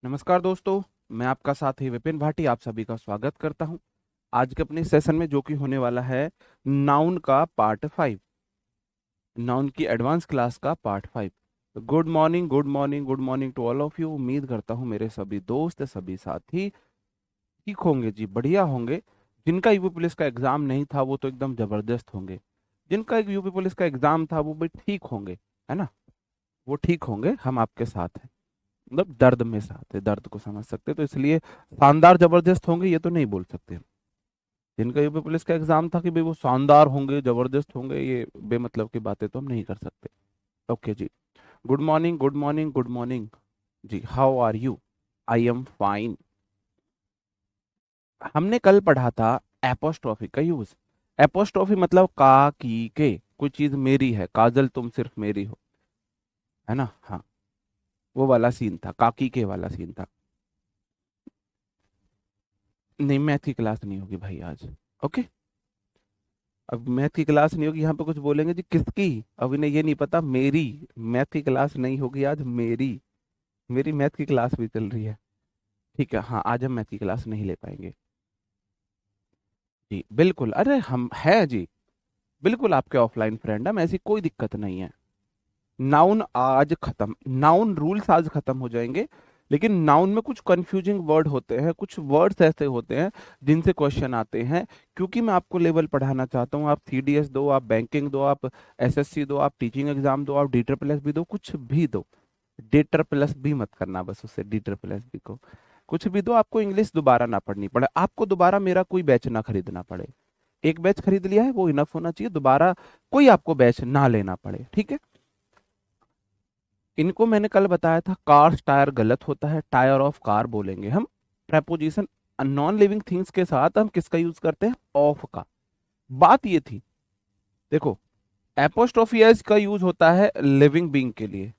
नमस्कार दोस्तों। मैं आपका साथी विपिन भाटी आप सभी का स्वागत करता हूं। आज के अपने सेशन में जो कि होने वाला है नाउन का पार्ट 5, नाउन की एडवांस क्लास का part 5। Good morning, good morning, good morning to all of you. उम्मीद करता हूं मेरे सभी दोस्त, सभी साथी ठीक होंगे जी, बढ़िया होंगे। जिनका यूपी पुलिस का एग्जाम नहीं था वो तो एकदम जबरदस्त होंगे। जिनका एक यूपी पुलिस का एग्जाम था वो भी ठीक होंगे, है ना। वो ठीक होंगे, हम आपके साथ हैं। मतलब दर्द में साथ है, दर्द को समझ सकते हैं, तो इसलिए शानदार जबरदस्त होंगे ये तो नहीं बोल सकते। जिनका यूपी पुलिस का एग्जाम था कि भाई वो शानदार होंगे, जबरदस्त होंगे, ये बेमतलब की बातें तो हम नहीं कर सकते। ओके जी। Good morning, good morning, good morning जी। How are you? I am fine. हमने कल पढ़ा था एपोस्ट्रॉफी का यूज। एपोस्ट्रॉफी मतलब का की के, कोई चीज मेरी है, काजल तुम सिर्फ मेरी हो, है ना। हाँ, वो वाला सीन था, काकी के वाला सीन था। नहीं, मैथ की क्लास नहीं होगी भाई आज। ओके। अब मैथ की क्लास नहीं होगी, यहाँ पे कुछ बोलेंगे जी किसकी। अब इन्हें ये नहीं पता, मेरी मैथ की क्लास नहीं होगी आज। मेरी मेरी मैथ की क्लास भी चल रही है। ठीक है, हाँ, आज हम मैथ की क्लास नहीं ले पाएंगे जी। बिल्कुल, अरे हम है जी, बिल्कुल आपके ऑफलाइन फ्रेंड हम, ऐसी कोई दिक्कत नहीं है। नाउन आज खत्म, नाउन रूल्स आज खत्म हो जाएंगे। लेकिन नाउन में कुछ कंफ्यूजिंग वर्ड होते हैं, कुछ वर्ड्स ऐसे होते हैं जिनसे क्वेश्चन आते हैं। क्योंकि मैं आपको लेवल पढ़ाना चाहता हूँ, आप सीडीएस दो, आप बैंकिंग दो, आप एसएससी दो, आप टीचिंग एग्जाम दो, आप डी ट्रिपल एस भी दो, कुछ भी दो। डी ट्रिपल एस भी मत करना बस, उससे डी ट्रिपल एस भी को कुछ भी दो, आपको इंग्लिश दोबारा ना पढ़नी पड़े, आपको दोबारा मेरा कोई बैच ना खरीदना पड़े। एक बैच खरीद लिया है वो इनफ होना चाहिए, दोबारा कोई आपको बैच ना लेना पड़े, ठीक है। इनको मैंने कल बताया था, कार्स टायर गलत होता है, टायर ऑफ कार बोलेंगे हम। प्रेपोजिशन नॉन लिविंग थिंग्स के साथ हम किसका यूज करते हैं? ऑफ का। बात ये थी, देखो, एपोस्ट्रोफी एस का यूज होता है लिविंग बीइंग के लिए,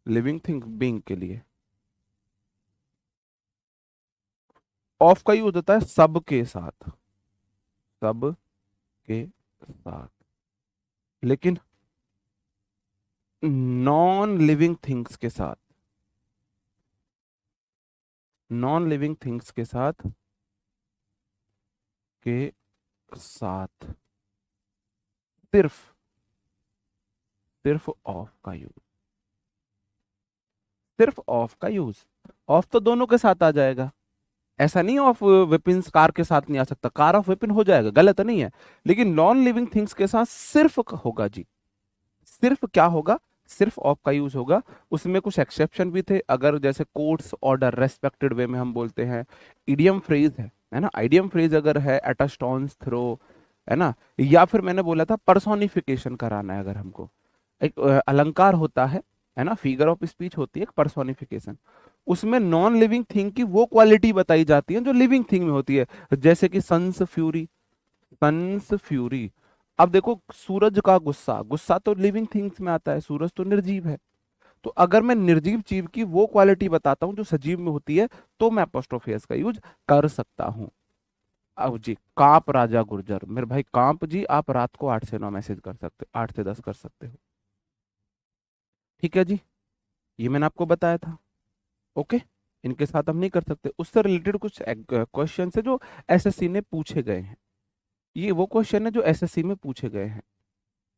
लिविंग थिंग बीइंग के लिए। ऑफ का यूज होता है सब के साथ, सब के साथ। लेकिन नॉन लिविंग थिंग्स के साथ, नॉन लिविंग थिंग्स के साथ, के साथ सिर्फ, सिर्फ ऑफ का यूज, सिर्फ ऑफ का यूज। ऑफ तो दोनों के साथ आ जाएगा, ऐसा नहीं ऑफ विपिन कार के साथ नहीं आ सकता, कार ऑफ विपिन हो जाएगा, गलत नहीं है। लेकिन नॉन लिविंग थिंग्स के साथ सिर्फ होगा जी। सिर्फ क्या होगा? सिर्फ ऑफ का यूज होगा। उसमें कुछ एक्सेप्शन भी थे, अगर जैसे कोर्ट्स ऑर्डर रेस्पेक्टेड वे में हम बोलते हैं। इडियम फ्रेज है ना, आइडियम फ्रेज अगर है, एट अ स्टोन्स थ्रो, है ना। या फिर मैंने बोला था पर्सोनिफिकेशन कराना है अगर हमको, एक अलंकार होता है ना, फिगर ऑफ स्पीच होती है, एक पर्सोनिफिकेशन। उसमें नॉन लिविंग थिंग की वो क्वालिटी बताई जाती है जो लिविंग थिंग में होती है। जैसे कि सन्स फ्यूरी, सन्स फ्यूरी। अब देखो, सूरज का गुस्सा, गुस्सा तो लिविंग थिंग्स में आता है, सूरज तो निर्जीव है। तो अगर मैं निर्जीव जीव की वो क्वालिटी बताता हूं जो सजीव में होती है, तो मैं अपोस्ट्रोफियस का यूज कर सकता हूं। अब जी, कांप राजा गुर्जर, मेरे भाई कांप जी, आप रात को 8 से 9 मैसेज कर सकते, 8 से 10 कर सकते हो, ठीक है जी। ये मैंने आपको बताया था। ओके। इनके साथ हम नहीं कर सकते। उससे रिलेटेड कुछ क्वेश्चन है जो एसएससी ने पूछे गए हैं। ये वो क्वेश्चन है जो एसएससी में पूछे गए हैं,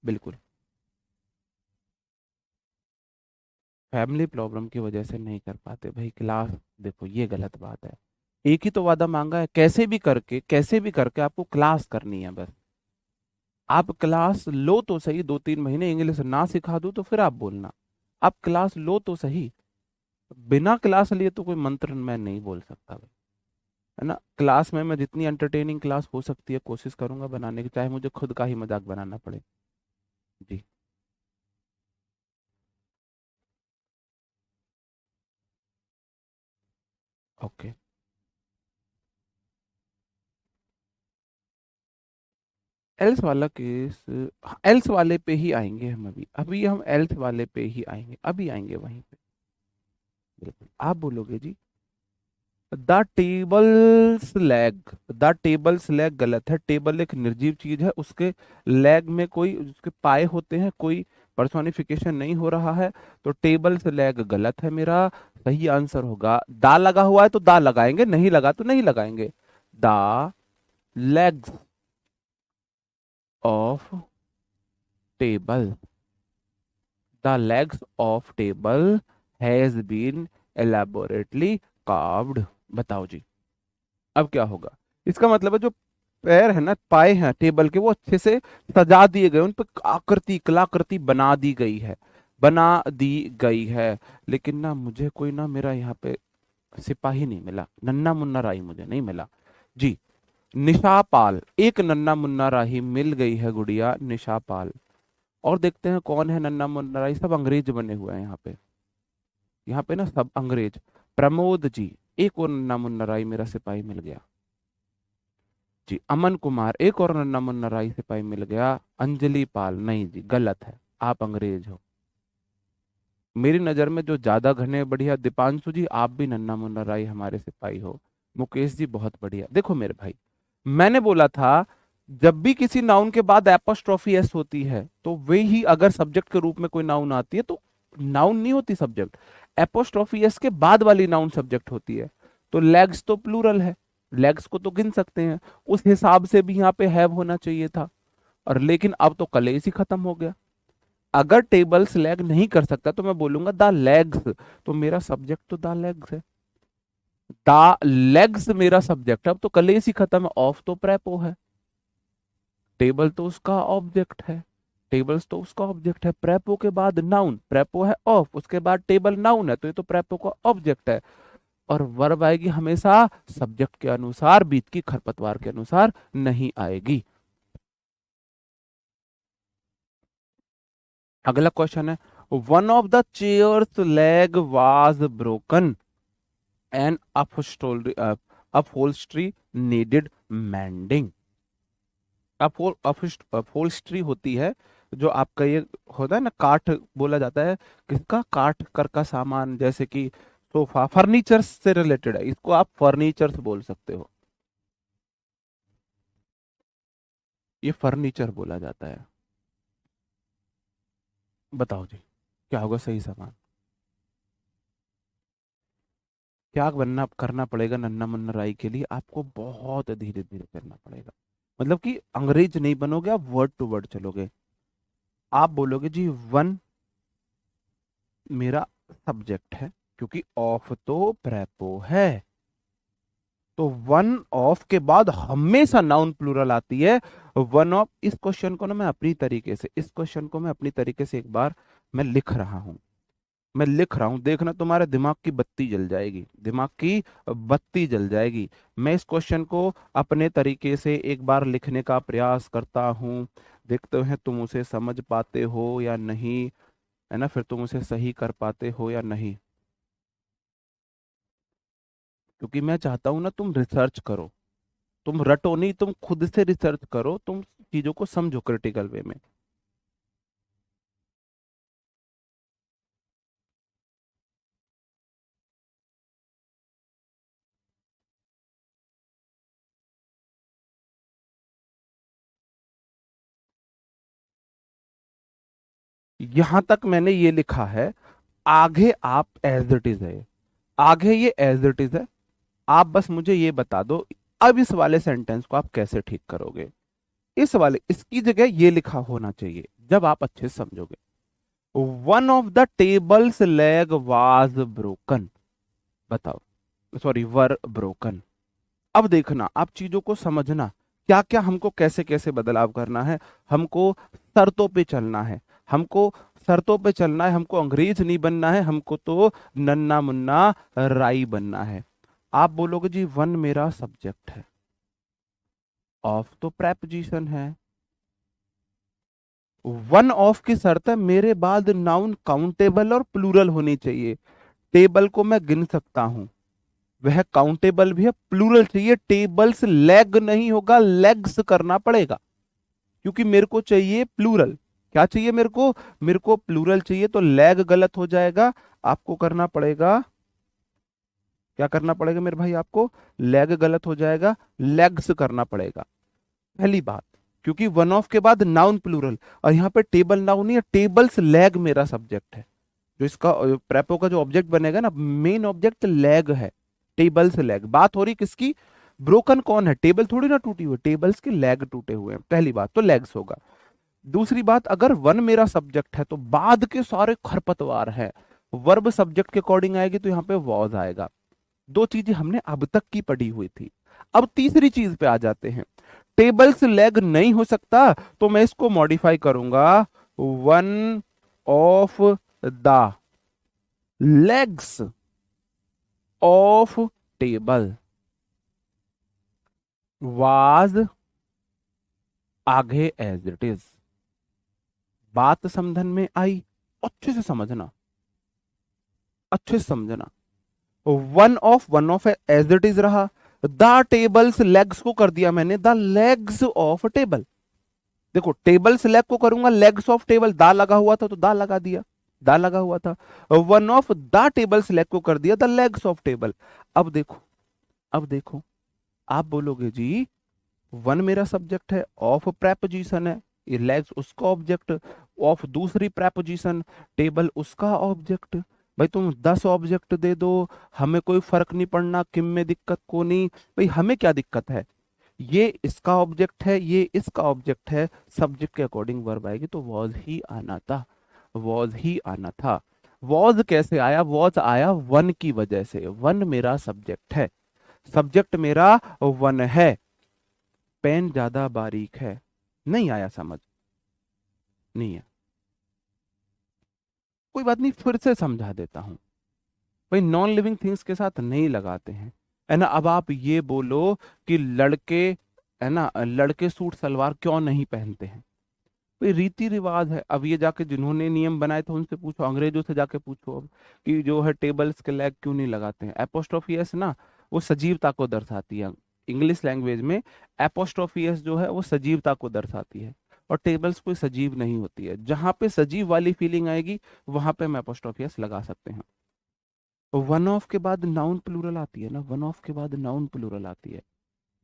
बिल्कुल। फैमिली प्रॉब्लम की वजह से नहीं कर पाते भाई क्लास। देखो, ये गलत बात है। एक ही तो वादा मांगा है, कैसे भी करके, कैसे भी करके आपको क्लास करनी है बस। आप क्लास लो तो सही, 2-3 महीने इंग्लिश ना सिखा दूं तो फिर आप बोलना। आप क्लास लो तो सही। बिना क्लास लिए तो कोई मंत्र मैं नहीं बोल सकता भाई, है ना। क्लास में मैं जितनी एंटरटेनिंग क्लास हो सकती है कोशिश करूंगा बनाने की, चाहे मुझे खुद का ही मजाक बनाना पड़े जी। ओके। एल्स वाला केस, एल्स वाले पे ही आएंगे हम, अभी अभी हम एल्स वाले पे ही आएंगे, अभी आएंगे वहीं पे। बिल्कुल, आप बोलोगे जी the table's leg, the table's leg गलत है। टेबल एक निर्जीव चीज है, उसके लेग में कोई, उसके पाए होते हैं, कोई पर्सोनिफिकेशन नहीं हो रहा है। तो टेबल्स लेग गलत है मेरा। सही आंसर होगा, दा लगा हुआ है तो दा लगाएंगे, नहीं लगा तो नहीं लगाएंगे। The legs of table, the legs of table has been elaborately carved. बताओ जी, अब क्या होगा? इसका मतलब है जो पैर है ना, पाए हैं टेबल के, वो अच्छे से सजा दिए गए, उन पर आकृति कलाकृति बना दी गई है, बना दी गई है। लेकिन ना मुझे कोई ना मेरा यहाँ पे सिपाही नहीं मिला, नन्ना मुन्ना राही मुझे नहीं मिला जी। निशा पाल, एक नन्ना मुन्ना राही मिल गई है गुड़िया, निशा पाल। और देखते हैं कौन है नन्ना मुन्ना राही, सब अंग्रेज बने हुए हैं यहाँ पे, यहाँ पे ना सब अंग्रेज। प्रमोद जी, एक और नन्ना मुन्ना राही मेरा सिपाही मिल गया जी। अमन कुमार, एक और नन्ना मुन्ना राही सिपाही मिल गया। अंजलि पाल, नहीं जी गलत है, आप अंग्रेज हो। मेरी नजर में जो ज्यादा घने बढ़िया, दीपांशु जी आप भी नन्ना मुन्ना राही हमारे सिपाही हो। मुकेश जी बहुत बढ़िया। देखो मेरे भाई, मैंने बोला था जब भी किसी नाउन के बाद एपोस्ट्रोफी एस होती है तो वे ही अगर सब्जेक्ट के रूप में कोई नाउन आती है तो नाउन नहीं होती सब्जेक्ट, एपोस्ट्रोफी एस के बाद वाली नाउन सब्जेक्ट होती है। तो लेग्स तो प्लूरल है, लेग्स को तो गिन सकते हैं, उस हिसाब से भी यहाँ पे हैव होना चाहिए था। और लेकिन अब तो कलेस ही खत्म हो गया। अगर टेबल्स लेग नहीं कर सकता तो मैं बोलूंगा द लेग्स, तो मेरा सब्जेक्ट तो द लेग्स है, द लेग्स मेरा सब्जेक्ट है। अब तो कलेस ही खत्म है, ऑफ तो प्रेपो है, टेबल तो उसका ऑब्जेक्ट है, टेबल्स तो उसका ऑब्जेक्ट है। प्रेपो के बाद नाउन, प्रेपो है ऑफ, उसके बाद टेबल नाउन है, तो ये तो प्रेपो का ऑब्जेक्ट है। और वर्ब आएगी हमेशा सब्जेक्ट के अनुसार, बीत की खरपतवार के अनुसार नहीं आएगी। अगला क्वेश्चन है, one of the chairs leg was broken and upholstery needed mending. Upholstery होती है जो आपका ये होता है ना, काठ बोला जाता है, किसका? काठ कर का सामान, जैसे कि सोफा, फर्नीचर से रिलेटेड है, इसको आप फर्नीचर बोल सकते हो, ये फर्नीचर बोला जाता है। बताओ जी, क्या होगा सही सामान? क्या बनना करना पड़ेगा नन्ना मुन्ना राई के लिए? आपको बहुत धीरे धीरे करना पड़ेगा, मतलब कि अंग्रेज नहीं बनोगे आप, वर्ड टू वर्ड चलोगे। आप बोलोगे जी वन मेरा सब्जेक्ट है, क्योंकि ऑफ तो प्रेपो है, तो वन ऑफ के बाद हमेशा नाउन प्लूरल आती है। वन ऑफ, इस क्वेश्चन को ना मैं अपनी तरीके से, इस क्वेश्चन को मैं अपनी तरीके से एक बार मैं लिख रहा हूं, मैं लिख रहा हूं, देखना तुम्हारे दिमाग की बत्ती जल जाएगी, दिमाग की बत्ती जल जाएगी। मैं इस क्वेश्चन को अपने तरीके से एक बार लिखने का प्रयास करता हूं, देखते हैं तुम उसे समझ पाते हो या नहीं, है ना, फिर तुम उसे सही कर पाते हो या नहीं। क्योंकि मैं चाहता हूं ना तुम रिसर्च करो, तुम रटो नहीं, तुम खुद से रिसर्च करो, तुम चीजों को समझो क्रिटिकल वे में। यहां तक मैंने ये लिखा है, आगे आप एज इट इज है, आगे ये एज इट इज है, आप बस मुझे ये बता दो अब इस वाले सेंटेंस को आप कैसे ठीक करोगे। इस वाले, इसकी जगह ये लिखा होना चाहिए, जब आप अच्छे से समझोगे। One of the table's leg was broken, बताओ, सॉरी वर ब्रोकन। अब देखना, आप चीजों को समझना, क्या क्या हमको कैसे कैसे बदलाव करना है। हमको शर्तों पे चलना है, हमको शर्तों पे चलना है, हमको अंग्रेज नहीं बनना है, हमको तो नन्ना मुन्ना राई बनना है। आप बोलोगे जी वन मेरा सब्जेक्ट है, ऑफ तो प्रेपोजिशन है, वन ऑफ की शर्त है मेरे बाद नाउन काउंटेबल और प्लूरल होनी चाहिए। टेबल को मैं गिन सकता हूं, वह काउंटेबल भी है, प्लूरल चाहिए, टेबल्स लेग नहीं होगा, लेग्स करना पड़ेगा, क्योंकि मेरे को चाहिए प्लूरल। क्या चाहिए मेरे को? मेरे को प्लूरल चाहिए, तो लेग गलत हो जाएगा, आपको करना पड़ेगा, क्या करना पड़ेगा मेरे भाई? आपको लेग गलत हो जाएगा, लेग्स करना पड़ेगा, पहली बात। क्योंकि वन ऑफ के बाद नाउन प्लूरल, और यहाँ पे टेबल नाउन नहीं है, टेबल्स लेग मेरा सब्जेक्ट है, जो इसका प्रेपो का जो ऑब्जेक्ट बनेगा ना, मेन ऑब्जेक्ट लेग है, टेबल से लेग। बात हो रही किसकी? ब्रोकन कौन है? टेबल थोड़ी ना टूटी हुई, टेबल्स के लेग टूटे हुए हैं, पहली बात तो लेग्स होगा। दूसरी बात, अगर वन मेरा सब्जेक्ट है तो बाद के सारे खरपतवार है, वर्ब सब्जेक्ट के अकॉर्डिंग आएगी तो यहाँ पे वॉज आएगा। दो चीजें हमने अब तक की पढ़ी हुई थी। अब तीसरी चीज पे आ जाते हैं। टेबल्स लेग नहीं हो सकता, तो मैं इसको मॉडिफाई करूंगा, one of the legs of table was, आगे एज इट इज। बात समझन में आई? अच्छे से समझना, अच्छे से समझना। One of as it is रहा, द टेबल्स लेग्स को कर दिया मैंने द लेग्स ऑफ टेबल। देखो टेबल्स लेग को करूंगा लेग्स ऑफ टेबल, दा लगा हुआ था तो दा लगा दिया, दा लगा हुआ था। One of the table's leg को कर दिया द लेग्स ऑफ टेबल। अब देखो, अब देखो, आप बोलोगे जी वन मेरा सब्जेक्ट है, ऑफ प्रेपोजिशन है, ये लेग्स उसका ऑब्जेक्ट, ऑफ दूसरी प्रेपोजिशन, टेबल उसका ऑब्जेक्ट। भाई तुम 10 ऑब्जेक्ट दे दो, हमें कोई फर्क नहीं पड़ना, किम में दिक्कत को नहीं। भाई हमें क्या दिक्कत है? ये इसका ऑब्जेक्ट है, ये इसका ऑब्जेक्ट है, सब्जेक्ट के अकॉर्डिंग वर्ब आएगी तो वॉज ही आना था, वॉज ही आना था। वॉज कैसे आया? वॉज आया वन की वजह से, वन मेरा सब्जेक्ट है, सब्जेक्ट मेरा वन है। पेन ज्यादा बारीक है, नहीं आया समझ? नहीं है, कोई बात नहीं, फिर से समझा देता हूं। भाई नॉन लिविंग थिंग्स के साथ नहीं लगाते हैं, है ना। अब आप ये बोलो कि लड़के, है ना, लड़के सूट सलवार क्यों नहीं पहनते हैं? भाई रीति रिवाज है। अब ये जाके जिन्होंने नियम बनाए थे उनसे पूछो, अंग्रेजों से जाके पूछो अब, कि जो है टेबल्स के लेग क्यों नहीं लगाते हैं। एपोस्ट्रोफी एस ना, वो सजीवता को दर्शाती है। इंग्लिश लैंग्वेज में एपोस्ट्रोफी एस जो है वो सजीवता को दर्शाती है, और टेबल्स कोई सजीव नहीं होती है। जहां पे सजीव वाली फीलिंग आएगी वहां पे हम एपोस्ट्रोफी एस लगा सकते हैं। वन ऑफ के बाद नाउन प्लूरल आती है ना, वन ऑफ के बाद नाउन प्लूरल आती है,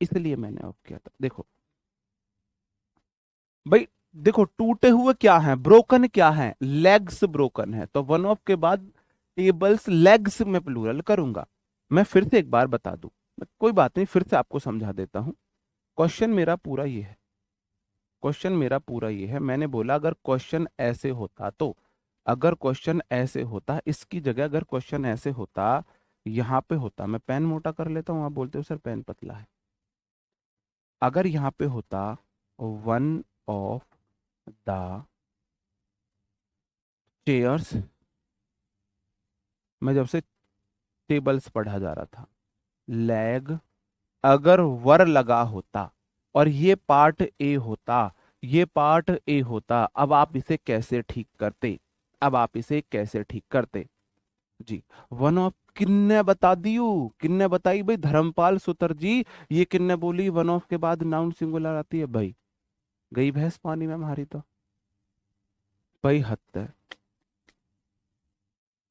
इसलिए मैंने ऑफ किया था। देखो भाई, देखो टूटे हुए क्या हैं, ब्रोकन क्या है, लेग्स ब्रोकन है, तो वन ऑफ के बाद टेबल्स लेग्स में प्लूरल करूंगा। मैं फिर से एक बार बता दूं, कोई बात नहीं, फिर से आपको समझा देता हूं। क्वेश्चन मेरा पूरा ये है, क्वेश्चन मेरा पूरा ये है। मैंने बोला अगर क्वेश्चन ऐसे होता तो, अगर क्वेश्चन ऐसे होता, इसकी जगह अगर क्वेश्चन ऐसे होता, यहां पे होता, मैं पेन मोटा कर लेता हूं, आप बोलते हो सर पेन पतला है। अगर यहां पे होता वन ऑफ द चेयर्स, मैं जब से टेबल्स पढ़ा जा रहा था, लेग अगर वर लगा होता और ये पार्ट ए होता, ये पार्ट ए होता, अब आप इसे कैसे ठीक करते? अब आप इसे कैसे ठीक करते जी? वन ऑफ किन्ने बता दियो, किन्ने बताई भाई? धर्मपाल सुतर जी। ये किन्ने बोली वन ऑफ के बाद नाउन सिंगुलर आती है? भाई गई भैंस पानी में हमारी तो, भाई हद है।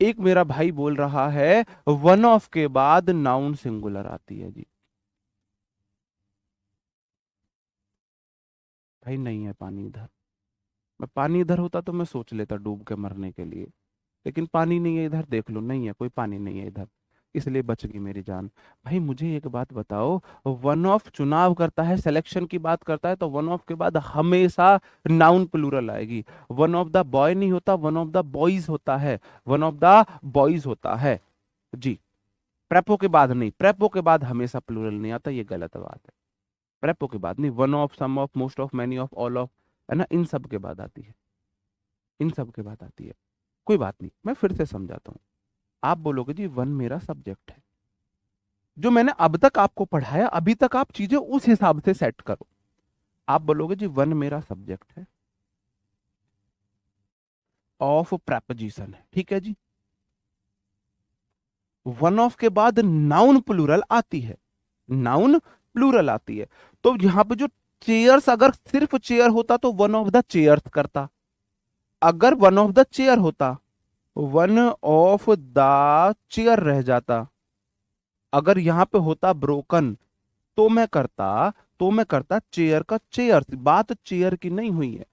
एक मेरा भाई बोल रहा है वन ऑफ के बाद नाउन सिंगुलर आती है जी। भाई नहीं है पानी इधर, मैं पानी इधर होता तो मैं सोच लेता डूब के मरने के लिए, लेकिन पानी नहीं है इधर, देख लो नहीं है, कोई पानी नहीं है इधर, इसलिए बच गई मेरी जान। भाई मुझे एक बात बताओ, वन ऑफ चुनाव करता है, सिलेक्शन की बात करता है, तो वन ऑफ के बाद हमेशा नाउन प्लूरल आएगी। वन ऑफ द बॉय नहीं होता, वन ऑफ द बॉयज होता है, वन ऑफ द बॉयज होता है जी। प्रेपो के बाद नहीं, प्रेपो के बाद हमेशा प्लूरल नहीं आता, ये गलत बात है। प्रेपो के बाद नहीं, one of, some of, most of, many of, all of, है ना, इन सब के बाद आती है, इन सब के बाद आती है। कोई बात नहीं, मैं फिर से समझाता हूँ। आप बोलोगे जी वन मेरा सब्जेक्ट है, जो मैंने अब तक आपको पढ़ाया अभी तक आप चीजें उस हिसाब से सेट करो। आप बोलोगे जी वन मेरा सब्जेक्ट है, ऑफ प्रेपोजिशन है, ठीक है जी। वन ऑफ के बाद नाउन प्लूरल आती है, नाउन प्लूरल आती है, तो यहां पे जो चेयर्स, अगर सिर्फ चेयर होता तो वन ऑफ द चेयर्स करता, अगर वन ऑफ द चेयर होता वन ऑफ द चेयर रह जाता, अगर यहां पे होता ब्रोकन तो मैं करता, तो मैं करता चेयर का चेयर। बात चेयर की नहीं हुई है,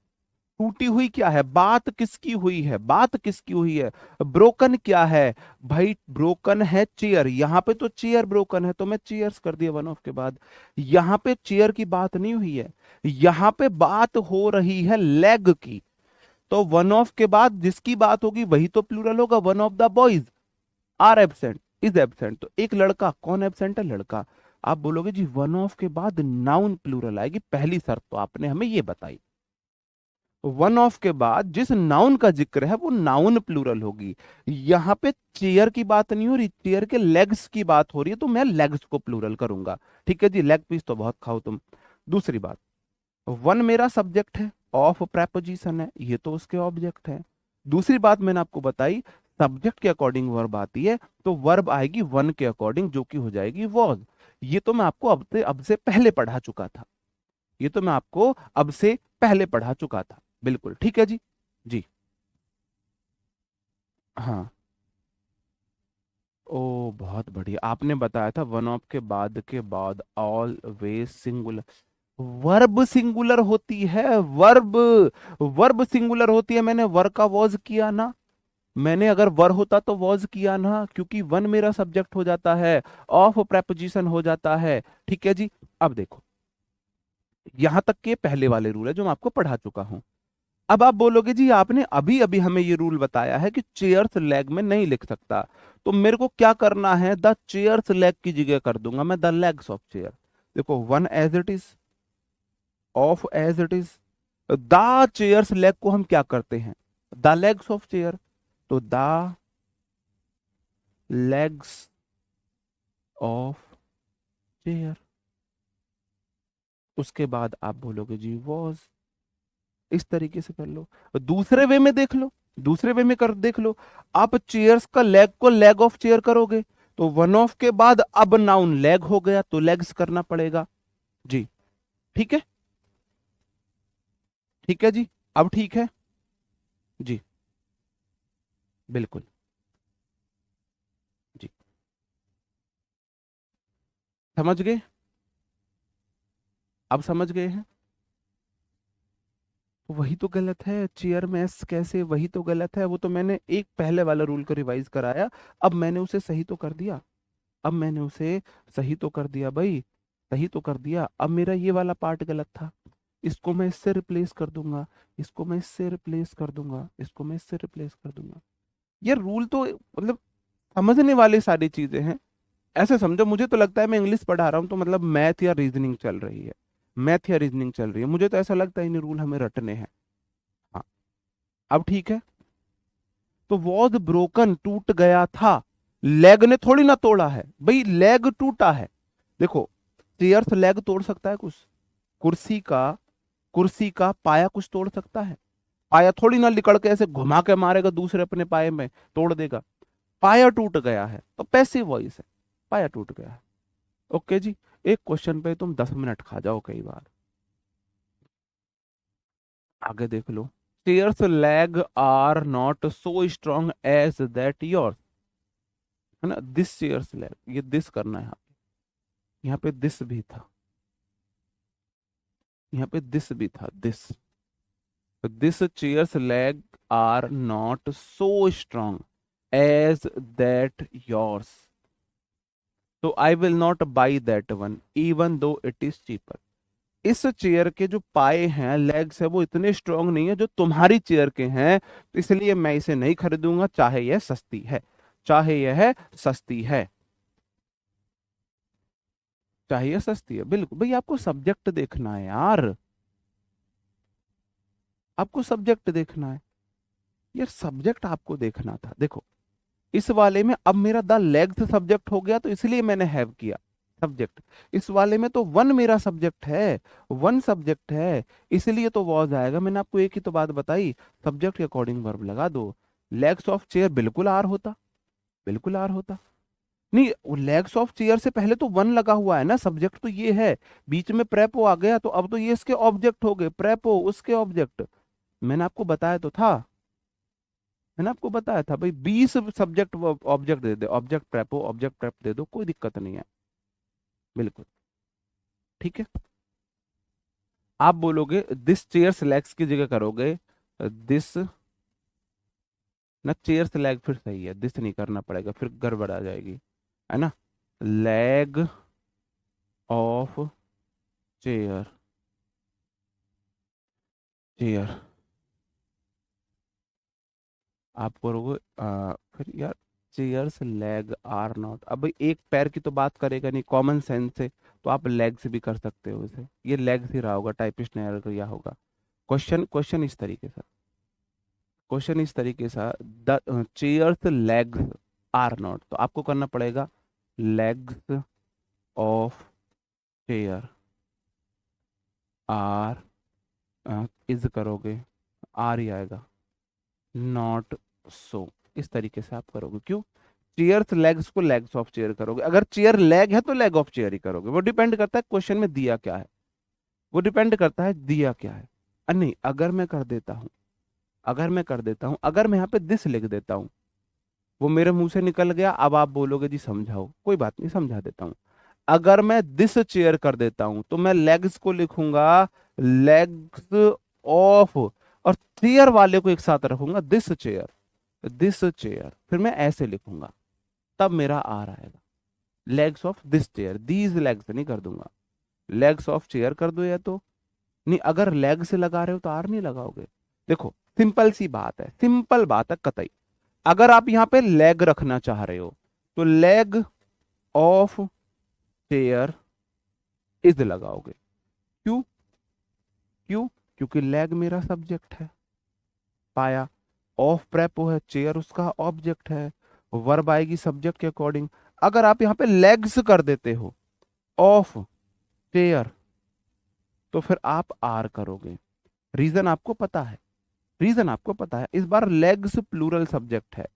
टूटी हुई क्या है, बात किसकी हुई है, बात किसकी हुई है। ब्रोकन क्या है भाई, ब्रोकन है चेयर, यहां पे तो चेयर ब्रोकन है तो मैं चेयर्स कर दिया वन ऑफ के बाद। यहां पे चेयर की बात नहीं हुई है, यहां पे बात हो रही है लेग की। तो वन ऑफ के बाद जिसकी बात होगी वही तो प्लूरल होगा। One of the boys are absent, is absent, तो एक लड़का, कौन एब्सेंट है, लड़का। आप बोलोगे जी वन ऑफ के बाद नाउन प्लूरल आएगी, पहली शर्त तो आपने हमें ये बताई। वन ऑफ के बाद जिस नाउन का जिक्र है वो नाउन प्लूरल होगी। यहां पे चेयर की बात नहीं हो रही, चेयर के लेग्स की बात हो रही है, तो मैं लेग्स को प्लूरल करूंगा। ठीक है जी, लेग पीस तो बहुत खाओ तुम। दूसरी बात, वन मेरा सब्जेक्ट है, ऑफ प्रेपोजिशन है, ये तो उसके ऑब्जेक्ट है। दूसरी बात मैंने आपको बताई, सब्जेक्ट के अकॉर्डिंग वर्ब आती है तो वर्ब आएगी वन के अकॉर्डिंग, जो कि हो जाएगी वॉज। ये तो मैं आपको अब से पहले पढ़ा चुका था, ये तो मैं आपको अब से पहले पढ़ा चुका था। बिल्कुल ठीक है जी। जी। हाँ। ओ बहुत बढ़िया, आपने बताया था वन ऑफ के बाद ऑलवेज सिंगुलर। वर्ब सिंगुलर होती है, वर्ब, वर्ब सिंगुलर होती है। मैंने वर का वॉज किया ना, मैंने अगर वर होता तो वॉज किया ना, क्योंकि वन मेरा सब्जेक्ट हो जाता है, ऑफ प्रेपोजिशन हो जाता है। ठीक है जी। अब देखो, यहां तक के पहले वाले रूल है जो मैं आपको पढ़ा चुका हूं। अब आप बोलोगे जी आपने अभी अभी हमें ये रूल बताया है कि चेयर्स लेग में नहीं लिख सकता, तो मेरे को क्या करना है, द चेयर्स लेग की जगह कर दूंगा मैं द लेग्स ऑफ चेयर। देखो one as it is, of as it is, the chairs leg को हम क्या करते हैं, द लेग्स ऑफ चेयर, तो द लेग्स ऑफ चेयर। उसके बाद आप बोलोगे जी वॉज, इस तरीके से कर लो। दूसरे वे में देख लो, दूसरे वे में कर देख लो, आप चेयर्स का लेग को लेग ऑफ चेयर करोगे तो वन ऑफ के बाद अब नाउन लेग हो गया तो लेग्स करना पड़ेगा। जी। ठीक है, ठीक है जी, अब ठीक है। जी बिल्कुल। जी समझ गए, अब समझ गए हैं। वही तो गलत है, चेयर में एस कैसे, वही तो गलत है, वो तो मैंने एक पहले वाला रूल को रिवाइज कराया, अब मैंने उसे सही तो कर दिया, अब मैंने उसे सही तो कर दिया भाई, सही तो कर दिया। अब मेरा ये वाला पार्ट गलत था, इसको मैं इससे रिप्लेस कर दूंगा, इसको मैं इससे रिप्लेस कर दूंगा, इसको मैं इससे रिप्लेस कर दूंगा। ये रूल तो मतलब समझने वाली सारी चीजें हैं। ऐसे समझो, मुझे तो लगता है मैं इंग्लिश पढ़ा रहा हूँ तो मतलब मैथ या रीजनिंग चल रही है, मैथ या रीजनिंग चल रही है, मुझे तो ऐसा लगता है इन रूल हमें रटने हैं। हाँ। अब ठीक है, तो वॉज ब्रोकन टूट गया था, लेग ने थोड़ी ना तोड़ा है भाई, लेग टूटा है। देखो, चेयर्स लेग तोड़ सकता है कुछ, कुर्सी का, कुर्सी का पाया कुछ तोड़ सकता है, पाया थोड़ी ना निकल के ऐसे घुमा के मारेगा दूसरे अपने पाए में, तोड़ देगा। पाया टूट गया है तो पैसिव वॉइस है, पाया टूट गया है। ओके जी, एक क्वेश्चन पे तुम 10 मिनट खा जाओ कई बार। आगे देख लो, chair's leg are not so strong as that your, है ना, दिस चेयर्स लेग, ये दिस करना है यहाँ पे दिस भी था, यहाँ पे दिस भी था, this chair's leg are not so strong as that yours, तो I will not buy that one even though it is cheaper. इस चेयर के जो पाए हैं, लेग्स है, वो इतने स्ट्रांग नहीं है जो तुम्हारी चेयर के हैं, तो इसलिए मैं इसे नहीं खरीदूंगा, चाहे यह सस्ती है, चाहे यह सस्ती है, चाहे यह सस्ती है। बिल्कुल भाई, आपको सब्जेक्ट देखना है यार, आपको सब्जेक्ट देखना है यार, सब्जेक्ट आपको देखना था। देखो, इस वाले में अब मेरा द लेग्स सब्जेक्ट हो गया तो इसलिए मैंने हैव किया सब्जेक्ट। इस वाले में तो वन मेरा सब्जेक्ट है, वन सब्जेक्ट है, इसलिए तो वॉज आएगा। मैंने आपको एक ही तो बात बताई, सब्जेक्ट के अकॉर्डिंग वर्ब लगा दो। लेग्स ऑफ चेयर बिल्कुल आर होता, बिल्कुल आर होता। नहीं, लेग्स ऑफ चेयर से पहले तो वन लगा हुआ है ना, सब्जेक्ट तो ये है, बीच में प्रेपो आ गया तो अब तो ये इसके ऑब्जेक्ट हो गए, प्रेपो उसके ऑब्जेक्ट। मैंने आपको बताया तो था, मैंने आपको बताया था भाई, 20 subject object they they, object प्रेपो object prep दे दो, कोई दिक्कत नहीं है। बिल्कुल ठीक है। आप बोलोगे दिस चेयर लेग्स की जगह करोगे दिस ना, चेयर्स लेग फिर सही है, दिस नहीं करना पड़ेगा, फिर गड़बड़ आ जाएगी, है ना। लेग ऑफ चेयर, चेयर आप करोगे फिर यार, चेयर्स लेग आर नॉट, अब भाई एक पैर की तो बात करेगा नहीं कॉमन सेंस से, तो आप लेग से भी कर सकते हो इसे, ये लेग से रहा होगा, टाइपिस्ट ने एरर किया होगा। क्वेश्चन क्वेश्चन इस तरीके से, क्वेश्चन इस तरीके से, the chairs legs are not, तो आपको करना पड़ेगा legs of chair are, is करोगे आर ही आएगा, नॉट सो, इस तरीके से आप करोगे। क्यों? चेयर्स लेग्स को लेग्स ऑफ चेयर करोगे, अगर चेयर लेग है तो लेग ऑफ चेयर ही करोगे, वो डिपेंड करता है क्वेश्चन में दिया क्या है, वो डिपेंड करता है दिया क्या है। नहीं, अगर मैं कर देता हूं, अगर मैं कर देता हूं, अगर मैं यहाँ पे दिस लिख देता हूं, वो मेरे मुंह से निकल गया, अब आप बोलोगे जी समझाओ, कोई बात नहीं समझा देता हूं। अगर मैं दिस चेयर कर देता हूं तो मैं लेग्स को लिखूंगा लेग्स ऑफ, और चेयर वाले को एक साथ रखूंगा दिस चेयर, दिस चेयर, फिर मैं ऐसे लिखूंगा, तब मेरा आर आएगा। Legs of this chair, these legs नहीं कर दूंगा, लेग्स ऑफ चेयर कर दो, या तो नहीं, अगर लेग से लगा रहे हो तो आर नहीं लगाओगे। देखो सिंपल सी बात है, सिंपल बात है कतई, अगर आप यहां पे लेग रखना चाह रहे हो तो लेग ऑफ चेयर इज लगाओगे। क्यों? क्यों? क्योंकि लेग मेरा सब्जेक्ट है, पाया, ऑफ प्रेपो है, चेयर उसका ऑब्जेक्ट है, वर्ब आएगी सब्जेक्ट के अकॉर्डिंग। अगर आप यहां पे लेग्स कर देते हो ऑफ चेयर, तो फिर आप आर करोगे। रीजन आपको पता है, रीजन आपको पता है, इस बार लेग्स प्लूरल सब्जेक्ट है,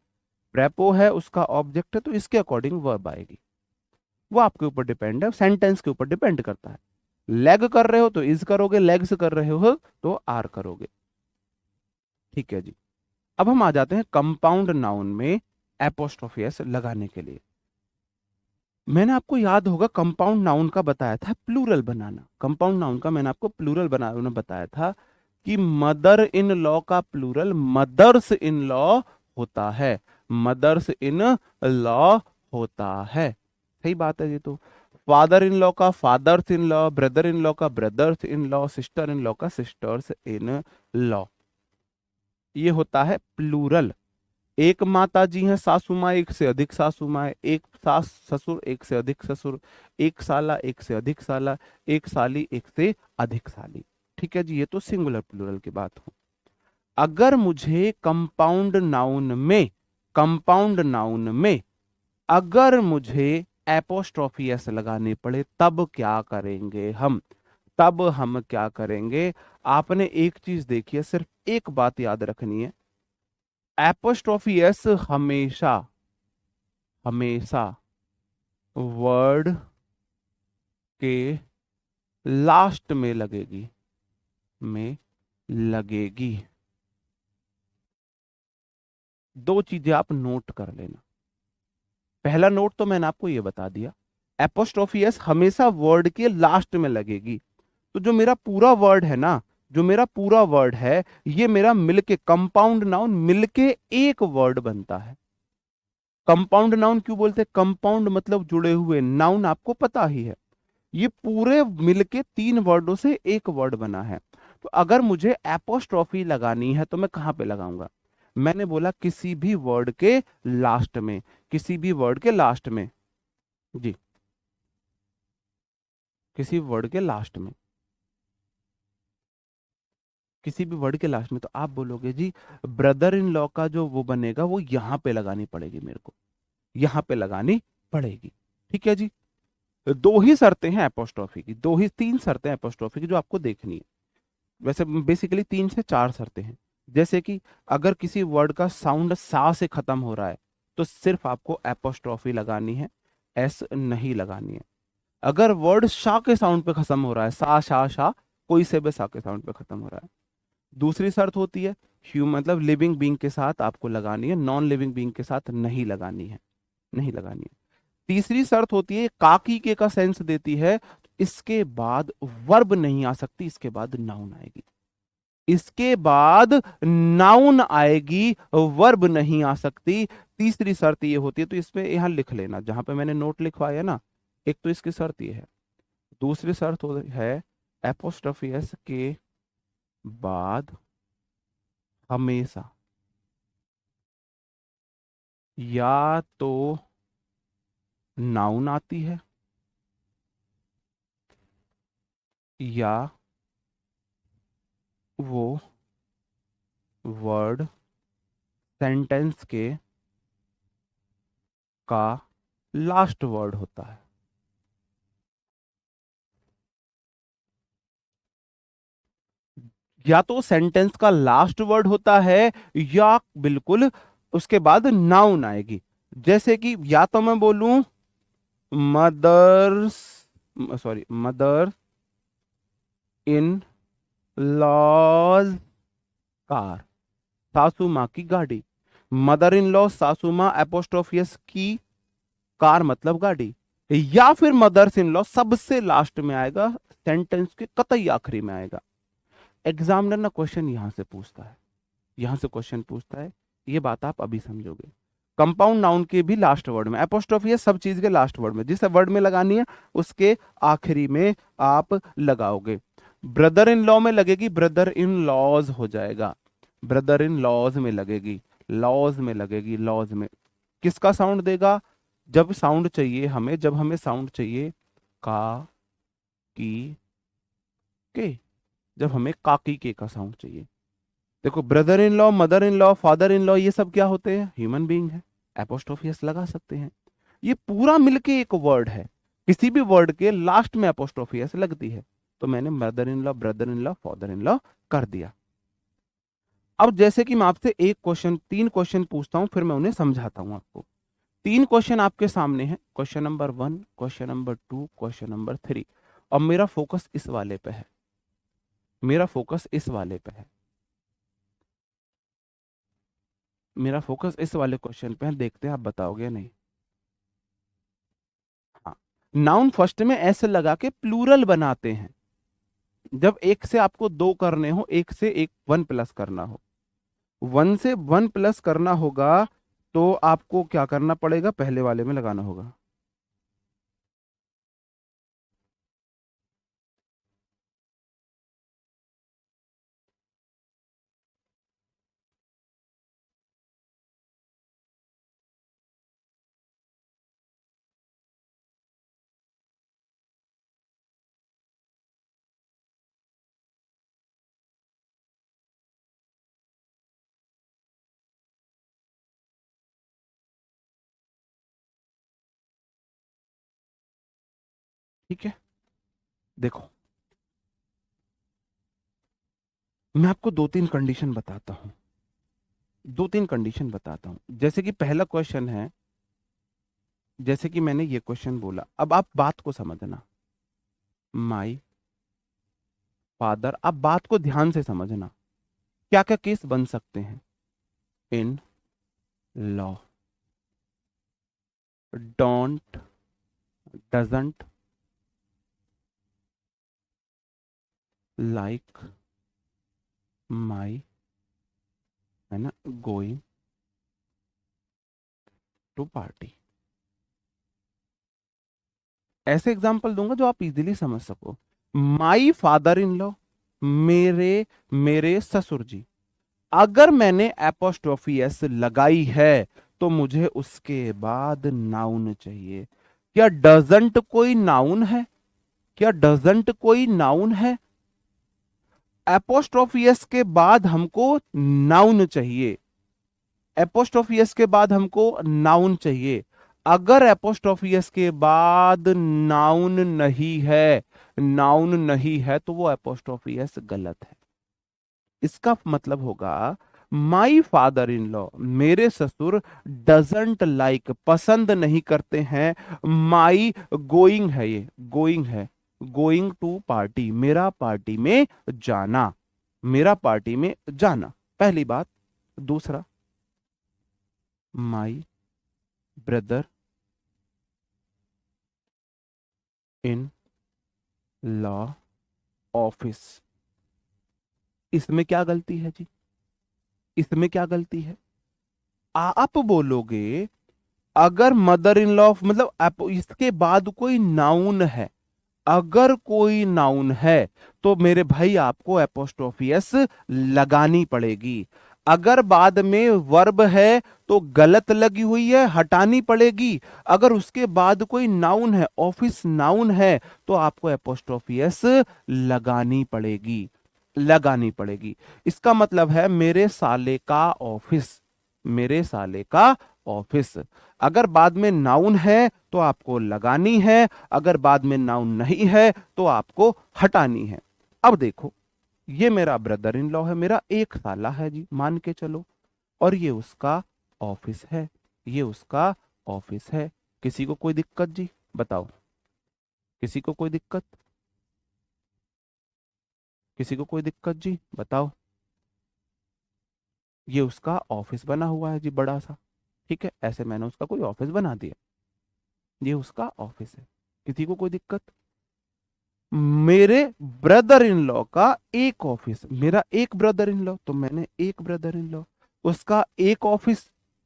प्रेपो है उसका ऑब्जेक्ट है, तो इसके अकॉर्डिंग वर्ब आएगी। वो आपके ऊपर डिपेंड है, सेंटेंस के ऊपर डिपेंड करता है। लेग कर रहे हो तो इज करोगे, लेग्स कर रहे हो तो आर करोगे। ठीक है जी। अब हम आ जाते हैं कंपाउंड नाउन में एपोस्ट्रोफी एस लगाने के लिए। मैंने आपको याद होगा कंपाउंड नाउन का बताया था प्लूरल बनाना, कंपाउंड नाउन का मैंने आपको प्लूरल बनाना बताया था कि मदर इन लॉ का प्लूरल मदर्स इन लॉ होता है, मदर्स इन लॉ होता है। सही बात है ये तो। फादर इन लॉ का fathers in law, brother in law का brothers in law, sister in law का सिस्टर्स इन लॉ, ये होता है प्लूरल। एक माता जी हैं सासू माँ, एक से अधिक सासू माँ है, एक सास ससुर, एक से अधिक ससुर, एक साला, एक से अधिक साला, एक साली, एक से अधिक साली। ठीक है जी, ये तो सिंगुलर प्लूरल की बात हो। अगर मुझे कंपाउंड नाउन में, कंपाउंड नाउन में अगर मुझे एपोस्ट्रोफी एस लगाने पड़े, तब क्या करेंगे हम, तब हम क्या करेंगे? आपने एक चीज देखी है, सिर्फ एक बात याद रखनी है, एपोस्ट्रोफी एस हमेशा, हमेशा वर्ड के लास्ट में लगेगी, में लगेगी। दो चीजें आप नोट कर लेना। पहला नोट तो मैंने आपको ये बता दिया, एपोस्ट्रोफी एस हमेशा वर्ड के लास्ट में लगेगी। तो जो मेरा पूरा वर्ड है ना, जो मेरा पूरा वर्ड है, ये मेरा मिलके कंपाउंड नाउन मिलके एक वर्ड बनता है। कंपाउंड नाउन क्यों बोलते हैं? कंपाउंड मतलब जुड़े हुए, नाउन आपको पता ही है, ये पूरे मिलके तीन वर्डों से एक वर्ड बना है। तो अगर मुझे एपोस्ट्रोफी लगानी है तो मैं कहां पे लगाऊंगा? मैंने बोला किसी भी वर्ड के लास्ट में, किसी भी वर्ड के लास्ट में जी, किसी वर्ड के लास्ट में, किसी भी वर्ड के लास्ट में। तो आप बोलोगे जी ब्रदर इन लॉ का जो वो बनेगा वो यहां पे लगानी पड़ेगी मेरे को, यहां पे लगानी पड़ेगी। ठीक है जी। दो ही शर्तें हैं एपोस्ट्रोफी की, दो ही तीन शर्तें एपोस्ट्रोफी की जो आपको देखनी है। वैसे बेसिकली तीन से चार शर्तें हैं। जैसे कि अगर किसी वर्ड का साउंड सा से खत्म हो रहा है तो सिर्फ आपको एपोस्ट्रोफी लगानी है, एस नहीं लगानी है। अगर वर्ड शाह के साउंड पे खत्म हो रहा है, सा शा शाह, कोई से भी सा के साउंड पे खत्म हो रहा है। दूसरी शर्त होती है मतलब लिविंग बीइंग के साथ आपको लगानी है, नॉन लिविंग बीइंग के साथ नहीं लगानी है, नहीं लगानी है। तीसरी शर्त होती है काकी के का सेंस देती है, इसके बाद वर्ब नहीं आ सकती, इसके बाद नाउन आएगी। इसके बाद नाउन आएगी, वर्ब नहीं आ सकती। तीसरी शर्त ये होती है, तो इसमें यहां लिख लेना जहां पे मैंने नोट लिखवाया ना। एक तो इसकी शर्त ये है, दूसरी शर्त है एपोस्ट्रोफी एस के बाद हमेशा या तो नाउन आती है या वो वर्ड सेंटेंस के का लास्ट वर्ड होता है। या तो सेंटेंस का लास्ट वर्ड होता है या बिल्कुल उसके बाद नाउन आएगी। जैसे कि या तो मैं बोलूं mothers, sorry, mother in law's car, सासू माँ की गाड़ी। मदर इन लॉ सासू माँ एपोस्ट्रोफियस की, कार मतलब गाड़ी। या फिर मदर्स इन लॉ सबसे लास्ट में आएगा, सेंटेंस के कतई आखिरी में आएगा। एग्जामिनर ना क्वेश्चन यहां से पूछता है, यहां से क्वेश्चन पूछता है, ये बात आप अभी समझोगे। कंपाउंड नाउन के भी लास्ट वर्ड में एपोस्ट्रोफी है, सब चीज के लास्ट वर्ड में, जिस वर्ड में लगानी है उसके आखिरी में आप लगाओगे। ब्रदर इन लॉ में लगेगी, ब्रदर इन लॉज हो जाएगा। ब्रदर इन लॉज में लगेगी, लॉज में लगेगी, लॉज में। किसका साउंड देगा? जब साउंड चाहिए हमें, जब हमें साउंड चाहिए का, की, के, जब हमें काकी के का साउंड चाहिए। देखो, brother in law, mother in law, father in law, ये सब क्या होते हैं? ह्यूमन बीइंग है। एपोस्ट्रोफियस लगा सकते हैं। ये पूरा मिलके एक वर्ड है, किसी भी वर्ड के लास्ट में एपोस्ट्रोफियस लगती है। तो मैंने mother in law, brother in law, father in law कर दिया। अब जैसे कि मैं आपसे एक क्वेश्चन, तीन क्वेश्चन पूछता हूं, फिर मैं उन्हें समझाता हूं आपको। तीन क्वेश्चन आपके सामने हैं, question number 1, question number 2, question number 3। और मेरा फोकस इस वाले पे है, मेरा फोकस इस वाले पे है, मेरा फोकस इस वाले क्वेश्चन पे है। देखते हैं आप बताओगे या नहीं। हाँ, नाउन फर्स्ट में ऐसे लगा के प्लूरल बनाते हैं। जब एक से आपको दो करने हो, एक से एक वन प्लस करना हो, वन से वन प्लस करना होगा, तो आपको क्या करना पड़ेगा? पहले वाले में लगाना होगा। ठीक है, देखो, मैं आपको दो तीन कंडीशन बताता हूं, दो तीन कंडीशन बताता हूं। जैसे कि पहला क्वेश्चन है, जैसे कि मैंने ये क्वेश्चन बोला, अब आप बात को समझना। माई फादर, आप बात को ध्यान से समझना। क्या क्या केस बन सकते हैं? In law, don't, doesn't, like my, है ना, गोइंग टू पार्टी। ऐसे एग्जाम्पल दूंगा जो आप इजीली समझ सको। माई फादर इन लॉ, मेरे मेरे ससुर जी। अगर मैंने एपोस्ट्रोफी एस लगाई है तो मुझे उसके बाद नाउन चाहिए। क्या डजंट कोई नाउन है? क्या डजंट कोई नाउन है? एपोस्ट्रोफी एस के बाद हमको नाउन चाहिए, एपोस्ट्रोफियस के बाद हमको नाउन चाहिए। अगर एपोस्ट्रोफियस के बाद नाउन नहीं है, नाउन नहीं है, तो वो एपोस्ट्रोफियस गलत है। इसका मतलब होगा माई फादर इन लॉ, मेरे ससुर, डजंट लाइक, पसंद नहीं करते हैं, माई गोइंग है, ये गोइंग है, गोइंग टू पार्टी, मेरा पार्टी में जाना, मेरा पार्टी में जाना, पहली बात। दूसरा, my brother in law office, इसमें क्या गलती है जी? इसमें क्या गलती है? आप बोलोगे अगर मदर इन लॉ मतलब इसके बाद कोई नाउन है, अगर कोई नाउन है तो मेरे भाई आपको एपोस्ट्रोफी एस लगानी पड़ेगी। अगर बाद में वर्ब है तो गलत लगी हुई है, हटानी पड़ेगी। अगर उसके बाद कोई नाउन है, ऑफिस नाउन है, तो आपको एपोस्ट्रोफी एस लगानी पड़ेगी, लगानी पड़ेगी। इसका मतलब है मेरे साले का ऑफिस, मेरे साले का ऑफिस। अगर बाद में नाउन है तो आपको लगानी है, अगर बाद में नाउन नहीं है तो आपको हटानी है। अब देखो, ये मेरा ब्रदर इन लॉ है, मेरा एक साला है जी, मान के चलो, और ये उसका ऑफिस है, ये उसका ऑफिस है। किसी को कोई दिक्कत जी? बताओ, किसी को कोई दिक्कत? किसी को कोई दिक्कत जी? बताओ। ये उसका ऑफिस बना हुआ है जी, बड़ा सा। ठीक है, ऐसे मैंने उसका कोई ऑफिस बना दिया, ये उसका ऑफिस है। किसी को कोई दिक्कत? मेरे ब्रदर इन लॉ का एक ऑफिस, मेरा एक ब्रदर इन लॉ तो मैंने एक ब्रदर इन लॉ, उसका एक ऑफिस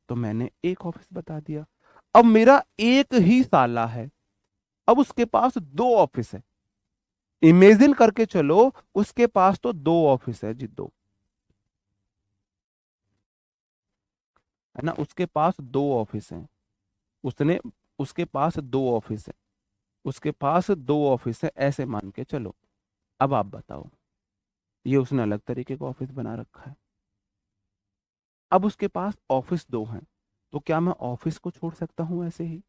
तो मैंने एक ऑफिस बता दिया। अब मेरा एक ही साला है, अब उसके पास दो ऑफिस है। इमेजिन करके चलो, उसके पास तो दो ऑफिस है जी, दो, है ना, उसके पास दो ऑफिस हैं। उसने, उसके पास दो ऑफिस है, उसके पास दो ऑफिस है, ऐसे मान के चलो। अब आप बताओ, ये उसने अलग तरीके का ऑफिस बना रखा है। अब उसके पास ऑफिस दो हैं, तो क्या मैं ऑफिस को छोड़ सकता हूं ऐसे ही?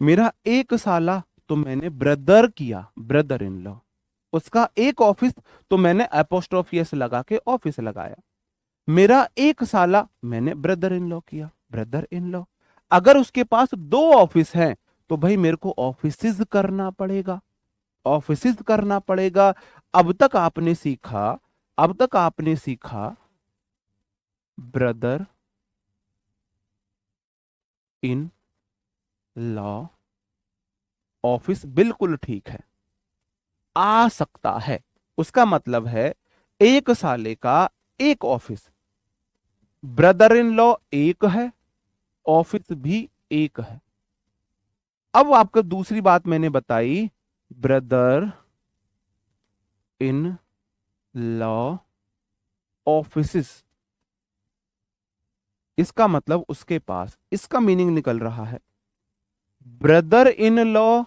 मेरा एक साला तो मैंने ब्रदर किया, ब्रदर इन लॉ। उसका एक ऑफिस तो मैंने अपोस्ट्रोफी एस लगा के ऑफिस लगाया। मेरा एक साला मैंने ब्रदर इन लॉ किया, ब्रदर इन लॉ। अगर उसके पास दो ऑफिस हैं तो भाई मेरे को ऑफिसेज करना पड़ेगा, ऑफिसेज करना पड़ेगा। अब तक आपने सीखा, अब तक आपने सीखा ब्रदर इन लॉ ऑफिस, बिल्कुल ठीक है, आ सकता है। उसका मतलब है एक साले का एक ऑफिस, ब्रदर इन लॉ एक है, ऑफिस भी एक है। अब आपको दूसरी बात मैंने बताई, ब्रदर इन लॉ ऑफिसेस, इसका मतलब उसके पास, इसका मीनिंग निकल रहा है ब्रदर इन लॉ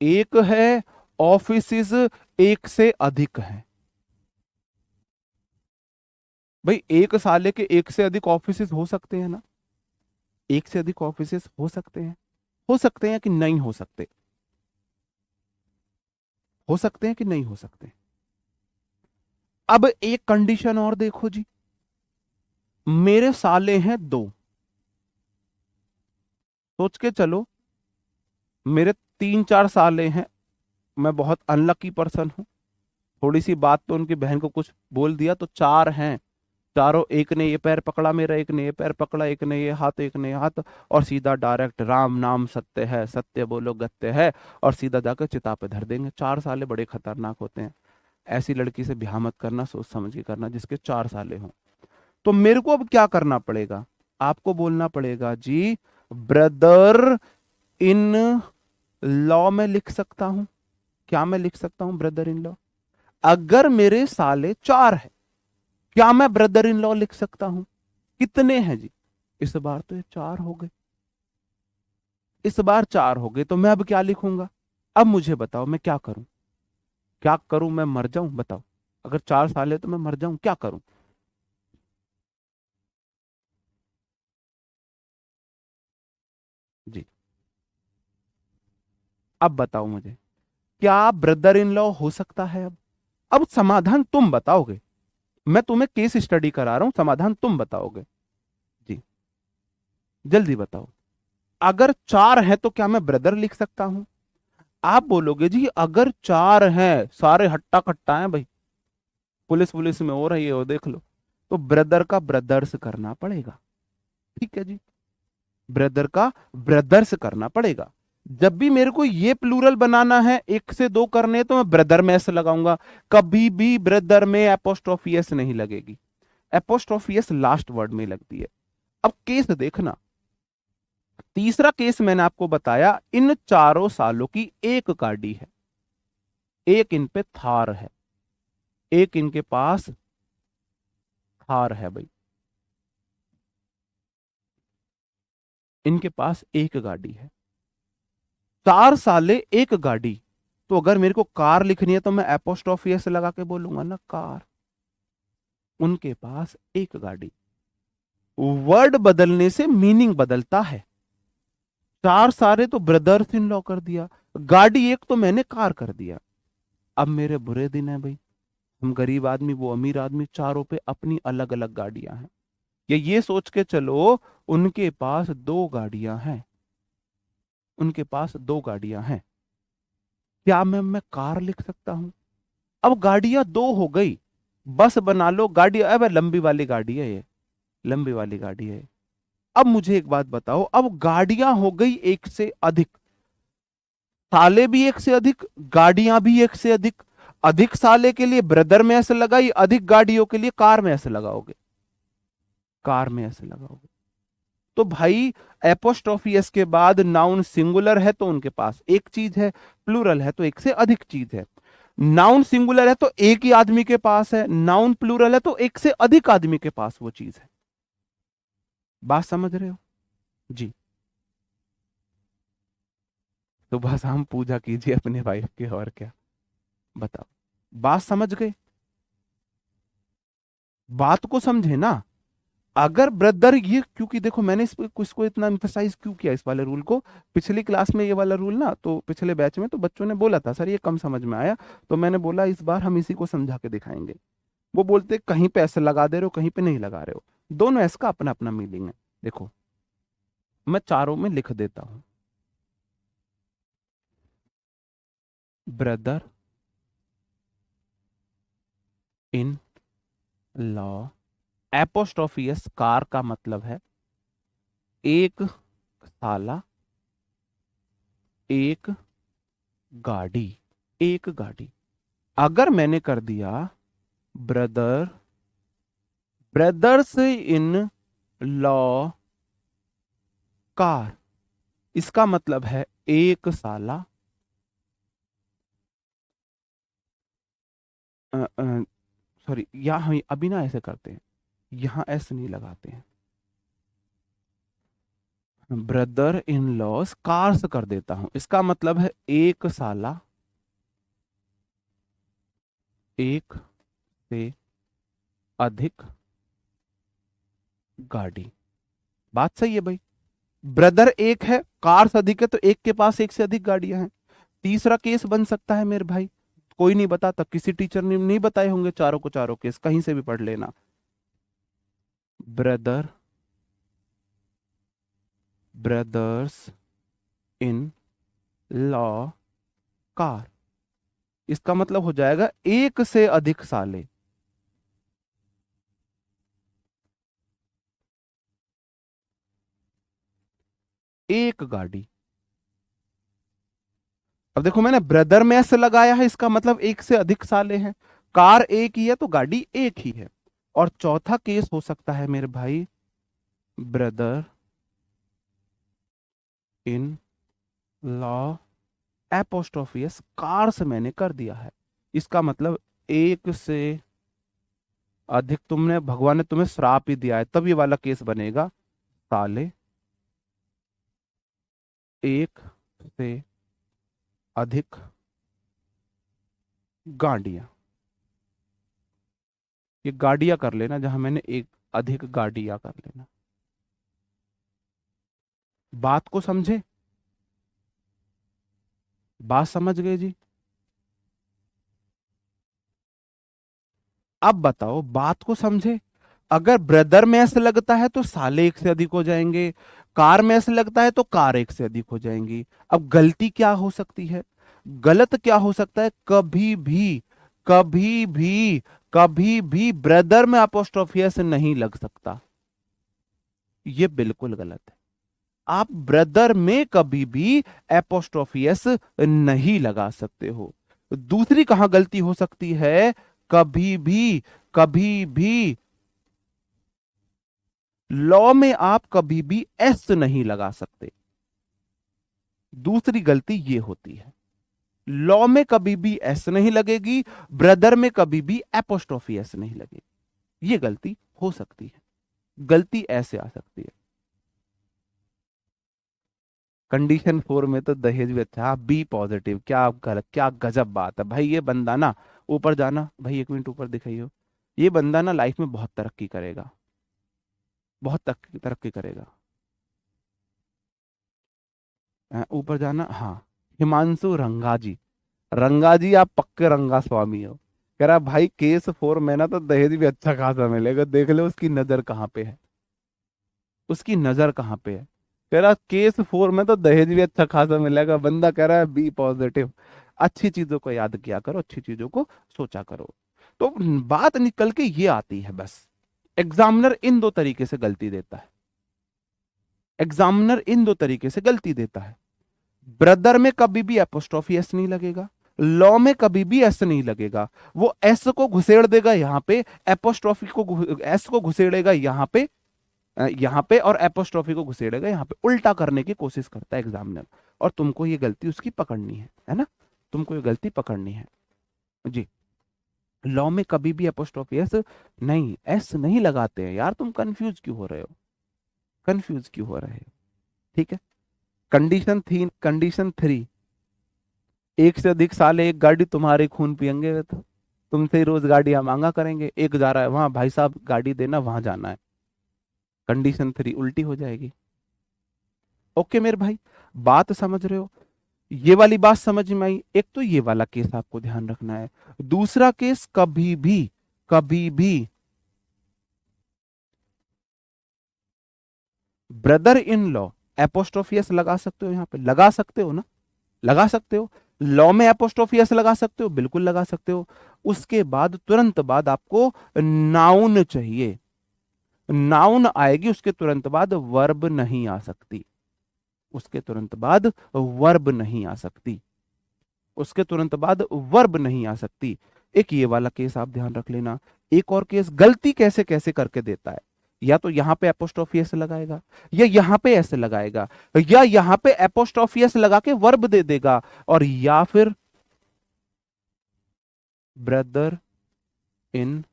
एक है, ऑफिसेस एक से अधिक है। भाई एक साले के एक से अधिक ऑफिसेस हो सकते हैं ना? एक से अधिक ऑफिसेस हो सकते हैं कि नहीं हो सकते? हो सकते हैं कि नहीं हो सकते? अब एक कंडीशन और देखो जी, मेरे साले हैं दो, सोच के चलो, मेरे तीन चार साले हैं, मैं बहुत अनलकी पर्सन हूं, थोड़ी सी बात तो उनकी बहन को कुछ बोल दिया तो चार हैं, चारों, एक ने ये पैर पकड़ा मेरा, एक ने ये पैर पकड़ा, एक ने ये हाथ, एक ने ये हाथ, और सीधा डायरेक्ट राम नाम सत्य है, सत्य बोलो गत्य है, और सीधा जाकर चिता पे धर देंगे। चार साले बड़े खतरनाक होते हैं, ऐसी लड़की से ब्याह मत करना, सोच समझ के करना जिसके चार साले हों। तो मेरे को अब क्या करना पड़ेगा? आपको बोलना पड़ेगा जी, ब्रदर इन लॉ में लिख सकता हूं। क्या मैं लिख सकता हूं ब्रदर इन लॉ? अगर मेरे साले चार है, क्या मैं ब्रदर इन लॉ लिख सकता हूं? कितने हैं जी? इस बार तो ये चार हो गए, इस बार चार हो गए, तो मैं अब क्या लिखूंगा? अब मुझे बताओ मैं क्या करूं? क्या करूं? मैं मर जाऊं? बताओ, अगर चार साल है तो मैं मर जाऊं, क्या करूं? जी, अब बताओ मुझे, क्या ब्रदर इन लॉ हो सकता है? अब समाधान तुम बताओगे, मैं तुम्हें केस स्टडी करा रहा हूं, समाधान तुम बताओगे। जी, जल्दी बताओ। अगर चार है तो क्या मैं ब्रदर लिख सकता हूं? आप बोलोगे जी अगर चार हैं, सारे हट्टा कट्टा हैं भाई, पुलिस पुलिस में हो रही है वो देख लो, तो ब्रदर का ब्रदर्स करना पड़ेगा। ठीक है जी, ब्रदर का ब्रदर्स करना पड़ेगा। जब भी मेरे को ये प्लूरल बनाना है, एक से दो करने हैं, तो मैं ब्रदर में एस लगाऊंगा। कभी भी ब्रदर में एपोस्ट्रोफी एस नहीं लगेगी, एपोस्ट्रोफी एस लास्ट वर्ड में लगती है। अब केस देखना, तीसरा केस मैंने आपको बताया, इन चारों सालों की एक गाड़ी है, एक इन पे थार है, एक इनके पास थार है भाई, इनके पास एक गाड़ी है, 4 साले एक गाड़ी। तो अगर मेरे को कार लिखनी है तो मैं एपोस्ट्रोफी एस लगा के बोलूंगा ना, कार। उनके पास एक गाड़ी, वर्ड बदलने से मीनिंग बदलता है। 4 सारे तो ब्रदर्स इन लॉ कर दिया, गाड़ी एक तो मैंने कार कर दिया। अब मेरे बुरे दिन है भाई, हम गरीब आदमी वो अमीर आदमी, चारों पे अपनी अलग अलग गाड़ियां हैं। ये सोच के चलो, उनके पास दो गाड़ियां हैं, उनके पास दो गाड़ियां हैं। क्या मैं कार लिख सकता हूं? अब गाड़ियां दो हो गई, बस बना लो गाड़ी। अब लंबी वाली गाड़ी है ये, लंबी वाली गाड़ी है। अब मुझे एक बात बताओ, अब गाड़ियां हो गई एक से अधिक, साले भी एक से अधिक, गाड़ियां भी एक से अधिक। अधिक साले के लिए ब्रदर में ऐसे लगाई, अधिक गाड़ियों के लिए कार में ऐसे लगाओगे, कार में ऐसे लगाओगे। तो भाई एपोस्ट्रोफी एस के बाद नाउन सिंगुलर है तो उनके पास एक चीज है, प्लूरल है तो एक से अधिक चीज है। नाउन सिंगुलर है तो एक ही आदमी के पास है, नाउन प्लूरल है तो एक से अधिक आदमी के पास वो चीज है। बात समझ रहे हो जी? सुबह शाम पूजा कीजिए अपने वाइफ की, और क्या। बताओ, बात समझ गए? बात को समझे ना। अगर ब्रदर ये, क्योंकि देखो मैंने इसको इतना एम्फेसाइज क्यों किया इस वाले रूल को, पिछली क्लास में ये वाला रूल ना, तो पिछले बैच में तो बच्चों ने बोला था सर ये कम समझ में आया, तो मैंने बोला इस बार हम इसी को समझा के दिखाएंगे। वो बोलते कहीं पे ऐसे लगा दे रहे हो, कहीं पे नहीं लगा रहे हो, दोनों एस का अपना अपना मीनिंग है। देखो मैं चारों में लिख देता हूं, brother in law, apostrophe S, car का मतलब है एक साला, एक गाड़ी, एक गाड़ी। अगर मैंने कर दिया brother, brothers in law car, इसका मतलब है एक साला, सॉरी यहां हम अभी ना ऐसे करते हैं, यहां एस नहीं लगाते हैं, ब्रदर इन लॉस कार्स कर देता हूं। इसका मतलब है एक साला, एक से अधिक गाड़ी। बात सही है भाई? ब्रदर एक है, कार्स अधिक है, तो एक के पास एक से अधिक गाड़ियां हैं। तीसरा केस बन सकता है मेरे भाई, कोई नहीं बताता, किसी टीचर ने नहीं बताए होंगे चारों को चारों केस, कहीं से भी पढ़ लेना। Brother, brothers in law car, इसका मतलब हो जाएगा एक से अधिक साले, एक गाड़ी। अब देखो मैंने ब्रदर में से लगाया है, इसका मतलब एक से अधिक साले हैं, कार एक ही है तो गाड़ी एक ही है। और चौथा केस हो सकता है मेरे भाई, ब्रदर इन लॉ एपोस्ट्रोफियस, कार से मैंने कर दिया है, इसका मतलब एक से अधिक। तुमने, भगवान ने तुम्हें श्राप ही दिया है, तब ये वाला केस बनेगा, साले, एक से अधिक गाड़ियां। ये गाड़ियां कर लेना, जहां मैंने एक अधिक गाड़ियां कर लेना। बात को समझे? बात समझ गए जी? अब बताओ, बात को समझे? अगर ब्रदर में ऐसे लगता है तो साले एक से अधिक हो जाएंगे, कार में ऐसे लगता है तो कार एक से अधिक हो जाएंगी। अब गलती क्या हो सकती है? गलत क्या हो सकता है? कभी भी, कभी भी, कभी भी ब्रदर में अपोस्ट्रोफिया से नहीं लग सकता, ये बिल्कुल गलत है। आप ब्रदर में कभी भी एपोस्ट्रोफी एस नहीं लगा सकते हो। दूसरी कहां गलती हो सकती है, कभी भी लॉ में आप कभी भी एस नहीं लगा सकते। दूसरी गलती ये होती है, लॉ में कभी भी एस नहीं लगेगी, ब्रदर में कभी भी एपोस्ट्रोफी एस नहीं लगेगी। ये गलती हो सकती है, गलती ऐसे आ सकती है। कंडीशन 4 में तो दहेज भी अच्छा, बी पॉजिटिव, क्या गलत, क्या गजब बात है भाई। ये बंदा ना, ऊपर जाना भाई, 1 मिनट ऊपर दिखाइयो। ये बंदा ना लाइफ में बहुत तरक्की करेगा, बहुत तरक्की तरक्की करेगा। ऊपर जाना, हाँ। हिमांशु रंगाजी, रंगाजी आप पक्के रंगा स्वामी हो। कह रहा भाई केस 4 में ना तो दहेज भी अच्छा खासा मिलेगा, देख लो उसकी नजर कहाँ पे है, उसकी नजर कहाँ पे है। कह रहा केस 4 में तो दहेज भी अच्छा खासा मिलेगा, बंदा कह रहा है बी पॉजिटिव। अच्छी चीजों को याद किया करो, अच्छी चीजों को सोचा करो। तो बात निकल के ये आती है बस, एग्जामिनर इन दो तरीके से गलती देता है, एग्जामिनर इन दो तरीके से गलती देता है। ब्रदर में कभी भी एपोस्ट्रोफी एस नहीं लगेगा, लॉ में कभी भी एस नहीं लगेगा। वो एस को घुसेड़ देगा यहां पे, एपोस्ट्रोफी को एस को घुसेड़ेगा यहां पे और एपोस्ट्रोफी को घुसेड़ेगा यहां पे, उल्टा करने की कोशिश करता है एग्जामिनर। और तुमको ये गलती उसकी पकड़नी है ना, तुमको ये गलती पकड़नी है जी। लॉ में कभी भी एपोस्ट्रोफी एस नहीं, एस नहीं लगाते हैं यार, तुम कंफ्यूज क्यों हो रहे हो, कंफ्यूज क्यों हो रहे हो। ठीक है। कंडीशन 3, एक से अधिक साल एक गाड़ी तुम्हारे खून पियेंगे तो तुमसे ही रोज गाड़ियां मांगा करेंगे। एक जा रहा है वहां, भाई साहब गाड़ी देना, वहां जाना है, कंडीशन 3 उल्टी हो जाएगी। ओके मेरे भाई, बात समझ रहे हो। ये वाली बात समझ में आई। एक तो ये वाला केस आपको ध्यान रखना है। दूसरा केस, कभी भी ब्रदर इन लॉ एपोस्ट्रोफियस लगा सकते हो, यहां पे लगा सकते हो ना, लगा सकते हो। लॉ में एपोस्ट्रोफियस लगा सकते हो, बिल्कुल लगा सकते हो। उसके बाद तुरंत बाद आपको नाउन चाहिए, नाउन आएगी, उसके तुरंत बाद वर्ब नहीं आ सकती, उसके तुरंत बाद वर्ब नहीं आ सकती, उसके तुरंत बाद वर्ब नहीं आ सकती। एक ये वाला केस आप ध्यान रख लेना। एक और केस, गलती कैसे कैसे करके देता है, या तो यहां पे एपोस्ट्रोफी एस लगाएगा, या यहां पे ऐसे लगाएगा, या यहां पे एपोस्ट्रोफी एस लगा के वर्ब दे देगा, और या फिर ब्रदर इन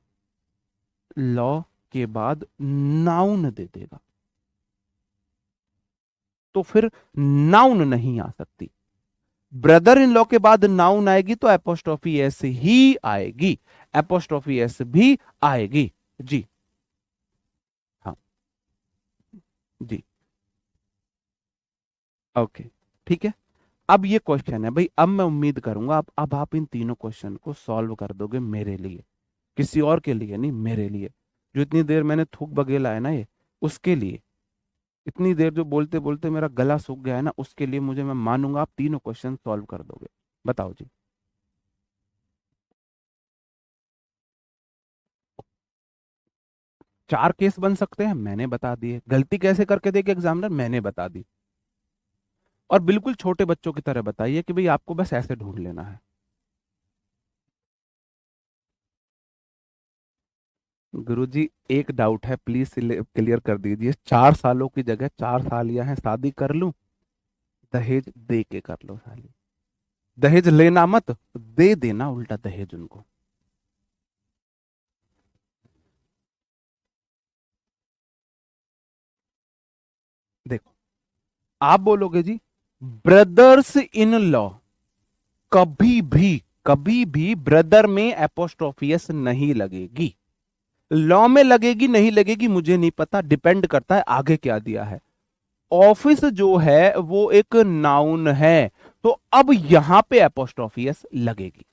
लॉ के बाद नाउन दे देगा, तो फिर नाउन नहीं आ सकती। ब्रदर इन लॉ के बाद नाउन आएगी तो एपोस्ट्रोफी एस ही आएगी, एपोस्ट्रोफी एस भी आएगी जी। हाँ जी, ओके, ठीक है। अब ये क्वेश्चन है भाई, अब मैं उम्मीद करूंगा अब आप इन तीनों क्वेश्चन को सॉल्व कर दोगे मेरे लिए, किसी और के लिए नहीं, मेरे लिए। जो इतनी देर मैंने थूक बगेला है ना ये, उसके लिए, इतनी देर जो बोलते बोलते मेरा गला सूख गया है ना, उसके लिए मुझे, मैं मानूंगा आप तीनों क्वेश्चन सॉल्व कर दोगे। बताओ जी। 4 केस बन सकते हैं, मैंने बता दिए। गलती कैसे करके देगा एग्जामिनर, मैंने बता दी। और बिल्कुल छोटे बच्चों की तरह बताइए कि भाई आपको बस ऐसे ढूंढ लेना है। गुरुजी एक डाउट है, प्लीज क्लियर कर दीजिए। 4 सालों की जगह 4 साल यहाँ है, शादी कर लूं, दहेज दे के कर लो साली। दहेज लेना मत, दे देना उल्टा दहेज उनको। देखो, आप बोलोगे जी ब्रदर्स इन लॉ, कभी भी, कभी भी ब्रदर में एपोस्ट्रोफियस नहीं लगेगी। लॉ में लगेगी नहीं लगेगी मुझे नहीं पता, डिपेंड करता है आगे क्या दिया है। ऑफिस जो है वो एक नाउन है, तो अब यहां पे एपोस्ट्रोफियस लगेगी,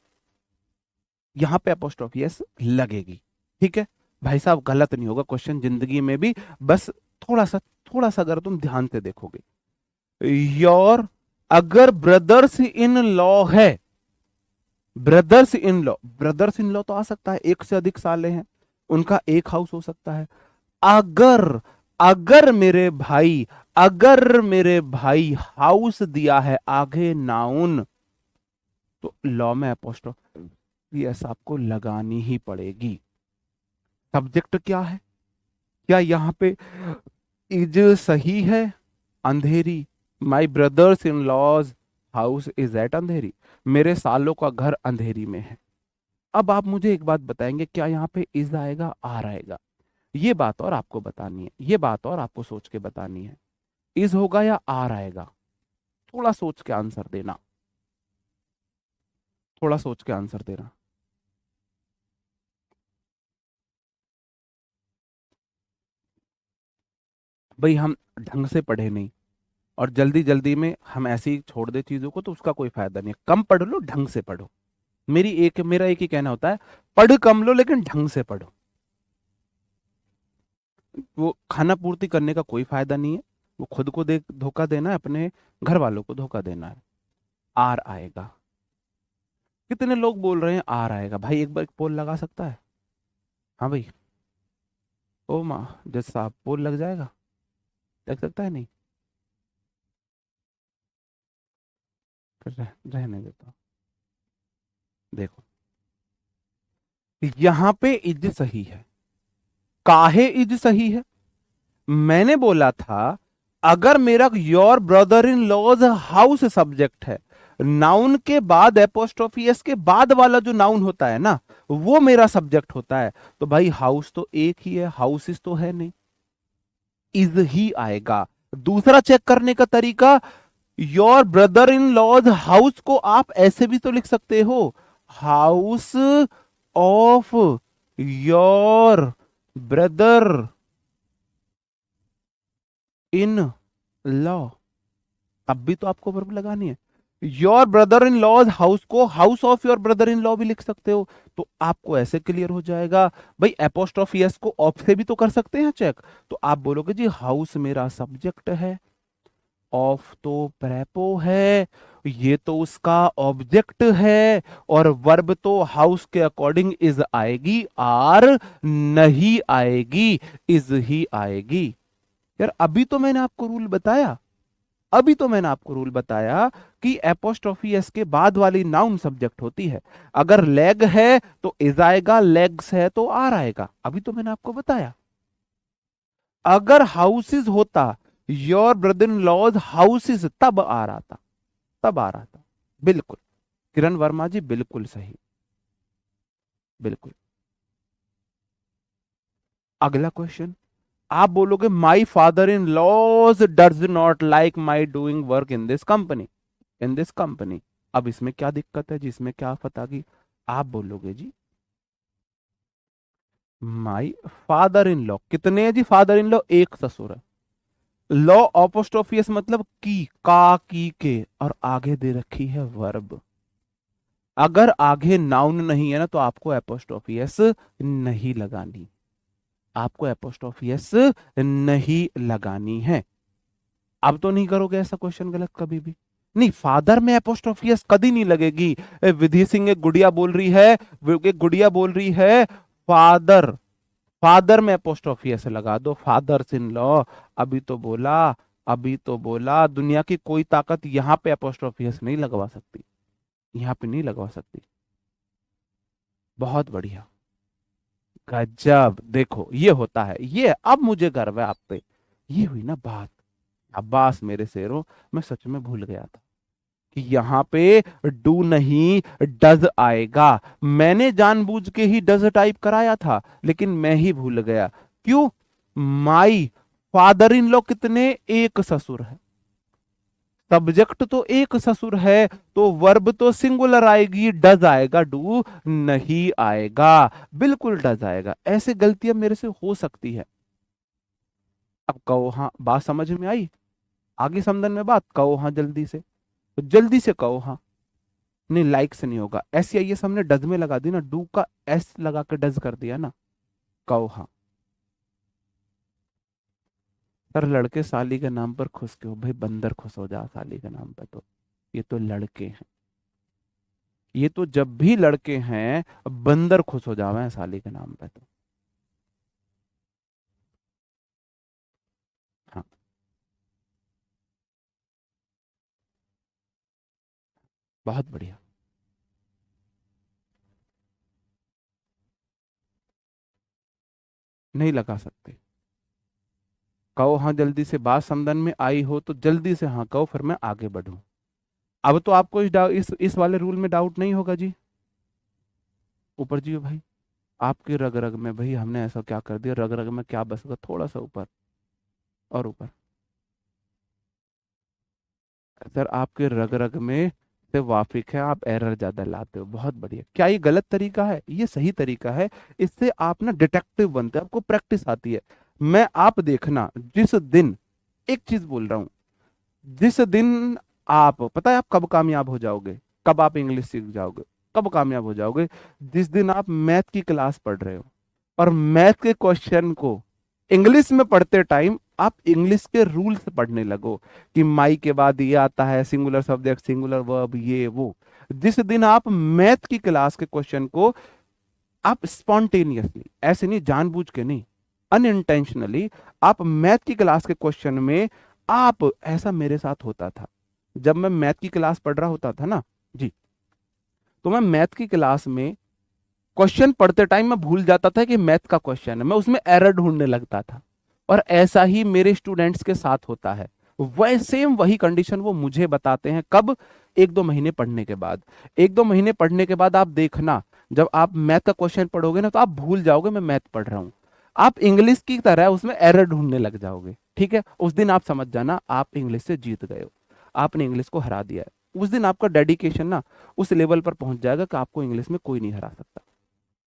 यहां पे एपोस्ट्रोफियस लगेगी। ठीक है भाई साहब, गलत नहीं होगा क्वेश्चन जिंदगी में भी। बस थोड़ा सा, थोड़ा सा अगर तुम ध्यान से देखोगे, योर, अगर ब्रदर्स इन लॉ है, brothers in law, brothers in law तो आ सकता है, एक से अधिक साले हैं, उनका एक हाउस हो सकता है। अगर, अगर मेरे भाई हाउस दिया है आगे नाउन, तो लॉ में अपोस्ट्रोफी एस आपको लगानी ही पड़ेगी। सब्जेक्ट क्या है? क्या यहाँ पे इज सही है? Andheri. My brothers in law's house is at Andheri. मेरे सालों का घर अंधेरी में है। अब आप मुझे एक बात बताएंगे, क्या यहाँ पे इज आएगा, आर आएगा? ये बात और आपको बतानी है, ये बात और आपको सोच के बतानी है। इज होगा या आर आएगा? थोड़ा सोच के आंसर देना, थोड़ा सोच के आंसर देना। भाई हम ढंग से पढ़े नहीं, और जल्दी जल्दी में हम ऐसे ही छोड़ दे चीजों को, तो उसका कोई फायदा नहीं है। कम पढ़ लो, ढंग से पढ़ो। मेरा एक ही कहना होता है, पढ़ कम लो लेकिन ढंग से पढ़ो। वो खाना पूर्ति करने का कोई फायदा नहीं है। वो खुद को दे धोखा देना है, अपने घर वालों को धोखा देना है। आर आएगा। कितने लोग बोल रहे हैं आर आएगा? भाई एक बार पोल लगा सकता है? हाँ भाई। ओ माँ, जज साहब पोल लग जाएगा? लग सकता है? नहीं? फिर रहने देता हूँ। देखो, यहां पे इज सही है। काहे इज सही है? मैंने बोला था, अगर मेरा your brother in law's house subject है, नाउन के बाद एपोस्ट्रोफी एस के बाद वाला जो नाउन होता है ना, वो मेरा सब्जेक्ट होता है। तो भाई हाउस तो एक ही है, हाउसेस तो है नहीं, इज ही आएगा। दूसरा चेक करने का तरीका, your brother in law's house को आप ऐसे भी तो लिख सकते हो, house of your brother in law. अब भी तो आपको वर्ब लगानी है। Your brother in law's house को house of your brother in law भी लिख सकते हो, तो आपको ऐसे क्लियर हो जाएगा। भाई एपोस्ट्रोफी एस को ऑफ से भी तो कर सकते हैं चेक। तो आप बोलोगे जी हाउस मेरा सब्जेक्ट है, ऑफ तो प्रेपो है, ये तो उसका ऑब्जेक्ट है, और वर्ब तो हाउस के अकॉर्डिंग इज आएगी, आर नहीं आएगी, इज ही आएगी। यार अभी तो मैंने आपको रूल बताया, अभी तो मैंने आपको रूल बताया कि एपोस्ट्रोफी एस के बाद वाली नाउन सब्जेक्ट होती है। अगर लेग है तो इज आएगा, लेग्स है तो आर आएगा। अभी तो मैंने आपको बताया। अगर हाउसेस होता, your brother in law's houses, तब आ रहा था, तब आ रहा था। बिल्कुल किरण वर्मा जी, बिल्कुल सही, बिल्कुल। अगला क्वेश्चन, आप बोलोगे my father in laws does not like my doing work in this company, in this company. अब इसमें क्या दिक्कत है जी, इसमें क्या आफत आ गई? आप बोलोगे जी माई फादर इन लॉ, कितने हैं जी फादर इन लॉ? एक ससुर है। लॉ अपोस्ट्रोफियस मतलब की, का की के, और आगे दे रखी है वर्ब। अगर आगे नाउन नहीं है ना, तो आपको एपोस्ट्रोफियस नहीं लगानी, आपको एपोस्ट्रोफियस नहीं लगानी है। अब तो नहीं करोगे ऐसा क्वेश्चन गलत कभी भी? नहीं, फादर में एपोस्ट्रोफियस कभी नहीं लगेगी। विधि सिंह एक गुड़िया बोल रही है, एक गुड़िया बोल रही है फादर, फादर में एपोस्ट्रोफियस लगा दो, फादर्स इन लॉ। अभी तो बोला, अभी तो बोला, दुनिया की कोई ताकत यहां पे एपोस्ट्रोफियस नहीं लगवा सकती, यहां पे नहीं लगवा सकती। बहुत बढ़िया, गजब। देखो ये होता है, ये अब मुझे गर्व है आप पे। ये हुई ना बात। अब्बास मेरे शेरों, मैं सच में भूल गया था कि यहाँ पे डू नहीं डज आएगा। मैंने जानबूझ के ही डज टाइप कराया था, लेकिन मैं ही भूल गया। क्यों? माई फादर इन लॉ कितने? एक ससुर है। सब्जेक्ट तो एक ससुर है, तो वर्ब तो सिंगुलर आएगी, डज आएगा, डू नहीं आएगा। बिल्कुल डज आएगा। ऐसे गलतियां मेरे से हो सकती है। अब कहो हाँ, बात समझ में आई? आगे समझन में बात, कहो हाँ जल्दी से, तो जल्दी से कहो हाँ। नहीं, लाइक से नहीं होगा। एस या एस हमने डज में लगा दी ना, डू का एस लगा के डज कर दिया ना। कहो हाँ। पर लड़के साली के नाम पर खुश क्यों भाई? बंदर खुश हो जा साली के नाम पे तो। ये तो लड़के हैं, ये तो जब भी लड़के हैं बंदर खुश हो जावे हैं साली के नाम पे तो। बहुत बढ़िया। नहीं लगा सकते। कहो हाँ जल्दी से, बात समझ में आई हो तो जल्दी से हाँ कहो, फिर मैं आगे बढ़ूं। अब तो आपको इस वाले रूल में डाउट नहीं होगा जी। ऊपर जी भाई, आपके रग रग में भाई हमने ऐसा क्या कर दिया, रग रग में क्या बस गया, थोड़ा सा ऊपर और ऊपर। सर आपके रग रग में से वाफिक है, आप एरर ज्यादा लाते हो। बहुत बढ़िया। क्या ये गलत तरीका है? ये सही तरीका है। इससे आप ना डिटेक्टिव बनते हैं, आपको प्रैक्टिस आती है। मैं आप देखना, जिस दिन, एक चीज बोल रहा हूं, जिस दिन आप, पता है आप कब कामयाब हो जाओगे, कब आप इंग्लिश सीख जाओगे, कब कामयाब हो जाओगे? जिस दिन आप मैथ की क्लास पढ़ रहे हो और मैथ के क्वेश्चन को इंग्लिश में पढ़ते टाइम आप इंग्लिश के रूल्स पढ़ने लगो, कि माई के बाद ये आता है, सिंगुलर सब्जेक्ट, सिंगुलर वर्ब, ये वो। जिस दिन आप मैथ की क्लास के क्वेश्चन को आप स्पॉन्टेनियसली, ऐसे नहीं, जानबूझ के नहीं, अनइंटेंशनली, आप मैथ की क्लास के क्वेश्चन में आप, ऐसा मेरे साथ होता था जब मैं मैथ की क्लास पढ़ रहा होता था ना जी, तो मैं मैथ की क्लास में क्वेश्चन पढ़ते टाइम मैं भूल जाता था कि मैथ का क्वेश्चन है, मैं उसमें एरर ढूंढने लगता था। और ऐसा ही मेरे स्टूडेंट्स के साथ होता है। वह सेम वही कंडीशन वो मुझे बताते हैं, कब? एक दो महीने पढ़ने के बाद। एक दो महीने पढ़ने के बाद आप देखना, जब आप मैथ का क्वेश्चन पढ़ोगे ना तो आप भूल जाओगे मैं मैथ पढ़ रहा हूं। आप इंग्लिश की तरह उसमें एरर ढूंढने लग जाओगे। ठीक है, उस दिन आप समझ जाना आप इंग्लिश से जीत गए हो, आपने इंग्लिश को हरा दिया है। उस दिन आपका डेडिकेशन ना उस लेवल पर पहुंच जाएगा कि आपको इंग्लिश में कोई नहीं हरा सकता।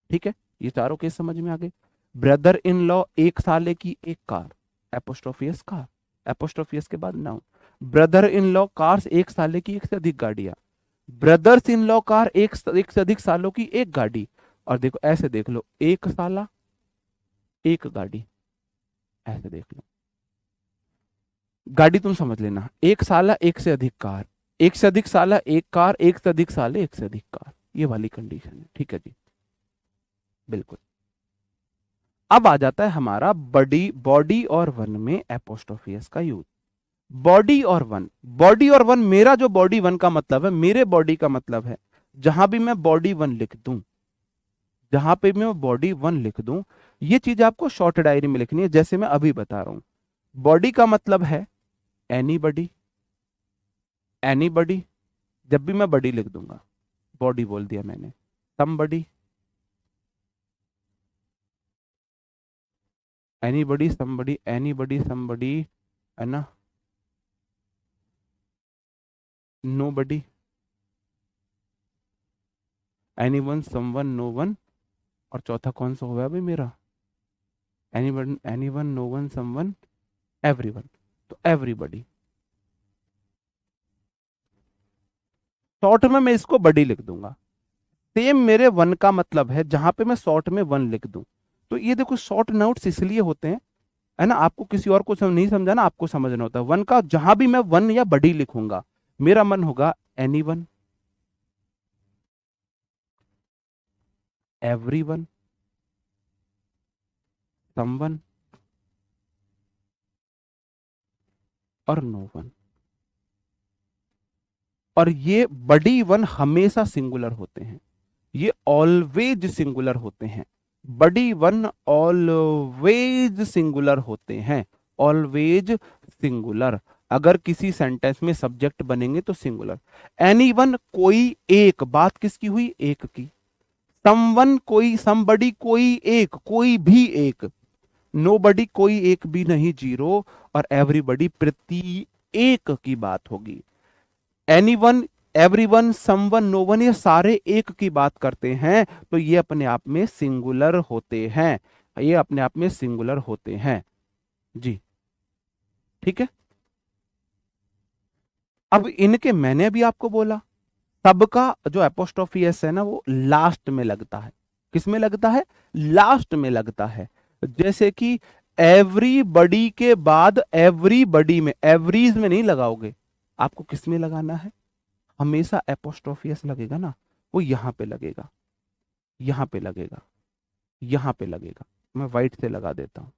ठीक है, ये चारों केस समझ में आ गए। ब्रदर इन लॉ एक साले की एक कार, एपोस्ट्रोफियस कार, एपोस्ट्रोफियस के बाद noun. Brother in law cars, एक साले की एक से अधिक गाड़ियां। ब्रदर्स इन लॉ कार, एक से अधिक सालों की एक गाड़ी। और देखो ऐसे देख लो, एक साला एक गाड़ी, ऐसे देख लो। गाड़ी तुम समझ लेना, एक साला एक से अधिक कार, एक से अधिक साला एक कार, एक से अधिक साले एक से अधिक कार, ये वाली कंडीशन है। ठीक है जी, बिल्कुल। अब आ जाता है हमारा बॉडी, बॉडी और वन में एपोस्ट्रोफियस का यूज। बॉडी और वन, बॉडी और वन, मेरा जो बॉडी वन का मतलब है, मेरे बॉडी का मतलब है, जहां भी मैं बॉडी वन लिख दूं, जहां पे मैं बॉडी वन लिख दूं, ये चीज आपको शॉर्ट डायरी में लिखनी है, जैसे मैं अभी बता रहा हूं। बॉडी का मतलब है एनीबडी, एनीबडी, जब भी मैं बडी लिख दूंगा, बॉडी बोल दिया मैंने। Somebody, anybody somebody, anybody somebody, है ना, nobody, anyone someone no one, और चौथा कौन सा होगा भाई मेरा? Anyone, anyone, no one, someone, everyone. तो एवरीबडी, शॉर्ट में मैं इसको बडी लिख दूंगा। सेम मेरे वन का मतलब है, जहां पे मैं शॉर्ट में वन लिख दूं। तो ये देखो, शॉर्ट नोट्स इसलिए होते हैं, है ना, आपको किसी और को नहीं समझाना, आपको समझना होता है। वन का जहां भी मैं वन या बडी लिखूंगा, मेरा मन होगा any one, every one, someone और नो वन। और ये बडी वन हमेशा सिंगुलर होते हैं, ये ऑलवेज सिंगुलर होते हैं। बडी वन ऑलवेज सिंगुलर होते हैं, ऑलवेज सिंगुलर। अगर किसी सेंटेंस में सब्जेक्ट बनेंगे तो सिंगुलर। एनी वन, कोई एक, बात किसकी हुई? एक की। समवन, कोई, समबडी, कोई एक, कोई भी एक। नोबडी, कोई एक भी नहीं, जीरो। और एवरीबडी, प्रति एक की बात होगी। एनीवन, एवरीवन, समवन, नोवन, ये सारे एक की बात करते हैं, तो ये अपने आप में सिंगुलर होते हैं, ये अपने आप में सिंगुलर होते हैं जी। ठीक है, अब इनके मैंने भी आपको बोला, सबका जो एपोस्ट्रोफी एस है ना, वो लास्ट में लगता है। किस में लगता है? लास्ट में लगता है। जैसे कि एवरीबडी के बाद एवरीबडी में, एवरीज में नहीं लगाओगे, आपको किस में लगाना है? हमेशा एपोस्ट्रोफियस लगेगा ना, वो यहां पे लगेगा, यहां पे लगेगा, यहां पे लगेगा। मैं व्हाइट से लगा देता हूं,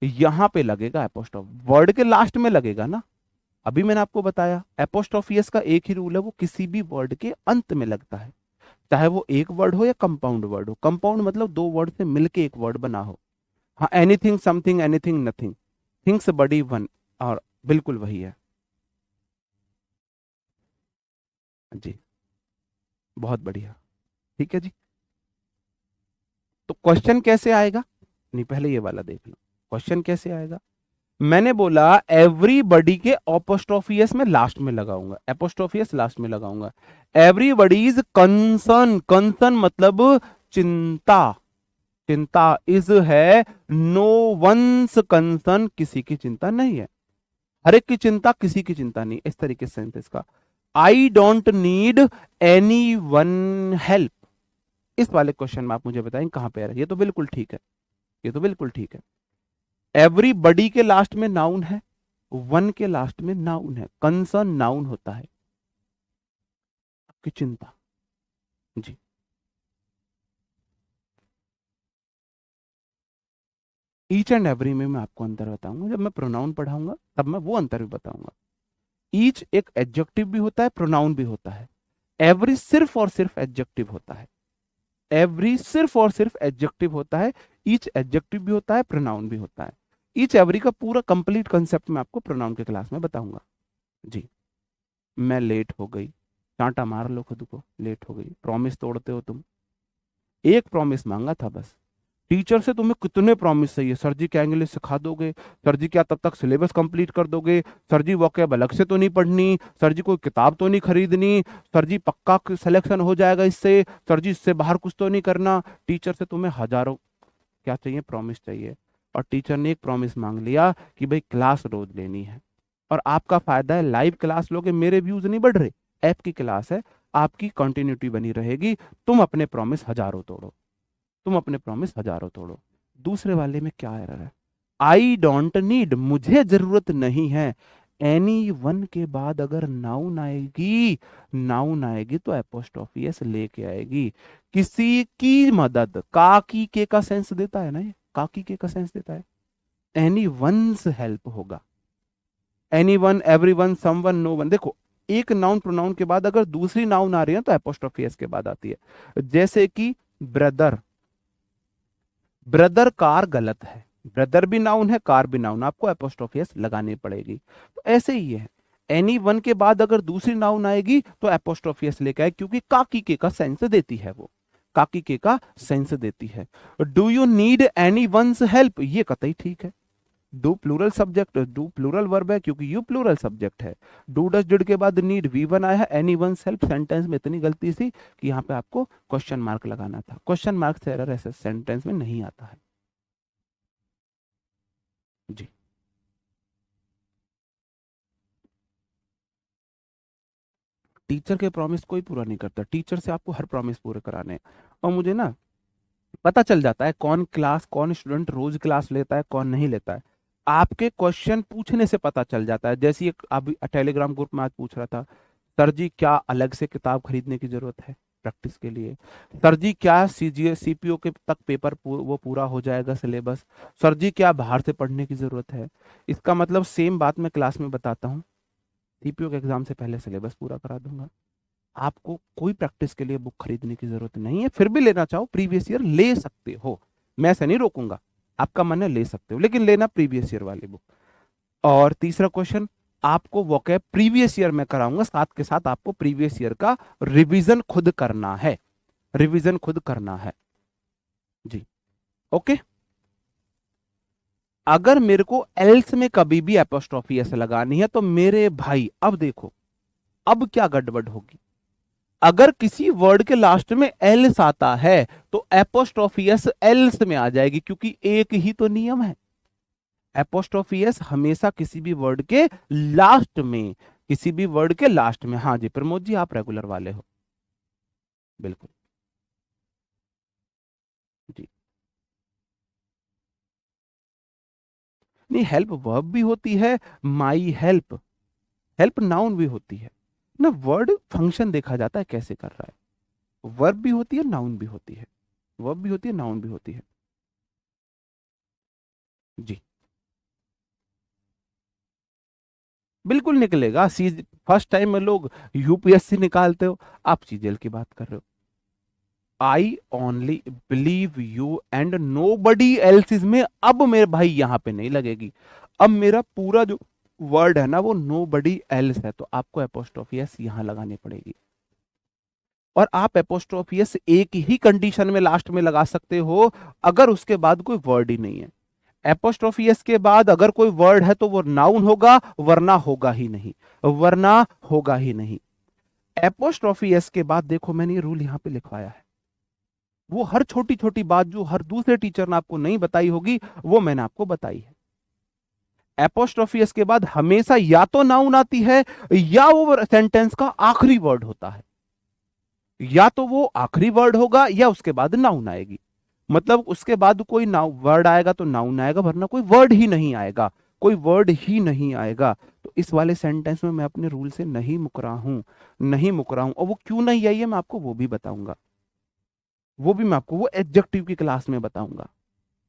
यहां पे लगेगा एपोस्ट्रोफ, वर्ड के लास्ट में लगेगा ना। अभी मैंने आपको बताया एपोस्ट्रोफी एस का एक ही रूल है, वो किसी भी वर्ड के अंत में लगता है, चाहे वो एक वर्ड हो या कंपाउंड वर्ड हो। कंपाउंड मतलब दो वर्ड से मिलके एक वर्ड बना हो। हाँ, anything, something, anything, nothing, things बड़ी वन, और बिल्कुल वही है जी। बहुत बढ़िया। ठीक है जी। तो क्वेश्चन कैसे आएगा? नहीं, पहले ये वाला देख लो, क्वेश्चन कैसे आएगा। मैंने बोला एवरीबडी के अपोस्ट्रोफियस में लास्ट में लगाऊंगा, अपोस्ट्रोफियस लास्ट में लगाऊंगा। एवरीबडी इज कंसर्न, कंसर्न मतलब चिंता, चिंता इज है, नो वंस कंसर्न, किसी की चिंता नहीं है, हर एक की चिंता, किसी की चिंता नहीं, इस तरीके से सेंटेंस का। I don't need any one help, इस वाले क्वेश्चन में आप मुझे बताएं कहां पे आ रहा है। ये तो बिल्कुल ठीक है, ये तो बिल्कुल ठीक है। एवरीबडी के लास्ट में नाउन है, वन के लास्ट में नाउन है, कंसर्न नाउन होता है, आपकी चिंता जी। ईच एंड एवरी में मैं आपको अंतर बताऊंगा, जब मैं प्रोनाउन पढ़ाऊंगा तब मैं वो अंतर भी बताऊंगा। ईच एक एडजेक्टिव भी होता है, प्रोनाउन भी होता है। एवरी सिर्फ और सिर्फ एडजेक्टिव होता है, एवरी सिर्फ और सिर्फ एडजेक्टिव होता है। ईच एडजेक्टिव भी होता है, प्रोनाउन भी होता है। ईच एवरी का पूरा कंप्लीट कंसेप्ट मैं आपको प्रोनाउन के क्लास में बताऊंगा जी। मैं लेट हो गई, चांटा मार लो खुद को, लेट हो गई, प्रॉमिस तोड़ते हो तुम। एक प्रॉमिस मांगा था बस, टीचर से तुम्हें कितने प्रॉमिस चाहिए? सर जी क्या इंग्लिश सिखा दोगे? सर जी क्या तब तक सिलेबस कंप्लीट कर दोगे? सर जी वोकैब अलग से तो नहीं पढ़नी? सर जी कोई किताब तो नहीं खरीदनी? सर जी पक्का सिलेक्शन हो जाएगा इससे? सर जी इससे बाहर कुछ तो नहीं करना? टीचर से तुम्हें हजारों क्या चाहिए, प्रॉमिस चाहिए। और टीचर ने एक प्रॉमिस मांग लिया कि भाई क्लास रोज लेनी है। और आपका फायदा है, लाइव क्लास लोगे, मेरे व्यूज नहीं बढ़ रहे, ऐप की क्लास है, आपकी कंटिन्यूटी बनी रहेगी। तुम अपने प्रॉमिस हजारों तोड़ो, तुम अपने प्रॉमिस हजारों तोड़ो। दूसरे वाले में क्या एरर है? आई डोंट नीड, मुझे जरूरत नहीं है। एनी वन के बाद अगर नाउन आएगी, नाउन आएगी तो एपोस्ट्रोफी एस लेके आएगी। किसी की मदद, का की के का सेंस देता है ना, ये का की के का सेंस देता है। एनी वंस हेल्प होगा, एनी वन, एवरी वन, सम वन, नो वन। देखो, एक नाउन प्रोनाउन के बाद अगर दूसरी नाउन आ रही है तो एपोस्ट्रोफी एस के बाद आती है। जैसे कि ब्रदर, ब्रदर कार गलत है, ब्रदर भी नाउन है, कार भी नाउन, आपको एपोस्ट्रोफी एस लगानी पड़ेगी। तो ऐसे ही है, एनी वन के बाद अगर दूसरी नाउन आएगी तो एपोस्ट्रोफी एस लेके आए, क्योंकि काकी के का सेंस देती है वो, काकी के का सेंस देती है। Do you need any ones help, ये कतई ठीक है। Do plural subject, do plural verb है क्योंकि यू प्लूरल सब्जेक्ट है। डू डज डिड के बाद नीड वी वन आया है, एनी वन हेल्प। सेंटेंस में इतनी गलती थी कि यहाँ पे आपको क्वेश्चन मार्क लगाना था, क्वेश्चन मार्क से एरर ऐसे सेंटेंस में नहीं आता है जी। टीचर के प्रॉमिस कोई पूरा नहीं करता, टीचर से आपको हर प्रॉमिस पूरे कराने हैं। और मुझे ना पता चल जाता है कौन क्लास, कौन स्टूडेंट रोज क्लास लेता है, कौन नहीं लेता है। आपके क्वेश्चन पूछने से पता चल जाता है। जैसे एक अभी टेलीग्राम ग्रुप में आज पूछ रहा था, सर जी क्या अलग से किताब खरीदने की जरूरत है प्रैक्टिस के लिए? सर जी क्या सीजीए सीपीओ के तक पेपर वो पूरा हो जाएगा सिलेबस? सर जी क्या बाहर से पढ़ने की जरूरत है? इसका मतलब सेम बात मैं क्लास में बताता हूँ, सीपीओ के एग्जाम से पहले सिलेबस पूरा करा दूंगा। आपको कोई प्रैक्टिस के लिए बुक खरीदने की जरूरत नहीं है, फिर भी लेना चाहो प्रीवियस ईयर ले सकते हो, मैं ऐसा नहीं रोकूंगा, आपका मन है ले सकते हो, लेकिन लेना प्रीवियस ईयर वाली बुक। और तीसरा क्वेश्चन, आपको वोकैब प्रीवियस ईयर में कराऊंगा, साथ के साथ आपको प्रीवियस ईयर का रिवीजन खुद करना है, रिवीजन खुद करना है जी। ओके। अगर मेरे को एल्स में कभी भी एपोस्ट्रोफी ऐसे लगानी है तो मेरे भाई अब देखो, अब क्या गड़बड़ होगी। अगर किसी वर्ड के लास्ट में एल्स आता है तो एपोस्ट्रोफियस एल्स में आ जाएगी, क्योंकि एक ही तो नियम है, एपोस्ट्रोफियस हमेशा किसी भी वर्ड के लास्ट में, किसी भी वर्ड के लास्ट में। हाँ जी प्रमोद जी, आप रेगुलर वाले हो, बिल्कुल जी। नहीं, हेल्प वर्ब भी होती है, माई हेल्प, हेल्प नाउन भी होती है ना। वर्ड फंक्शन देखा जाता है कैसे कर रहा है, वर्ब भी होती है, नाउन भी होती है, वर्ब भी होती है, नाउन भी होती है जी। बिल्कुल निकलेगा। सी फर्स्ट टाइम में लोग यूपीएससी निकालते हो, आप सीजीएल की बात कर रहे हो। I only believe you and nobody else is में, अब मेरे भाई यहां पे नहीं लगेगी। अब मेरा पूरा जो वर्ड है ना वो नो बडी एल्स है, तो आपको अपोस्ट्रोफी एस यहां लगानी पड़ेगी। और आप अपोस्ट्रोफी एस एक ही कंडीशन में लास्ट में लगा सकते हो, अगर उसके बाद कोई वर्ड ही नहीं है। एपोस्ट्रोफी एस के बाद अगर कोई वर्ड है तो वो नाउन होगा, वरना होगा ही नहीं, वरना होगा ही नहीं। एपोस्ट्रोफी एस के बाद देखो मैंने ये रूल यहां पे लिखवाया है, वो हर छोटी छोटी बात जो हर दूसरे टीचर ने आपको नहीं बताई होगी वो मैंने आपको बताई है। एपोस्ट्रोफी एस के बाद हमेशा या तो नाउन आती है या वो सेंटेंस का आखिरी वर्ड होता है, या तो वो आखिरी वर्ड होगा या उसके बाद नाउन आएगी। मतलब उसके बाद कोई नाउन वर्ड आएगा तो नाउन आएगा, वरना कोई वर्ड ही नहीं आएगा, कोई वर्ड ही नहीं आएगा। तो इस वाले सेंटेंस में मैं अपने रूल से नहीं मुकरा हूं, नहीं मुकरा हूं। और वो क्यों नहीं आई है मैं आपको वो भी बताऊंगा, वो भी मैं आपको वो एडजेक्टिव की क्लास में बताऊंगा।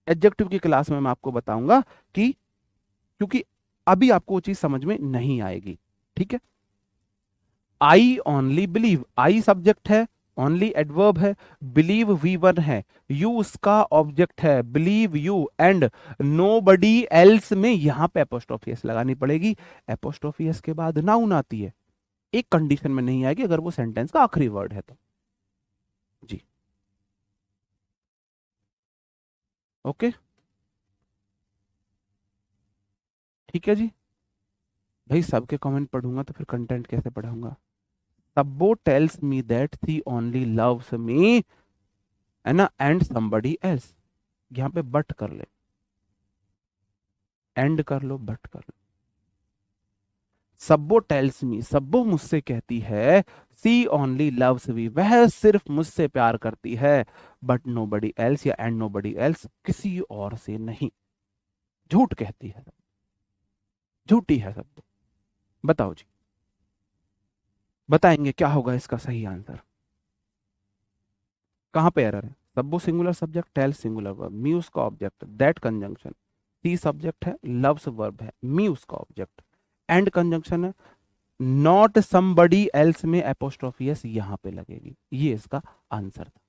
एडजेक्टिव की क्लास में मैं आपको बताऊंगा कि क्योंकि अभी आपको वो चीज समझ में नहीं आएगी। ठीक है। I only believe, I subject है, ओनली एडवर्ब है, बिलीव वी वन है, यू उसका ऑब्जेक्ट है, believe you and nobody else में यहां पे एपोस्ट्रोफी एस लगानी पड़ेगी। एपोस्ट्रोफी एस के बाद नाउन आती है, एक कंडीशन में नहीं आएगी, अगर वो सेंटेंस का आखिरी वर्ड है तो। जी। ओके। ठीक है जी। भाई सबके कमेंट पढ़ूंगा तो फिर कंटेंट कैसे पढ़ाऊंगा। Sabbo tells me that she only loves me, है ना, एंड somebody else। यहाँ पे बट कर ले, एंड कर लो, बट कर लो। सब्बो टेल्स मी, सब्बो मुझसे कहती है, सी ओनली लव्स मी, वह सिर्फ मुझसे प्यार करती है, बट नो बडी एल्स या एंड नो बडी एल्स, किसी और से नहीं। झूठ कहती है, झूठी है सब्बो। बताओ जी, बताएंगे क्या होगा इसका सही आंसर। कहां पे एरर है। Sabbo singular subject, tell singular verb, me उसका object, that conjunction, she subject है, लव्स वर्ब है, मी उसका ऑब्जेक्ट, एंड कंजंक्शन है, नॉट समबडी एल्स में एपोस्ट्रोफी एस यहां पे लगेगी। ये इसका आंसर था।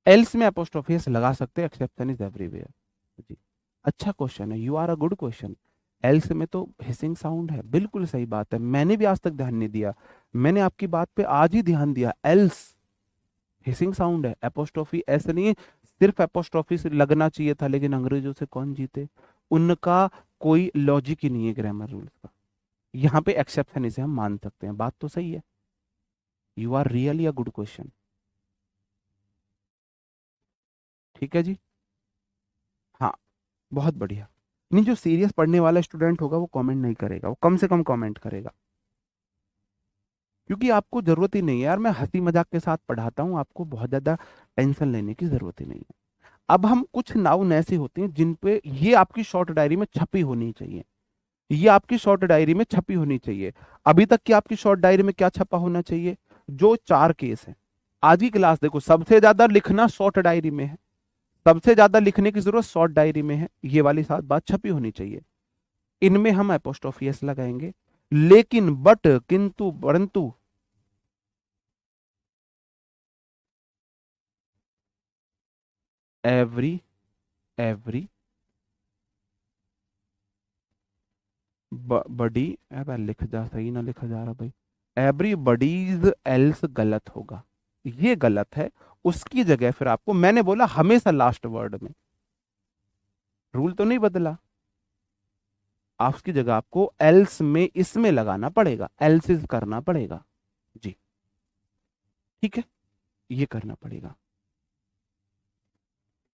एल्स में एपोस्ट्रोफी एस लगा सकते हैं, एक्सेप्शन इज एवरीवेयर। जी। अच्छा क्वेश्चन है, you are a good question. Else में तो हिसिंग साउंड है, बिल्कुल सही बात है, मैंने भी आज तक ध्यान नहीं दिया, मैंने आपकी बात पे आज ही ध्यान दिया। एल्स हिसिंग साउंड है, एपोस्ट्रोफी ऐसे नहीं है। सिर्फ एपोस्ट्रोफी से लगना चाहिए था, लेकिन अंग्रेजों से कौन जीते, उनका कोई लॉजिक ही नहीं है ग्रामर रूल्स का। यहाँ पे एक्सेप्शन इसे हम मान सकते हैं, बात तो सही है। You are really a good question. ठीक है जी। हाँ, बहुत बढ़िया। नहीं, जो सीरियस पढ़ने वाला स्टूडेंट होगा वो कमेंट नहीं करेगा, वो कम से कम कमेंट करेगा, क्योंकि आपको जरूरत ही नहीं है यार, मैं हंसी मजाक के साथ पढ़ाता हूँ, आपको बहुत ज्यादा टेंशन लेने की जरूरत ही नहीं है। अब हम कुछ नाउन ऐसे होते हैं जिन पे ये आपकी शॉर्ट डायरी में छपी होनी चाहिए, ये आपकी शॉर्ट डायरी में छपी होनी चाहिए। अभी तक की आपकी शॉर्ट डायरी में क्या छपा होना चाहिए, जो चार केस है। आज की क्लास देखो, सबसे ज्यादा लिखना शॉर्ट डायरी में है, सबसे ज्यादा लिखने की जरूरत शॉर्ट डायरी में है, ये वाली सात बात छपी होनी चाहिए। इनमें हम एपोस्ट्रोफी एस लगाएंगे, लेकिन बट किंतु परंतु एवरी, एवरी बडी, अब लिख जा, सही ना लिखा जा रहा भाई, एवरीबडीज एल्स गलत होगा, ये गलत है। उसकी जगह फिर आपको मैंने बोला हमेशा लास्ट वर्ड में, रूल तो नहीं बदला, आप उसकी जगह आपको एल्स में इसमें लगाना पड़ेगा, एल्सिस करना पड़ेगा। जी। ठीक है, ये करना पड़ेगा।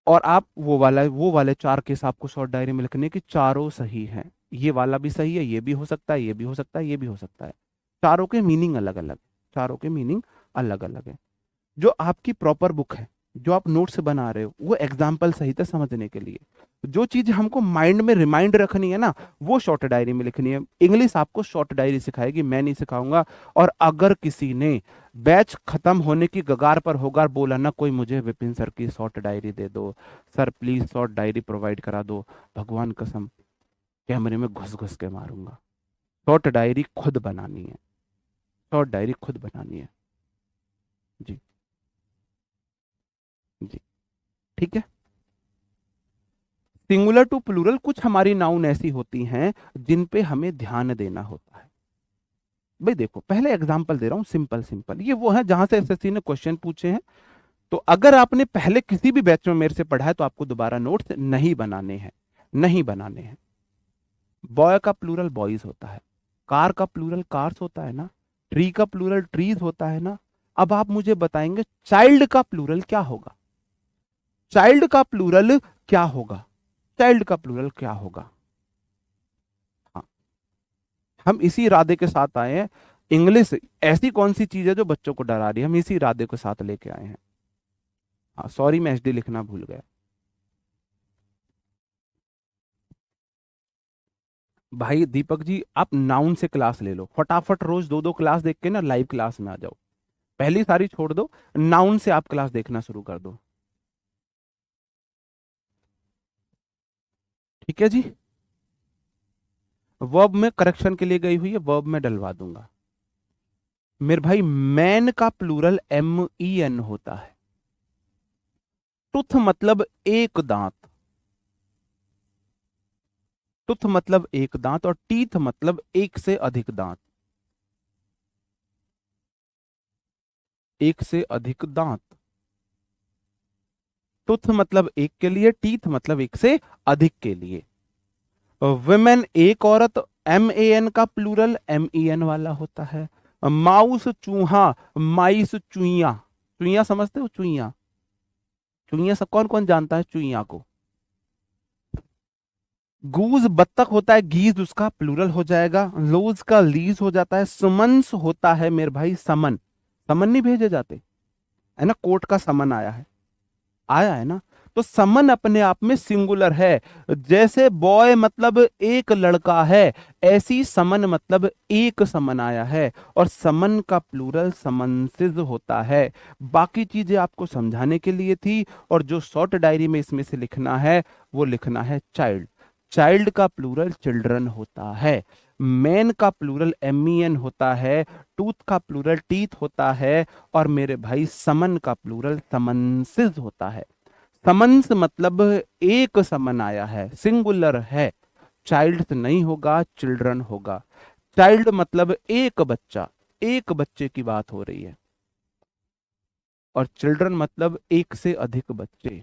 और आप वो वाले चार केस आपको शॉर्ट डायरी में लिखने की, चारों सही हैं, ये वाला भी सही है, ये भी हो सकता है, ये भी हो सकता है, ये भी हो सकता है। चारों के मीनिंग अलग अलग, चारों के मीनिंग अलग अलग है। जो आपकी प्रॉपर बुक है, जो आप नोट्स बना रहे हो, वो एग्जाम्पल सहित है समझने के लिए। जो चीज हमको माइंड में रिमाइंड रखनी है ना, वो शॉर्ट डायरी में लिखनी है। इंग्लिश आपको शॉर्ट डायरी सिखाएगी, मैं नहीं सिखाऊंगा। और अगर किसी ने बैच खत्म होने की कगार पर होगा, बोला ना कोई मुझे विपिन सर की शॉर्ट डायरी दे दो, sir please short diary provide करा दो, भगवान कसम कैमरे में घुस घुस के मारूंगा। शॉर्ट डायरी खुद बनानी है, शॉर्ट डायरी खुद बनानी है। जी। जी। ठीक है। सिंगुलर टू प्लूरल कुछ हमारी नाउन ऐसी होती हैं जिन पे हमें ध्यान देना होता है। भाई देखो, पहले एग्जांपल दे रहा हूं, सिंपल सिंपल, ये वो है जहां से एसएससी ने क्वेश्चन पूछे हैं। तो अगर आपने पहले किसी भी बैच में मेरे से पढ़ा है तो आपको दोबारा नोट्स नहीं बनाने हैं, नहीं बनाने हैं। बॉय का प्लूरल बॉयज होता है, कार का प्लूरल कार्स होता है ना, ट्री का प्लूरल ट्रीज होता है ना। अब आप मुझे बताएंगे चाइल्ड का प्लूरल क्या होगा, चाइल्ड का प्लूरल क्या होगा, चाइल्ड का प्लूरल क्या होगा। हाँ, हम इसी इरादे के साथ आए हैं। इंग्लिश ऐसी कौन सी चीज है जो बच्चों को डरा रही है, हम इसी इरादे के साथ लेके आए हैं। हाँ सॉरी, मैं एचडी लिखना भूल गया। भाई दीपक जी, आप नाउन से क्लास ले लो फटाफट, रोज दो दो क्लास देख के ना लाइव क्लास में आ जाओ। पहली सारी छोड़ दो, नाउन से आप क्लास देखना शुरू कर दो। ठीक है जी। वर्ब में करेक्शन के लिए गई हुई है, वर्ब में डलवा दूंगा। मेरे भाई मैन का प्लूरल MEN होता है। टुथ मतलब एक दांत, टुथ मतलब एक दांत, और टीथ मतलब एक से अधिक दांत, एक से अधिक दांत। टुथ मतलब एक के लिए, टीथ मतलब एक से अधिक के लिए। वुमेन एक औरत, MEN का प्लूरल MEN वाला होता है। माउस चूहा, माइस चुईया, चुईया समझते हो, चुईया, चुईया सब कौन कौन जानता है चुईया को। गूज बत्तख होता है, गीज उसका प्लूरल हो जाएगा, लोज का लीज हो जाता है, समन्स होता है मेरे भाई समन, समन नहीं भेजे जाते, है ना, कोर्ट का समन आया है, आया है ना। तो समन अपने आप में सिंगुलर है। जैसे बॉय मतलब एक लड़का है, ऐसी समन मतलब एक समन आया है, और समन का प्लूरल समन्सिज होता है। बाकी चीजें आपको समझाने के लिए थी, और जो शॉर्ट डायरी में इसमें से लिखना है वो लिखना है चाइल्ड। चाइल्ड का प्लूरल चिल्ड्रन होता है, मैन का प्लूरल MEN होता है, टूथ का प्लूरल टीथ होता है, और मेरे भाई समन का प्लूरल समन्सिस होता है। समन्स मतलब एक समन आया है, सिंगुलर है। चाइल्ड नहीं होगा, चिल्ड्रन होगा। चाइल्ड मतलब एक बच्चा, एक बच्चे की बात हो रही है, और चिल्ड्रन मतलब एक से अधिक बच्चे।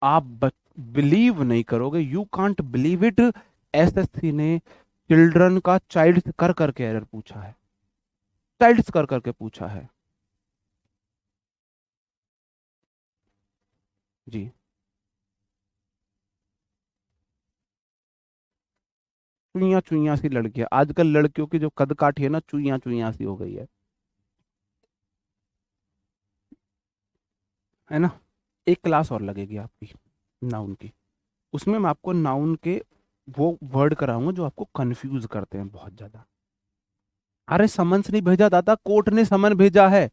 आप बिलीव नहीं करोगे, you can't believe it, SSC ने चिल्ड्रन का चाइल्ड कर करके एरर पूछा है, चाइल्ड्स कर करके पूछा है। जी। चुईया चुईया सी लड़कियां, आजकल लड़कियों की जो कद काठी है ना, चुईया चुईया सी हो गई है ना। एक क्लास और लगेगी आपकी नाउन की, उसमें मैं आपको नाउन के वो वर्ड कराऊंगा जो आपको कंफ्यूज करते हैं बहुत ज्यादा। अरे समन्स नहीं भेजा दादा, कोर्ट ने समन भेजा है,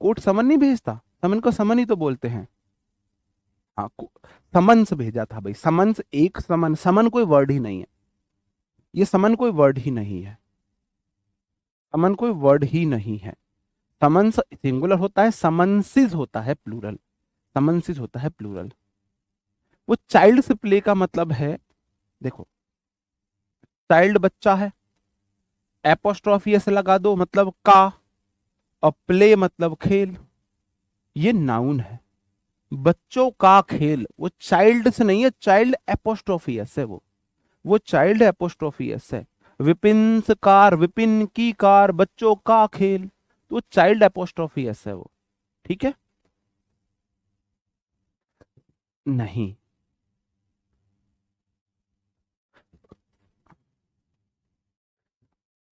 कोर्ट समन नहीं भेजता, समन को समन ही तो बोलते हैं। हाँ, समन्स भेजा था भाई, समन्स एक समन, समन कोई वर्ड ही नहीं है, ये समन कोई वर्ड ही नहीं है, समन कोई वर्ड ही नहीं है। समन्स सिंगुलर होता है, समन्सिस होता है प्लूरल, समन्सिस होता है प्लूरल। वो चाइल्ड से प्ले का मतलब है, देखो, चाइल्ड बच्चा है, एपोस्ट्रॉफी ऐसे लगा दो मतलब का, और प्ले मतलब खेल, ये नाउन है। बच्चों का खेल, वो चाइल्ड से नहीं है, चाइल्ड एपोस्ट्रोफी एस है वो चाइल्ड एपोस्ट्रोफी एस है। विपिन्स कार, विपिन की कार, बच्चों का खेल, तो वो चाइल्ड एपोस्ट्रोफी एस है वो। ठीक है। नहीं।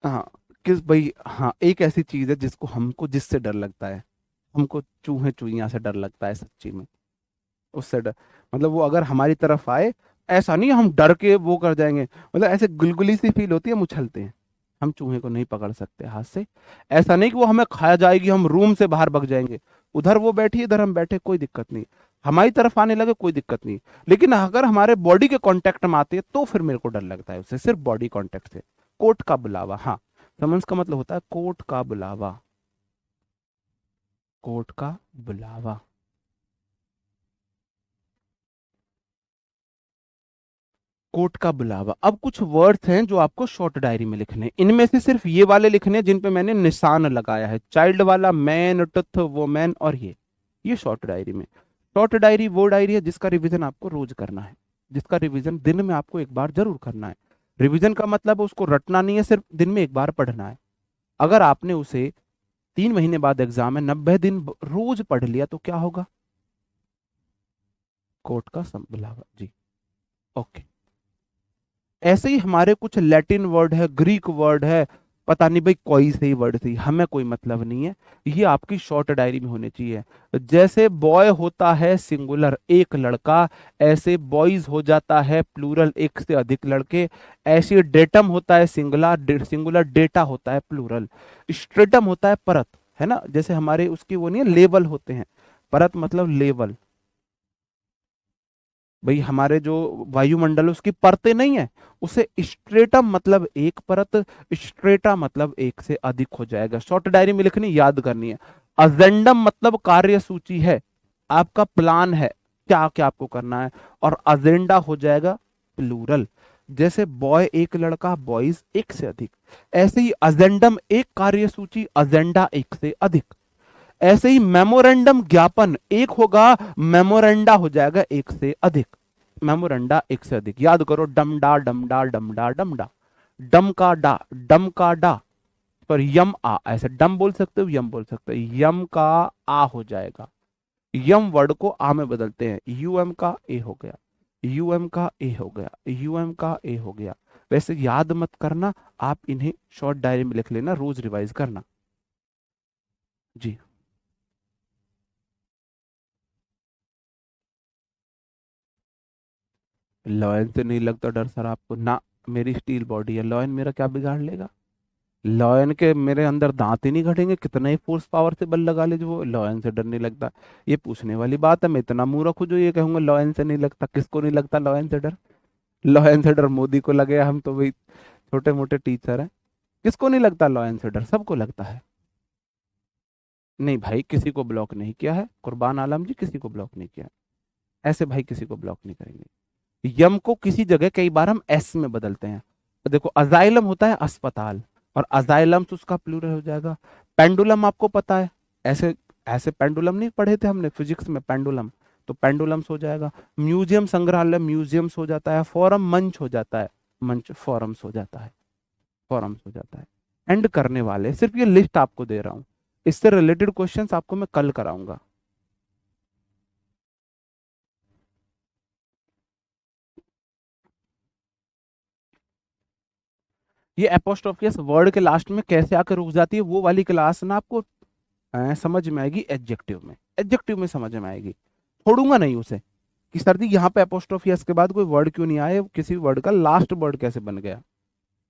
हाँ, किस भाई, हाँ एक ऐसी चीज है जिसको हमको, जिससे डर लगता है, हमको चूहे चूहिया से डर लगता है सच्ची में, उससे डर, मतलब वो अगर हमारी तरफ आए, ऐसा नहीं हम डर के वो कर जाएंगे, मतलब ऐसे गुलगुली सी फील होती है, हम उछलते हैं। हम चूहे को नहीं पकड़ सकते हाथ से, ऐसा नहीं कि वो हमें खा जाएगी हम रूम से बाहर भाग जाएंगे, उधर वो बैठी इधर हम बैठे, कोई दिक्कत नहीं, हमारी तरफ आने लगे कोई दिक्कत नहीं। लेकिन अगर हमारे बॉडी के कांटेक्ट में आती है तो फिर मेरे को डर लगता है उससे, सिर्फ बॉडी कांटेक्ट से। कोर्ट का बुलावा, हाँ, समन्स का मतलब होता है कोर्ट का बुलावा, कोर्ट का बुलावा। कोर्ट का बुलावा। अब कुछ वर्ड्स हैं जो आपको शॉर्ट डायरी में लिखने हैं, इनमें से सिर्फ ये वाले लिखने हैं जिन पे मैंने निशान लगाया है, चाइल्ड वाला, मैन, टुथ, वोमैन, और ये शॉर्ट डायरी में। शॉर्ट डायरी वो डायरी है जिसका रिवीजन आपको रोज करना है, जिसका रिवीजन दिन में आपको एक बार जरूर करना है। रिवीजन का मतलब उसको रटना नहीं है, सिर्फ दिन में एक बार पढ़ना है। अगर आपने उसे 3 महीने बाद एग्जाम है, 90 दिन रोज पढ़ लिया तो क्या होगा? कोर्ट का बुलावा जी। ओके। ऐसे ही हमारे कुछ लैटिन वर्ड है, ग्रीक वर्ड है, पता नहीं भाई कोई से ही वर्ड थी, हमें कोई मतलब नहीं है, ये आपकी शॉर्ट डायरी में होने चाहिए। जैसे बॉय होता है सिंगुलर एक लड़का, ऐसे बॉयज हो जाता है प्लूरल एक से अधिक लड़के। ऐसे डेटम होता है सिंगुलर, सिंगुलर डेटा होता है प्लूरल। स्ट्रेटम होता है परत, है ना, जैसे हमारे उसकी वो नहीं है, लेवल होते हैं, परत मतलब लेवल। भाई हमारे जो वायुमंडल है उसकी परतें नहीं है, उसे स्ट्रेटम मतलब एक परत, स्ट्रेटा मतलब एक से अधिक हो जाएगा। शॉर्ट डायरी में लिखनी, याद करनी है। अजेंडम मतलब कार्यसूची है, आपका प्लान है क्या क्या आपको करना है, और अजेंडा हो जाएगा प्लूरल। जैसे बॉय एक लड़का, बॉयज एक से अधिक। ऐसे ही अजेंडम एक कार्यसूची, अजेंडा एक से अधिक। ऐसे ही मेमोरेंडम ज्ञापन एक होगा, मेमोरेंडा हो जाएगा एक से अधिक। मेमोरेंडा एक से अधिक, याद करो, डमडा डमडा डमडा डमडा, डम का डा, डम का डा, पर यम आ, ऐसे डम बोल सकते हो, यम बोल सकते हो, यम का आ हो जाएगा। यम वर्ड को आ में बदलते हैं, यूएम का ए हो गया, यूएम का ए हो गया, यूएम का ए हो गया। वैसे याद मत करना, आप इन्हें शॉर्ट डायरी में लिख लेना, रोज रिवाइज करना जी। लॉयन से नहीं लगता डर सर आपको ना? मेरी स्टील बॉडी है, लॉयन मेरा क्या बिगाड़ लेगा? लॉयन के मेरे अंदर दांत ही नहीं घटेंगे, कितना ही फोर्स पावर से बल लगा ले, जो वो लॉयन से डर नहीं लगता। ये पूछने वाली बात है? मैं इतना मूर्ख हूँ जो ये कहूंगा लॉयन से नहीं लगता? किसको नहीं लगता लॉयन से डर? लॉयन से डर मोदी को लगे, हम तो भाई छोटे मोटे टीचर हैं। किसको नहीं लगता लॉयन से डर? सबको लगता है। नहीं भाई, किसी को ब्लॉक नहीं किया है, कुर्बान आलम जी, किसी को ब्लॉक नहीं किया है। ऐसे भाई किसी को ब्लॉक नहीं करेंगे। यम को किसी जगह कई बार हम एस में बदलते हैं। देखो अजाइलम होता है अस्पताल, और अजाइलम तो उसका प्लूरल हो जाएगा। पेंडुलम आपको पता है, ऐसे ऐसे पेंडुलम नहीं पढ़े थे हमने फिजिक्स में, पेंडुलम, तो पेंडुलम्स हो जाएगा। म्यूजियम संग्रहालय, म्यूजियम्स हो जाता है। फोरम मंच हो जाता है, मंच फोरम्स हो जाता है, फोरम्स हो जाता है। एंड करने वाले, सिर्फ ये लिस्ट आपको दे रहा हूं, इससे रिलेटेड क्वेश्चंस आपको मैं कल कराऊंगा। ये एपोस्ट्रोफियस वर्ड के लास्ट में कैसे आकर रुक जाती है, वो वाली क्लास ना आपको समझ में आएगी एडजेक्टिव में, एडजेक्टिव में समझ में आएगी। छोड़ूंगा नहीं उसे कि सर जी यहाँ पे एपोस्ट्रोफियस के बाद कोई वर्ड क्यों नहीं आया, किसी वर्ड का लास्ट वर्ड कैसे बन गया।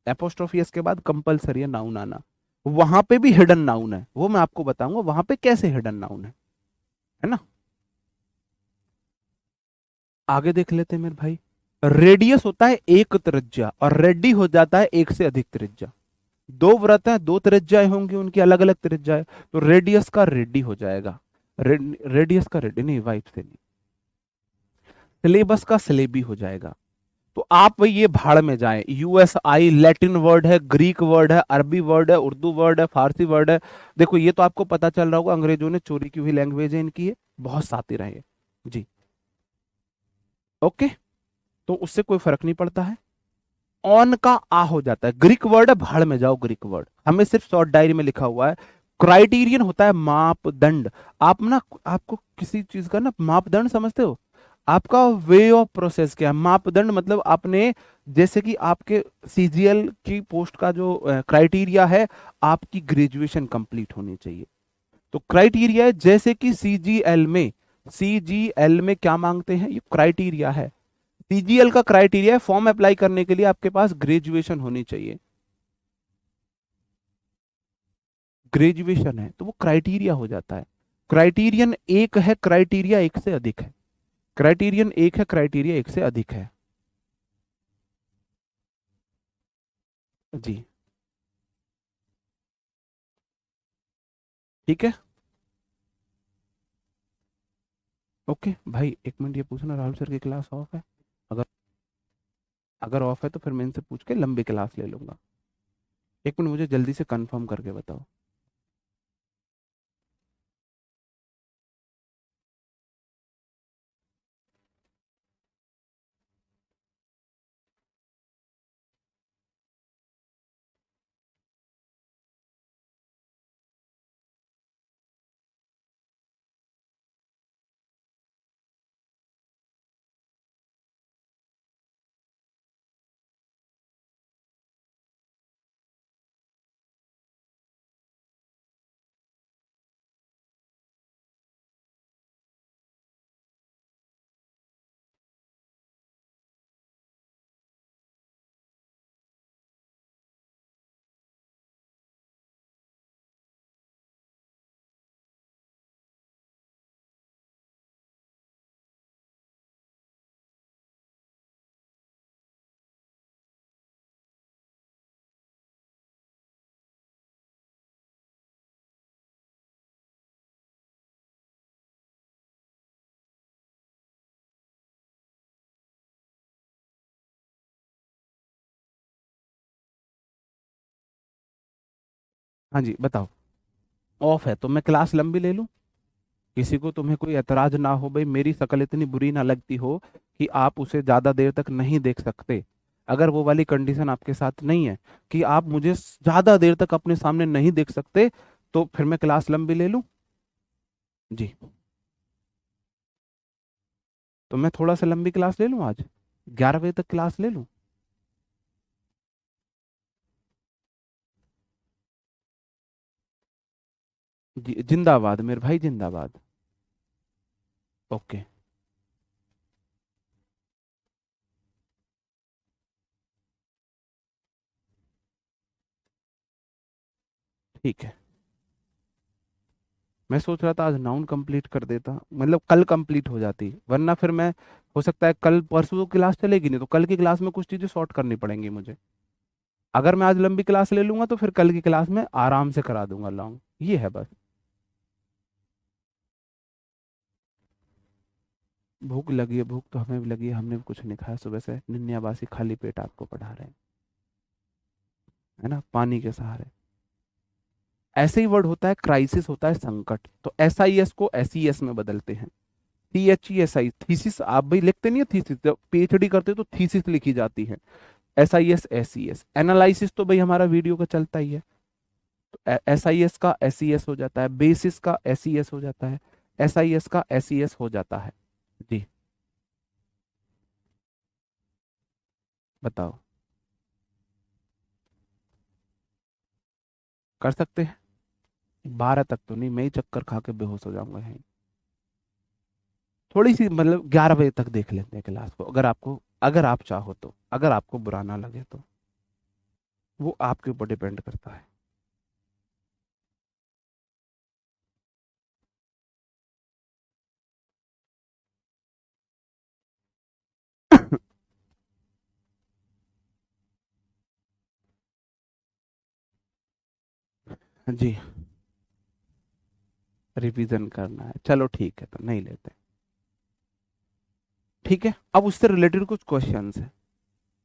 एपोस्ट्रोफियस के बाद कंपलसरी है नाउन आना, वहां पे भी हिडन नाउन है, वो मैं आपको बताऊंगा वहां पे कैसे हिडन नाउन है ना। आगे देख लेते हैं मेरे भाई। रेडियस होता है एक त्रिज्या, और रेडी हो जाता है एक से अधिक त्रिज्या। दो व्रत हैं, दो त्रिज्याएं होंगी, उनकी अलग अलग त्रिज्या, तो रेडियस का रेडी हो जाएगा। रेडियस का रेडी नहीं, वाइफ से नहीं। सिलेबस का सिलेबी हो जाएगा। तो आप वही ये भाड़ में जाएं, यूएसआई लैटिन वर्ड है, ग्रीक वर्ड है, अरबी वर्ड है, उर्दू वर्ड है, फारसी वर्ड है। देखो ये तो आपको पता चल रहा होगा, अंग्रेजों ने चोरी की हुई लैंग्वेज है इनकी, ये बहुत सातिर है ये जी। ओके, तो उससे कोई फर्क नहीं पड़ता है। ऑन का आ हो जाता है, ग्रीक वर्ड है, भाड़ में जाओ ग्रीक वर्ड, हमें सिर्फ शॉर्ट डायरी में लिखा हुआ है। क्राइटेरियन होता है मापदंड। आप ना, आपको किसी चीज का ना मापदंड समझते हो, आपका वे ऑफ प्रोसेस क्या है। मापदंड मतलब आपने, जैसे कि आपके सीजीएल की पोस्ट का जो क्राइटेरिया है, आपकी ग्रेजुएशन कंप्लीट होनी चाहिए। तो क्राइटेरिया है, जैसे कि सीजीएल में, सीजीएल में क्या मांगते हैं, ये क्राइटेरिया है। सीजीएल का क्राइटेरिया है, फॉर्म अप्लाई करने के लिए आपके पास ग्रेजुएशन होनी चाहिए। ग्रेजुएशन है तो वो क्राइटेरिया हो जाता है। क्राइटेरियन एक है, क्राइटेरिया एक से अधिक है। क्राइटेरियन एक है, क्राइटेरिया एक से अधिक है। जी। ठीक है। ओके भाई, एक मिनट, ये पूछना, राहुल सर की क्लास ऑफ है? अगर अगर ऑफ है तो फिर मैं इनसे पूछ के लंबी क्लास ले लूंगा। एक मिनट, मुझे जल्दी से कंफर्म करके बताओ। हाँ जी, बताओ। ऑफ है तो मैं क्लास लंबी ले लूं? किसी को, तुम्हें कोई एतराज ना हो भाई, मेरी शक्ल इतनी बुरी ना लगती हो कि आप उसे ज्यादा देर तक नहीं देख सकते। अगर वो वाली कंडीशन आपके साथ नहीं है कि आप मुझे ज्यादा देर तक अपने सामने नहीं देख सकते, तो फिर मैं क्लास लंबी ले लूं? जी। तो मैं थोड़ा सा लंबी क्लास ले लूं आज, 11 बजे तक क्लास ले लूं? जी, जिंदाबाद मेरे भाई, जिंदाबाद। ओके। ठीक है। मैं सोच रहा था आज नाउन कंप्लीट कर देता, मतलब कल कंप्लीट हो जाती, वरना फिर मैं, हो सकता है कल परसों तो क्लास चलेगी नहीं, तो कल की क्लास में कुछ चीजें सॉर्ट करनी पड़ेंगी मुझे। अगर मैं आज लंबी क्लास ले लूंगा तो फिर कल की क्लास में आराम से करा दूंगा लॉन्ग, ये है बस। भूख लगी है, भूख तो हमें भी लगी है, हमने भी कुछ नहीं खाया सुबह से, निन्याबासी खाली पेट आपको पढ़ा रहे हैं, है ना, पानी के सहारे। ऐसे ही वर्ड होता है, क्राइसिस होता है संकट, तो एस आई एस को एस ई एस में बदलते हैं। T H E S I, thesis, आप भाई लिखते नहीं है थीसिस, जब पीएचडी करते हो तो थीसिस लिखी जाती है। S I S, S E S, analysis तो भाई हमारा वीडियो का चलता ही है, तो एस आई एस का एस ई एस हो जाता है, बेसिस का एस ई एस हो जाता है, एस आई एस का एस ई एस हो जाता है। जी। बताओ। कर सकते हैं। 12 तक तो नहीं, मैं ही चक्कर खा के बेहोश हो जाऊंगा यहीं। थोड़ी सी मतलब 11 बजे तक देख लेते हैं क्लास को, अगर आपको, अगर आप चाहो तो, अगर आपको बुरा ना लगे तो, वो आपके ऊपर डिपेंड करता है। जी। रिवीजन करना है, चलो ठीक है, तो नहीं लेते। ठीक है, अब उससे रिलेटेड कुछ क्वेश्चंस है।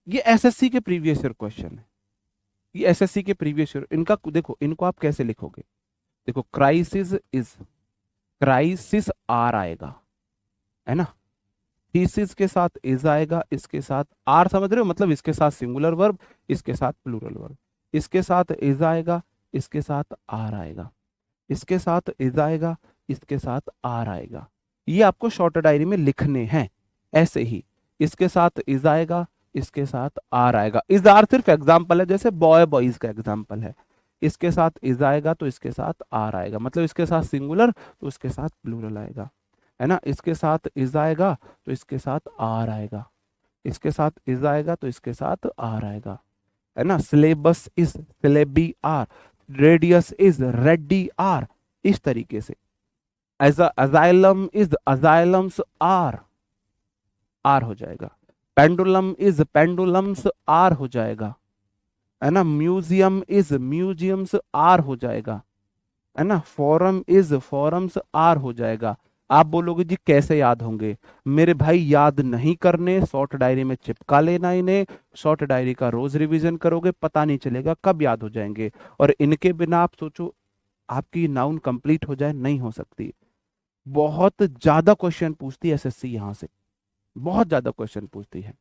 ये एसएससी के प्रीवियस ईयर क्वेश्चन है। ये एसएससी के प्रीवियस ईयर, इनका देखो, इनको आप कैसे लिखोगे। देखो, क्राइसिस इज, क्राइसिस आर आएगा, है ना, थीसिस के साथ इज आएगा, इसके साथ आर, समझ रहे हो, मतलब इसके साथ सिंगुलर वर्ब, इसके साथ प्लूरल वर्ब, इसके साथ इज आएगा, इसके साथ आर आएगा, इसके साथ इज आएगा, इसके साथ आर आएगा। ये आपको शॉर्ट डायरी में लिखने हैं ऐसे ही। इसके साथ इज आएगा, इसके साथ आर आएगा, इज आर सिर्फ एग्जाम्पल है, जैसे बॉय बॉयज का एग्जाम्पल है। इसके साथ इज आएगा तो इसके साथ आर आएगा, मतलब इसके साथ सिंगुलर तो इसके साथ प्लूरल आएगा, है ना, इसके साथ इज आएगा तो इसके साथ आर आएगा, इसके साथ इज आएगा तो इसके साथ आर आएगा, है ना, syllabus is, syllabi are, radius is, radii are, इस तरीके से। As asylum is asylums are, are हो जाएगा। पेंडुलम इज पेंडुलम्स आर हो जाएगा, है ना। म्यूजियम इज म्यूजियम्स आर हो जाएगा, है ना। फोरम इज फोरम्स आर हो जाएगा। आप बोलोगे जी कैसे याद होंगे? मेरे भाई याद नहीं करने, शॉर्ट डायरी में चिपका लेना इन्हें। शॉर्ट डायरी का रोज रिवीजन करोगे, पता नहीं चलेगा कब याद हो जाएंगे। और इनके बिना आप सोचो आपकी नाउन कंप्लीट हो जाए, नहीं हो सकती। बहुत ज्यादा क्वेश्चन पूछती है एसएससी यहां से, बहुत ज्यादा क्वेश्चन पूछती है,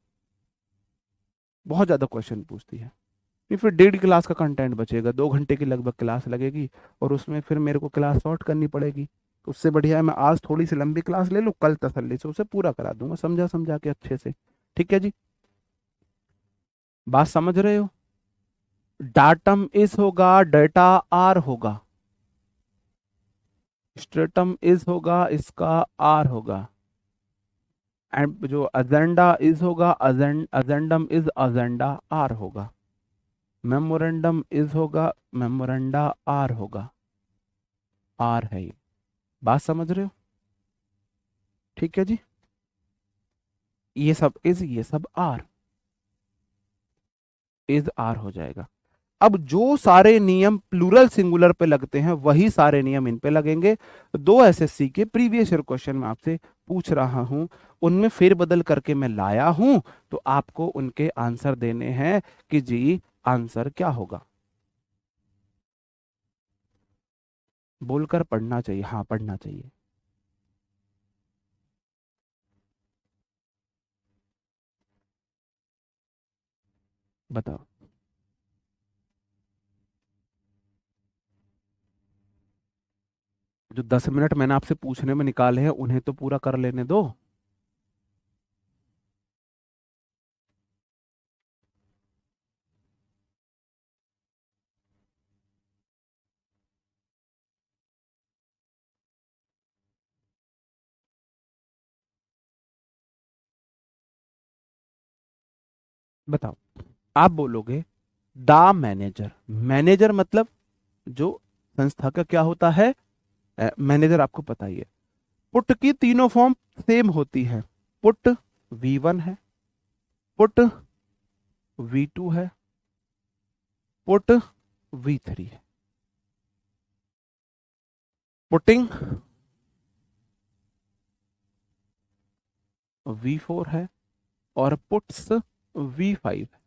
बहुत ज्यादा क्वेश्चन पूछती है। नहीं फिर 1.5 क्लास का कंटेंट बचेगा, 2 घंटे की लगभग क्लास लगेगी, और उसमें फिर मेरे को क्लास शॉर्ट करनी पड़ेगी। तो उससे बढ़िया है मैं आज थोड़ी सी लंबी क्लास ले लूँ, कल तसल्ली से उसे पूरा करा दूंगा, समझा समझा के अच्छे से। ठीक है जी, बात समझ रहे हो? डाटम इज होगा, डेटा आर होगा। स्ट्रेटम इज होगा, इसका आर होगा। एंड जो अजेंडा इज होगा, अजेंडम इज अजेंडा आर होगा। मेमोरेंडम इज होगा, मेमोरेंडा आर होगा। आर है ये, बात समझ रहे हो? ठीक है जी, ये सब इज, ये सब आर, इज आर हो जाएगा। अब जो सारे नियम प्लूरल सिंगुलर पे लगते हैं वही सारे नियम इन पे लगेंगे। दो एसएससी के प्रीवियस ईयर क्वेश्चन मैं आपसे पूछ रहा हूं, उनमें फेरबदल करके मैं लाया हूं, तो आपको उनके आंसर देने हैं कि जी आंसर क्या होगा। बोलकर पढ़ना चाहिए, हाँ पढ़ना चाहिए। बताओ। जो 10 मिनट मैंने आपसे पूछने में निकाले हैं उन्हें तो पूरा कर लेने दो। बताओ। आप बोलोगे द मैनेजर, मैनेजर मतलब जो संस्था का क्या होता है, मैनेजर आपको पता ही है। पुट की तीनों फॉर्म सेम होती है। पुट V1 है, पुट V2 है, पुट V3 है। पुटिंग V4 है और पुट्स V5 है।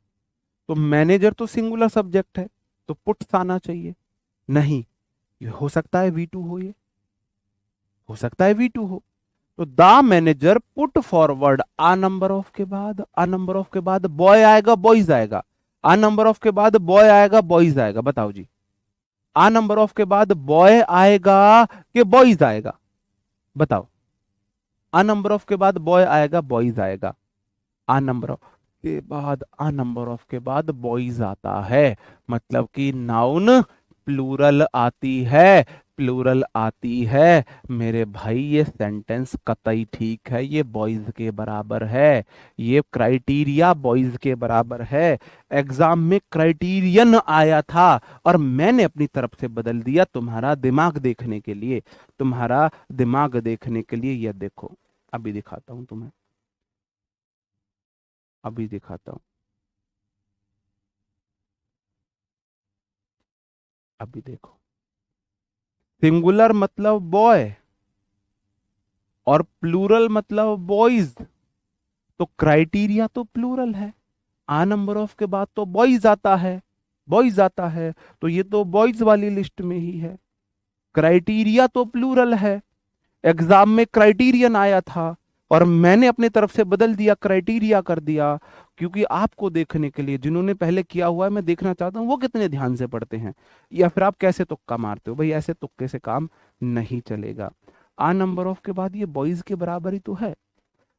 तो मैनेजर तो सिंगुलर सब्जेक्ट है, तो पुट्स आना चाहिए। नहीं, ये हो सकता है V2 हो, ये हो सकता है V2 हो। तो the manager put forward, a number of के बाद, आ नंबर ऑफ के बाद बॉय आएगा बॉयज आएगा, आ नंबर ऑफ के बाद बॉय आएगा बॉयज आएगा। बताओ जी, आ नंबर ऑफ के बाद बॉय आएगा कि बॉयज आएगा? बताओ। आ नंबर ऑफ के बाद बॉय आएगा बॉयज आएगा? आ नंबर ऑफ के बाद, आ नंबर ऑफ के बाद बॉयज आता है, मतलब कि नाउन प्लूरल आती है, प्लूरल आती है। मेरे भाई ये सेंटेंस कतई ठीक है, ये बॉयज के बराबर है, ये क्राइटेरिया बॉयज के बराबर है। एग्जाम में क्राइटेरियन आया था और मैंने अपनी तरफ से बदल दिया तुम्हारा दिमाग देखने के लिए, तुम्हारा दिमाग देखने के लिए। ये देखो, अभी दिखाता हूं तुम्हें, अभी दिखाता हूं, अभी देखो। सिंगुलर मतलब बॉय और प्लूरल मतलब बॉयज, तो क्राइटेरिया तो प्लूरल है। आ नंबर ऑफ के बाद तो बॉयज आता है, बॉयज आता है, तो ये तो बॉयज वाली लिस्ट में ही है। क्राइटेरिया तो प्लूरल है, एग्जाम में क्राइटेरियन आया था और मैंने अपने तरफ से बदल दिया, क्राइटेरिया कर दिया। क्योंकि आपको देखने के लिए, जिन्होंने पहले किया हुआ है, मैं देखना चाहता हूँ वो कितने ध्यान से पढ़ते हैं, या फिर आप कैसे तुक्का मारते हो। भाई ऐसे तुक्के से काम नहीं चलेगा। आ नंबर ऑफ के बाद ये बॉयज के बराबर ही तो है।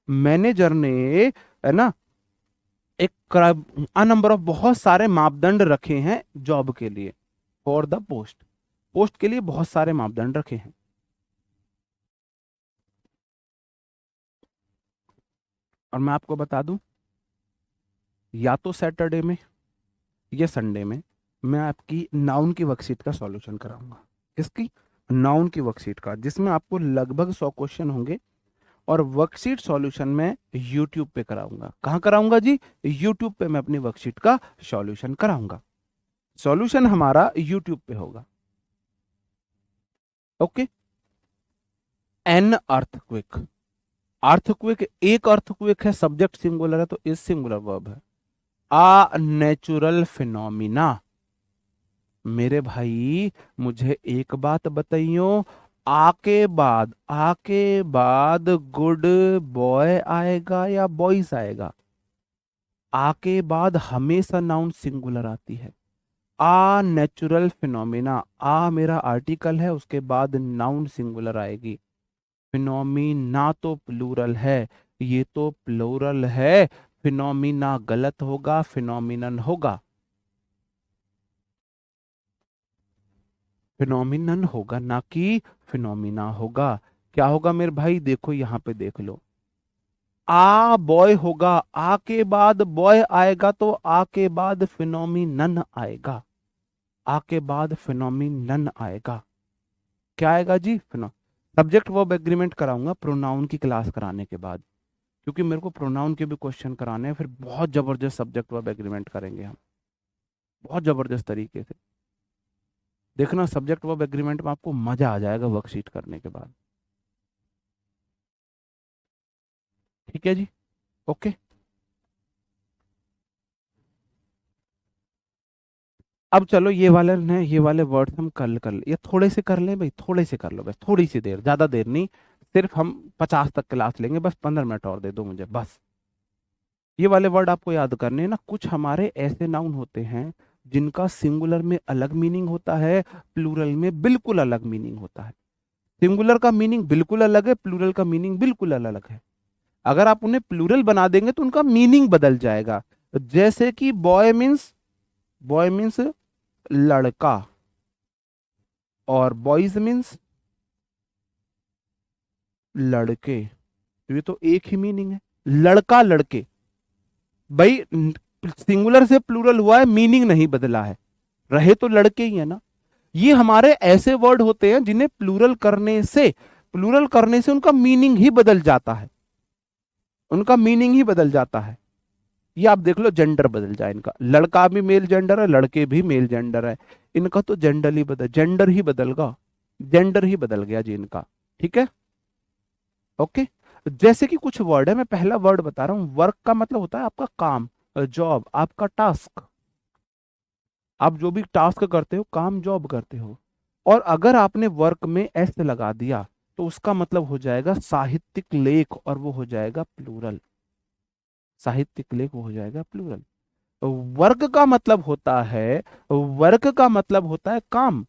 मैनेजर ने, है ना, एक आ नंबर ऑफ बहुत सारे मापदंड रखे हैं जॉब के लिए, फॉर द पोस्ट, पोस्ट के लिए बहुत सारे मापदंड रखे हैं। और मैं आपको बता दूं, या तो सैटरडे में या संडे में मैं आपकी नाउन की वर्कशीट का सॉल्यूशन कराऊंगा। किसकी? नाउन की वर्कशीट का, जिसमें आपको लगभग 100 क्वेश्चन होंगे, और वर्कशीट सॉल्यूशन मैं यूट्यूब पे कराऊंगा। कहाँ कराऊंगा जी? यूट्यूब पे मैं अपनी वर्कशीट का सॉल्यूशन कराऊंगा। सॉल्यूशन हमारा यूट्यूब पे होगा। ओके। An earthquake. अर्थक्वेक, एक अर्थक्वेक है, सब्जेक्ट सिंगुलर है तो इज सिंगुलर वर्ब है। आ नेचुरल फिनोमिना। मेरे भाई मुझे एक बात बताइयो, आके बाद गुड बॉय आएगा या बॉयज आएगा? आके बाद हमेशा नाउन सिंगुलर आती है। आ नेचुरल फिनोमिना, आ मेरा आर्टिकल है, उसके बाद नाउन सिंगुलर आएगी। फिनोमिना तो प्लूरल है, ये तो प्लूरल है। फिनोमिना गलत होगा, फिनोमिनन होगा। फिनोमिनन होगा ना कि फिनोमिना होगा। क्या होगा मेरे भाई? देखो यहां पे देख लो, आ बॉय होगा, आ के बाद बॉय आएगा तो आ के बाद फिनोमिनन आएगा। आ के बाद फिनोमिनन आएगा। क्या आएगा जी? फिनो सब्जेक्ट वर्ब एग्रीमेंट कराऊंगा प्रोनाउन की क्लास कराने के बाद, क्योंकि मेरे को प्रोनाउन के भी क्वेश्चन कराने हैं, फिर बहुत जबरदस्त सब्जेक्ट वर्ब एग्रीमेंट करेंगे हम, बहुत जबरदस्त तरीके से। देखना सब्जेक्ट वर्ब एग्रीमेंट में आपको मजा आ जाएगा वर्कशीट करने के बाद। ठीक है जी। ओके। अब चलो ये वाले ने, ये वाले वर्ड्स हम कल कर ले, ये थोड़े से कर लें भाई, थोड़े से कर लो बस, थोड़ी सी देर, ज्यादा देर नहीं। सिर्फ हम 50 तक क्लास लेंगे, बस 15 मिनट और दे दो मुझे बस। ये वाले वर्ड आपको याद करने हैं ना। कुछ हमारे ऐसे नाउन होते हैं जिनका सिंगुलर में अलग मीनिंग होता है, प्लूरल में बिल्कुल अलग मीनिंग होता है। सिंगुलर का मीनिंग बिल्कुल अलग है, प्लूरल का मीनिंग बिल्कुल अलग है। अगर आप उन्हें प्लूरल बना देंगे तो उनका मीनिंग बदल जाएगा। जैसे कि बॉय मीन्स लड़का, और बॉयज मीन्स लड़के। तो ये तो एक ही मीनिंग है, लड़का लड़के। भाई सिंगुलर से प्लूरल हुआ है, मीनिंग नहीं बदला है, रहे तो लड़के ही है ना। ये हमारे ऐसे वर्ड होते हैं जिन्हें प्लूरल करने से उनका मीनिंग ही बदल जाता है, उनका मीनिंग ही बदल जाता है। ये आप देख लो, जेंडर बदल जाए इनका, लड़का भी मेल जेंडर है, लड़के भी मेल जेंडर है, इनका तो जेंडर ही बदल गया, जेंडर ही बदल गया जी इनका। ठीक है। ओके। जैसे कि कुछ वर्ड है, मैं पहला वर्ड बता रहा हूं, वर्क का मतलब होता है आपका काम, जॉब, आपका टास्क। आप जो भी टास्क करते हो, काम जॉब करते हो, और अगर आपने वर्क में एस लगा दिया तो उसका मतलब हो जाएगा साहित्यिक लेख, और वो हो जाएगा प्लूरल। साहित्यिक लेख वो हो जाएगा प्लूरल। वर्क का मतलब होता है, वर्क का मतलब होता है काम,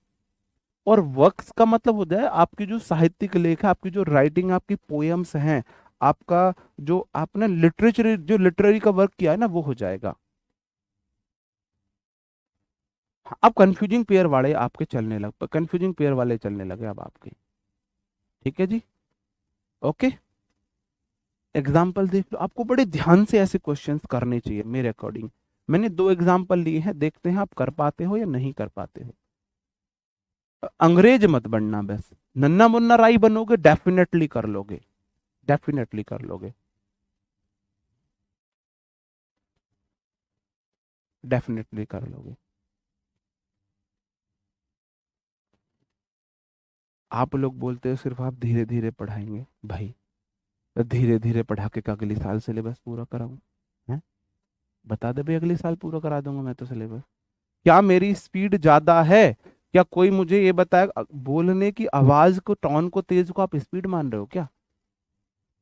और वर्क्स का मतलब होता है आपकी जो साहित्यिक लेख है, आपकी जो राइटिंग, आपकी पोएम्स हैं, आपका जो आपने लिटरेचर, जो लिटरेरी का वर्क किया है ना, वो हो जाएगा। अब कंफ्यूजिंग पेयर वाले आपके चलने लग, कंफ्यूजिंग पेयर वाले चलने लगे अब आपके। ठीक है जी। ओके। एग्जाम्पल देख लो, आपको बड़े ध्यान से ऐसे क्वेश्चंस करने चाहिए मेरे अकॉर्डिंग। मैंने 2 एग्जाम्पल लिए हैं, देखते हैं आप कर पाते हो या नहीं कर पाते हो। अंग्रेज मत बनना बस, नन्ना मुन्ना राई बनोगे डेफिनेटली कर लोगे, डेफिनेटली कर लोगे, डेफिनेटली कर लोगे। आप लोग बोलते हो सिर्फ आप धीरे धीरे पढ़ाएंगे भाई, धीरे धीरे पढ़ा के क्या अगले साल सिलेबस पूरा कराऊं? हैं? बता दे भाई, अगले साल पूरा करा दूंगा मैं तो सिलेबस। क्या मेरी स्पीड ज्यादा है? क्या कोई मुझे ये बताए, बोलने की आवाज को, टोन को, तेज को आप स्पीड मान रहे हो क्या?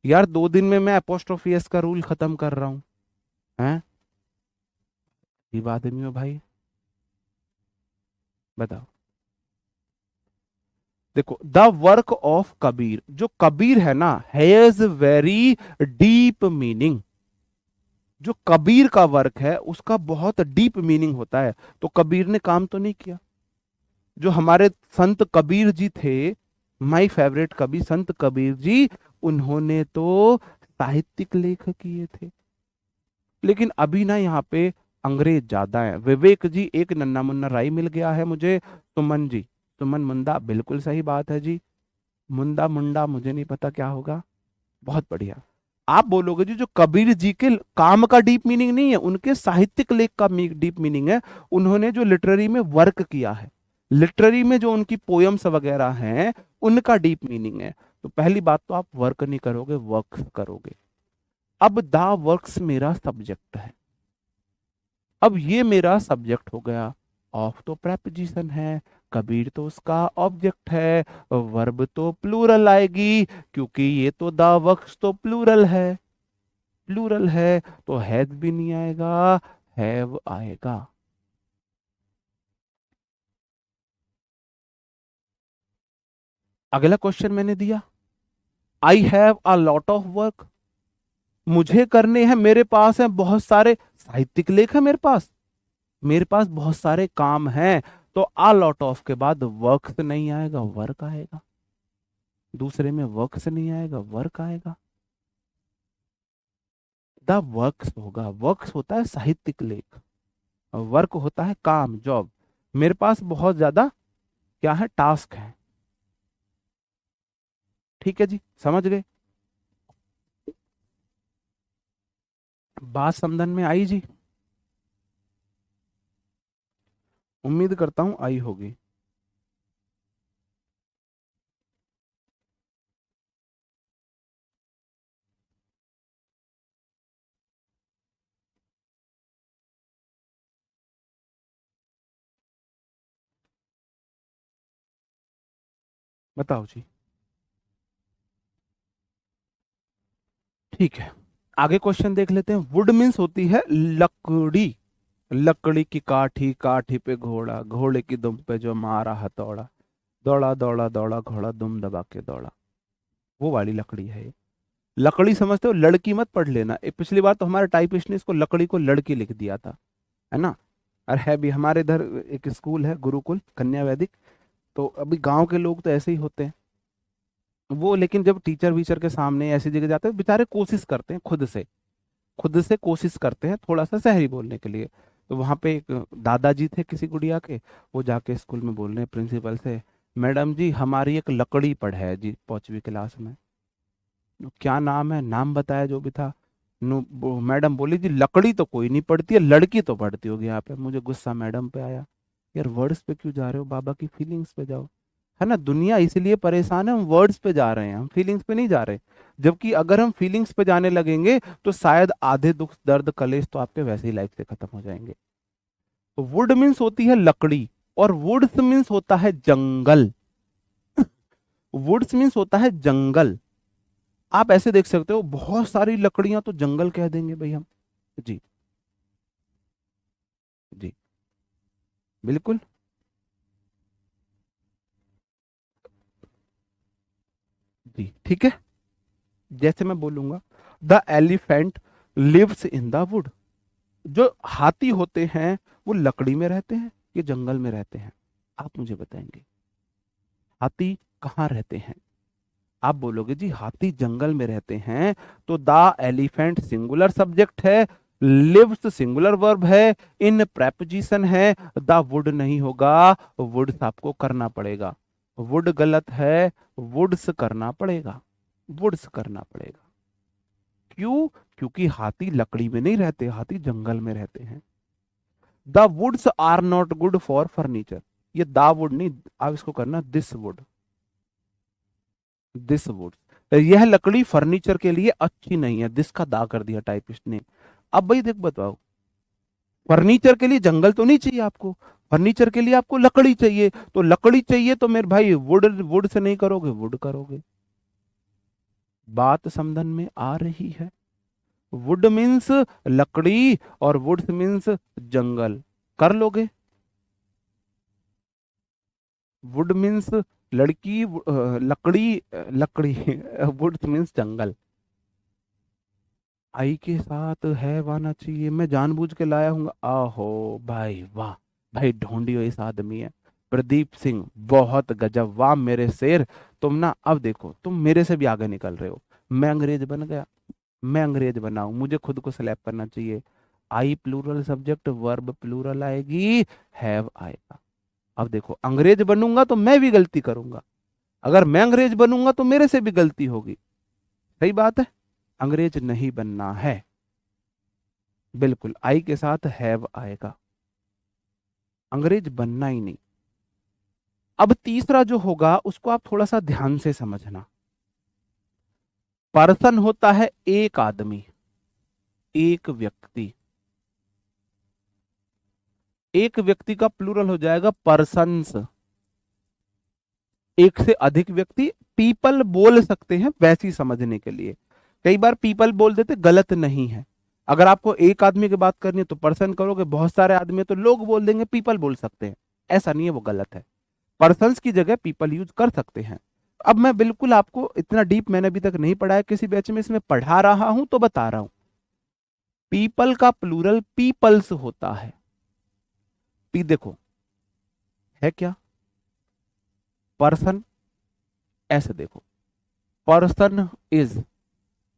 यार 2 दिन में मैं अपोस्ट्रोफी एस का रूल खत्म कर रहा हूँ। हैं? ये बात नहीं हो भाई, बताओ। देखो, द वर्क ऑफ कबीर, जो कबीर है ना, हैज वेरी डीप मीनिंग। जो कबीर का वर्क है उसका बहुत डीप मीनिंग होता है। तो कबीर ने काम तो नहीं किया। जो हमारे संत कबीर जी थे, माय फेवरेट कवि संत कबीर जी, उन्होंने तो साहित्यिक लेख किए थे। लेकिन अभी ना यहाँ पे अंग्रेज ज्यादा है। विवेक जी एक, नन्ना मुन्ना राय मिल गया है मुझे, सुमन जी, सुमन मुंडा, बिल्कुल सही बात है जी। मुंडा मुंडा मुझे नहीं पता क्या होगा। बहुत बढ़िया। आप बोलोगे जी जो कबीर जी के काम का डीप मीनिंग नहीं है, उनके साहित्यिक लेख का डीप मीनिंग है। उन्होंने जो लिटरेरी में वर्क किया है, लिटरेरी में जो उनकी पोयम्स वगैरह हैं, उनका डीप मीनिंग है। तो पहली बात तो आप वर्क नहीं करोगे, वर्क करोगे। अब द वर्क्स मेरा सब्जेक्ट है। अब ये मेरा सब्जेक्ट हो गया। ऑफ तो प्रेपोजिशन है, कबीर तो उसका ऑब्जेक्ट है, वर्ब तो प्लूरल आएगी, क्योंकि ये तो द वर्क्स तो प्लूरल है। प्लूरल है तो हैज भी नहीं आएगा, हैव आएगा। अगला क्वेश्चन मैंने दिया, I have a lot of work. मुझे करने हैं, मेरे पास है बहुत सारे साहित्यिक लेख है, मेरे पास बहुत सारे काम हैं। तो आ लॉट ऑफ के बाद वर्क से नहीं आएगा, वर्क आएगा। दूसरे में वर्क से नहीं आएगा, वर्क आएगा। द वर्क्स होगा। वर्क्स होता है साहित्यिक लेख, वर्क होता है काम, जॉब। मेरे पास बहुत ज्यादा क्या है, टास्क है। ठीक है जी, समझ गए? बात समझन में आई जी? उम्मीद करता हूं आई होगी। बताओ जी। ठीक है, आगे क्वेश्चन देख लेते हैं। वुड मीन्स होती है लकड़ी। लकड़ी की काठी, काठी पे घोड़ा, घोड़े की दुम पे जो मारा हथौड़ा, दौड़ा दौड़ा दौड़ा घोड़ा दुम दबा के दौड़ा। वो वाली लकड़ी है ये। लकड़ी समझते हो, लड़की मत पढ़ लेना। पिछली बार तो हमारे टाइपिस्ट ने इसको लकड़ी को लड़की लिख दिया था, है ना। और है भी, हमारे इधर एक स्कूल है गुरुकुल कन्या वैदिक, तो अभी गांव के लोग तो ऐसे ही होते हैं। वो लेकिन जब टीचर वीचर के सामने ऐसी जगह जाते हैं, बेचारे कोशिश करते हैं खुद से कोशिश करते हैं थोड़ा सा शहरी बोलने के लिए। तो वहां पे एक दादाजी थे किसी गुड़िया के, वो जाके स्कूल में बोल रहे हैं प्रिंसिपल से, मैडम जी हमारी एक लकड़ी पढ़ है जी 5वीं क्लास में। क्या नाम है, नाम बताया जो भी था। मैडम बोली जी लकड़ी तो कोई नहीं पढ़ती है, लड़की तो पढ़ती होगी यहाँ पे। मुझे गुस्सा मैडम पे आया, यार वर्ड्स पे क्यों जा रहे हो, बाबा की फीलिंग्स पे जाओ। है ना, दुनिया इसलिए परेशान है, हम वर्ड्स पे जा रहे हैं, हम फीलिंग्स पे नहीं जा रहे। जबकि अगर हम फीलिंग्स पे जाने लगेंगे तो शायद आधे दुख दर्द कलेश तो आपके वैसे ही लाइफ से खत्म हो जाएंगे। तो वुड मीन्स होती है लकड़ी, और वुड्स मीन्स होता है जंगल। वुड्स मीन्स होता है जंगल। आप ऐसे देख सकते हो, बहुत सारी लकड़ियां तो जंगल कह देंगे भाई हम। जी। जी बिल्कुल। जी ठीक है, जैसे मैं बोलूंगा, the elephant lives in the wood. जो हाथी होते हैं वो लकड़ी में रहते हैं या जंगल में रहते हैं? आप मुझे बताएंगे, हाथी कहाँ रहते हैं? आप बोलोगे जी हाथी जंगल में रहते हैं, तो द एलिफेंट सिंगुलर सब्जेक्ट है, लिव्स सिंगुलर वर्ब है, इन प्रेपोजिशन है, द वुड नहीं होगा। वुड्स आपको करना पड़ेगा। वुड गलत है, वुड्स करना पड़ेगा, वुड्स करना पड़ेगा। क्यों? क्योंकि हाथी लकड़ी में नहीं रहते, हाथी जंगल में रहते हैं। The woods are not good for furniture. ये द वुड नहीं, आप इसको करना दिस वुड। दिस वुड, यह लकड़ी फर्नीचर के लिए अच्छी नहीं है, दिस का दा कर दिया टाइपिस्ट ने। अब भाई देख बताओ, फर्नीचर के लिए जंगल तो नहीं चाहिए आपको, फर्नीचर के लिए आपको लकड़ी चाहिए, तो लकड़ी चाहिए तो मेरे भाई वुड, वुड से नहीं करोगे, वुड करोगे। बात समझन में आ रही है? वुड मीन्स लकड़ी और वुड्स मीन्स जंगल, कर लोगे। वुड मीन्स लड़की, लकड़ी, लकड़ी वुड्स मीन्स जंगल। आई के साथ है आना चाहिए, मैं जानबूझ के लाया हूँ। आहो भाई वाह, भाई ढूंढियो इस आदमी है। प्रदीप सिंह, बहुत गजब, वाह मेरे शेर। तुम ना अब देखो, तुम मेरे से भी आगे निकल रहे हो। मैं अंग्रेज बन गया, मैं अंग्रेज बनाऊं, मुझे खुद को स्लैप करना चाहिए। आई प्लूरल सब्जेक्ट, वर्ब प्लूरल आएगी, हैव आएगा। अब देखो, अंग्रेज बनूंगा तो मैं भी गलती करूंगा, अगर मैं अंग्रेज बनूंगा तो मेरे से भी गलती होगी। सही बात है। अंग्रेज नहीं बनना है, बिल्कुल आई के साथ हैव आएगा, अंग्रेज बनना ही नहीं। अब तीसरा जो होगा उसको आप थोड़ा सा ध्यान से समझना। पर्सन होता है एक आदमी, एक व्यक्ति, एक व्यक्ति का प्लूरल हो जाएगा पर्सन्स। एक से अधिक व्यक्ति, पीपल बोल सकते हैं वैसी समझने के लिए, कई बार पीपल बोल देते, गलत नहीं है। अगर आपको एक आदमी की बात करनी है तो पर्सन करोगे, बहुत सारे आदमी है तो लोग बोल देंगे, पीपल बोल सकते हैं, ऐसा नहीं है, वो गलत है। पर्सन्स की जगह पीपल यूज कर सकते हैं। अब मैं बिल्कुल आपको इतना डीप मैंने अभी तक नहीं पढ़ा है किसी बैच में, इसमें पढ़ा रहा हूं तो बता रहा हूं। पीपल का प्लूरल पीपल्स होता है। पी देखो है क्या, पर्सन, ऐसे देखो, पर्सन इज,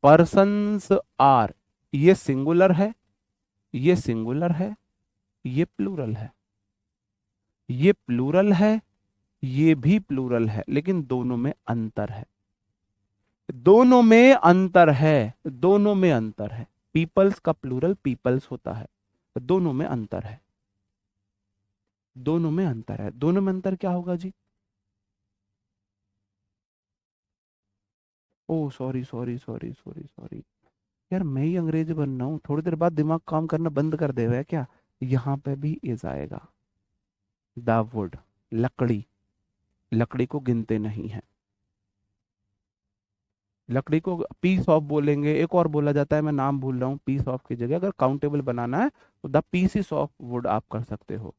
पर्सन्स आर, ये सिंगुलर है, ये सिंगुलर है, ये प्लूरल है, ये प्लूरल है, ये भी प्लूरल है, लेकिन दोनों में अंतर है, दोनों में अंतर है, दोनों में अंतर है। पीपल्स का प्लूरल पीपल्स होता है, दोनों में अंतर है, दोनों में अंतर है। दोनों में अंतर क्या होगा जी? Oh sorry sorry sorry sorry sorry, यार मैं ही अंग्रेज बन रहा हूँ, थोड़ी देर बाद दिमाग काम करना बंद कर देगा है क्या? यहाँ पे भी इज आएगा, द वुड, लकड़ी, लकड़ी को गिनते नहीं है, लकड़ी को पीस ऑफ बोलेंगे। एक और बोला जाता है, मैं नाम भूल रहा हूँ, पीस ऑफ की जगह अगर काउंटेबल बनाना है तो द पीसीस ऑफ वुड आप कर सकते हो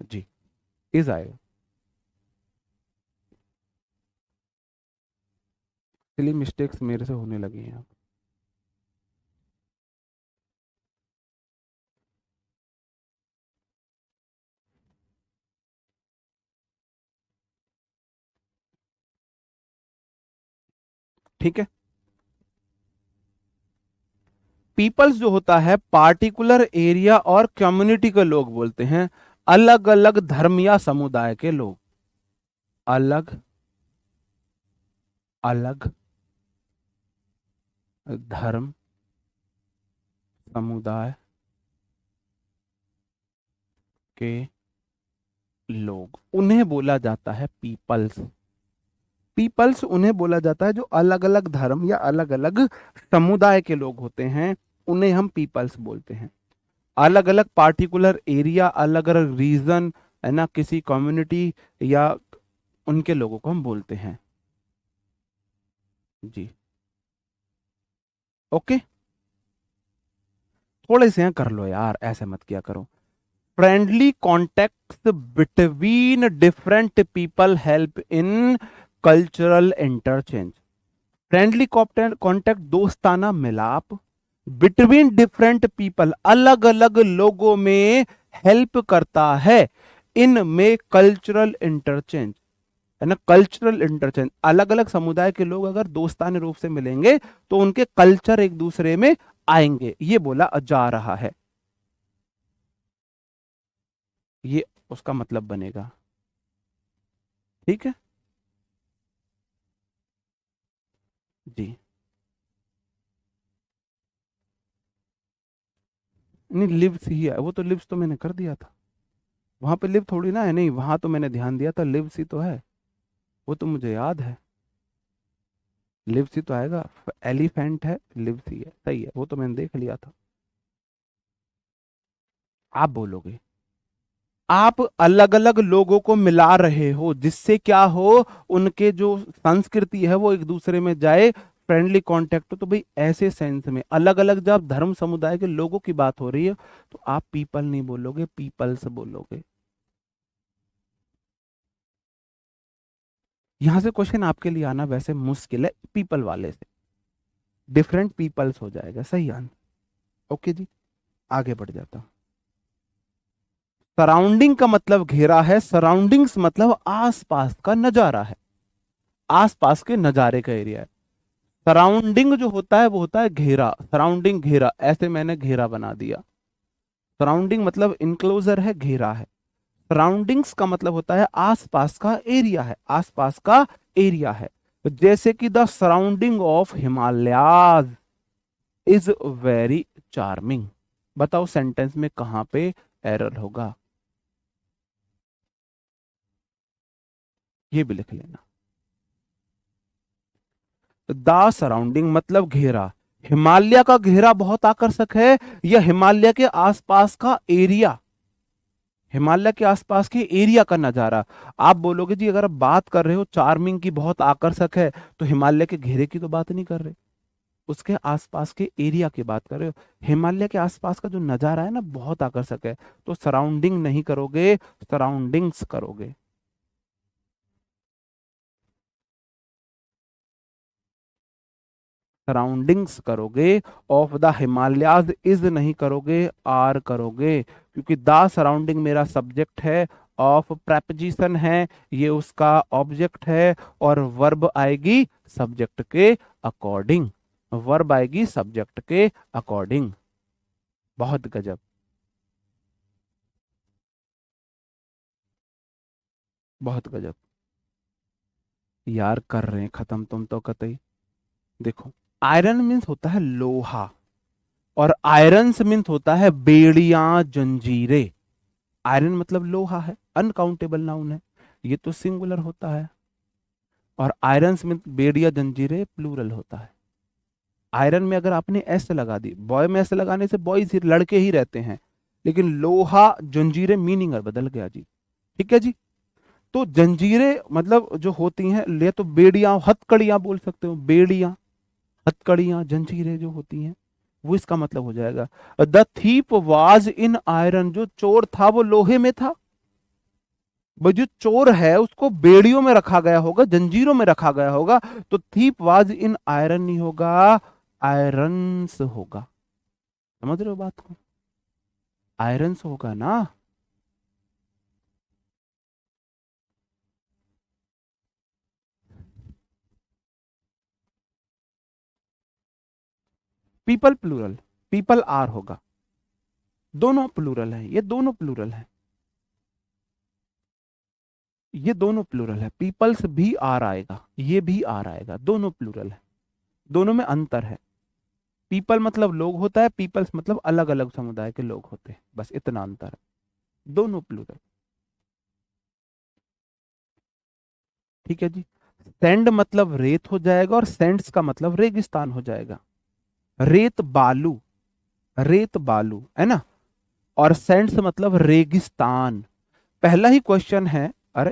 जी, इज आएगा। इसलिए मिस्टेक्स मेरे से होने लगी हैं। ठीक है, पीपल्स जो होता है पार्टिकुलर एरिया और कम्युनिटी के लोग बोलते हैं, अलग अलग धर्म या समुदाय के लोग, अलग अलग धर्म समुदाय के लोग, उन्हें बोला जाता है पीपल्स। पीपल्स उन्हें बोला जाता है जो अलग अलग धर्म या अलग अलग समुदाय के लोग होते हैं, उन्हें हम पीपल्स बोलते हैं। अलग अलग पार्टिकुलर एरिया, अलग अलग रीजन है ना, किसी कम्युनिटी या उनके लोगों को हम बोलते हैं जी। ओके, थोड़े से यहाँ कर लो यार, ऐसे मत किया करो। Friendly contact between different people help in cultural interchange. Friendly contact दोस्ताना मिलाप, बिटवीन डिफरेंट पीपल अलग अलग लोगों में हेल्प करता है, इन में कल्चरल इंटरचेंज है ना, कल्चरल इंटरचेंज, अलग अलग समुदाय के लोग अगर दोस्ताने रूप से मिलेंगे तो उनके कल्चर एक दूसरे में आएंगे, ये बोला जा रहा है, ये उसका मतलब बनेगा। ठीक है जी। नहीं, लिव्स ही है, वो तो लिव्स तो मैंने कर दिया था, वहां पे लिव थोड़ी ना है, नहीं वहां तो मैंने ध्यान दिया था, लिव्स ही तो है, वो तो मुझे याद है, लिव्स ही तो आएगा। एलिफेंट है, लिव्स ही है, सही है, वो तो मैंने देख लिया था। आप बोलोगे, आप अलग अलग लोगों को मिला रहे हो जिससे क्या हो, उनके जो संस्कृति है वो एक दूसरे में जाए, फ्रेंडली कांटेक्ट हो, तो भाई ऐसे सेंस में अलग अलग जब धर्म समुदाय के लोगों की बात हो रही है तो आप पीपल नहीं बोलोगे, पीपल्स बोलोगे। यहां से क्वेश्चन आपके लिए आना वैसे मुश्किल है, पीपल वाले से डिफरेंट पीपल्स हो जाएगा सही आंसर। ओके जी, आगे बढ़ जाता हूं। सराउंडिंग का मतलब घेरा है, सराउंडिंग्स मतलब आसपास का नजारा है, आसपास के नजारे का एरिया है। सराउंडिंग जो होता है वो होता है घेरा, सराउंडिंग घेरा, ऐसे मैंने घेरा बना दिया, सराउंडिंग मतलब इनक्लोजर है, घेरा है। सराउंडिंग्स का मतलब होता है आसपास का एरिया है, आसपास का एरिया है। तो जैसे कि the surrounding of Himalayas is very charming. बताओ सेंटेंस में कहां पे एरर होगा, ये भी लिख लेना। द सराउंडिंग मतलब घेरा, हिमालय का घेरा बहुत आकर्षक है, या हिमालय के आसपास का एरिया, हिमालय के आसपास के एरिया का नजारा। आप बोलोगे जी अगर आप बात कर रहे हो चार्मिंग की, बहुत आकर्षक है, तो हिमालय के घेरे की तो बात नहीं कर रहे, उसके आसपास के एरिया की बात कर रहे हो। हिमालय के आसपास का जो नजारा है ना बहुत आकर्षक है, तो सराउंडिंग नहीं करोगे, सराउंडिंग्स करोगे। सराउंडिंग्स करोगे, ऑफ द हिमालयाज इज नहीं करोगे, आर करोगे, क्योंकि द सराउंडिंग मेरा सब्जेक्ट है, ऑफ प्रेपोजिशन है, ये उसका ऑब्जेक्ट है, और वर्ब आएगी सब्जेक्ट के अकॉर्डिंग, वर्ब आएगी सब्जेक्ट के अकॉर्डिंग। बहुत गजब, बहुत गजब। यार कर रहे हैं खत्म तुम तो कतई। देखो, आयरन मीन्स होता है लोहा, और आयरन से मीन्स होता है बेड़ियां जंजीरें। आयरन मतलब लोहा है, अनकाउंटेबल नाउन है, ये तो सिंगुलर होता है। और आयरन में बेड़िया जंजीरें प्लूरल होता है। आयरन में अगर आपने एस लगा दी, बॉय में एस लगाने से बॉयज ही लड़के ही रहते हैं, लेकिन लोहा जंजीरें मीनिंग बदल गया जी। ठीक है जी। तो जंजीरें मतलब जो होती हैं, ले तो बेड़ियां हथकड़ियां बोल सकते हो, बेड़ियां हथकड़ियां जंजीरें जो होती हैं, वो इसका मतलब हो जाएगा। The thief was in iron, जो चोर था वो लोहे में था। वो जो चोर है उसको बेड़ियों में रखा गया होगा, जंजीरों में रखा गया होगा, तो थीप वाज इन आयरन नहीं होगा, आयरन्स होगा। समझ रहे हो बात को, आयरन्स होगा ना। पीपल प्लूरल, पीपल आर होगा, दोनों प्लूरल है, ये दोनों प्लूरल है, ये दोनों प्लूरल है, पीपल्स भी आर आएगा, ये भी आर आएगा, दोनों प्लूरल है, दोनों में अंतर है। पीपल मतलब लोग होता है, पीपल्स मतलब अलग अलग समुदाय के लोग होते हैं, बस इतना अंतर है, दोनों प्लूरल। ठीक है जी। सैंड मतलब रेत हो जाएगा, और सैंड्स का मतलब रेगिस्तान हो जाएगा। रेत बालू, रेत बालू है ना, और सैंड्स मतलब रेगिस्तान। पहला ही क्वेश्चन है, अरे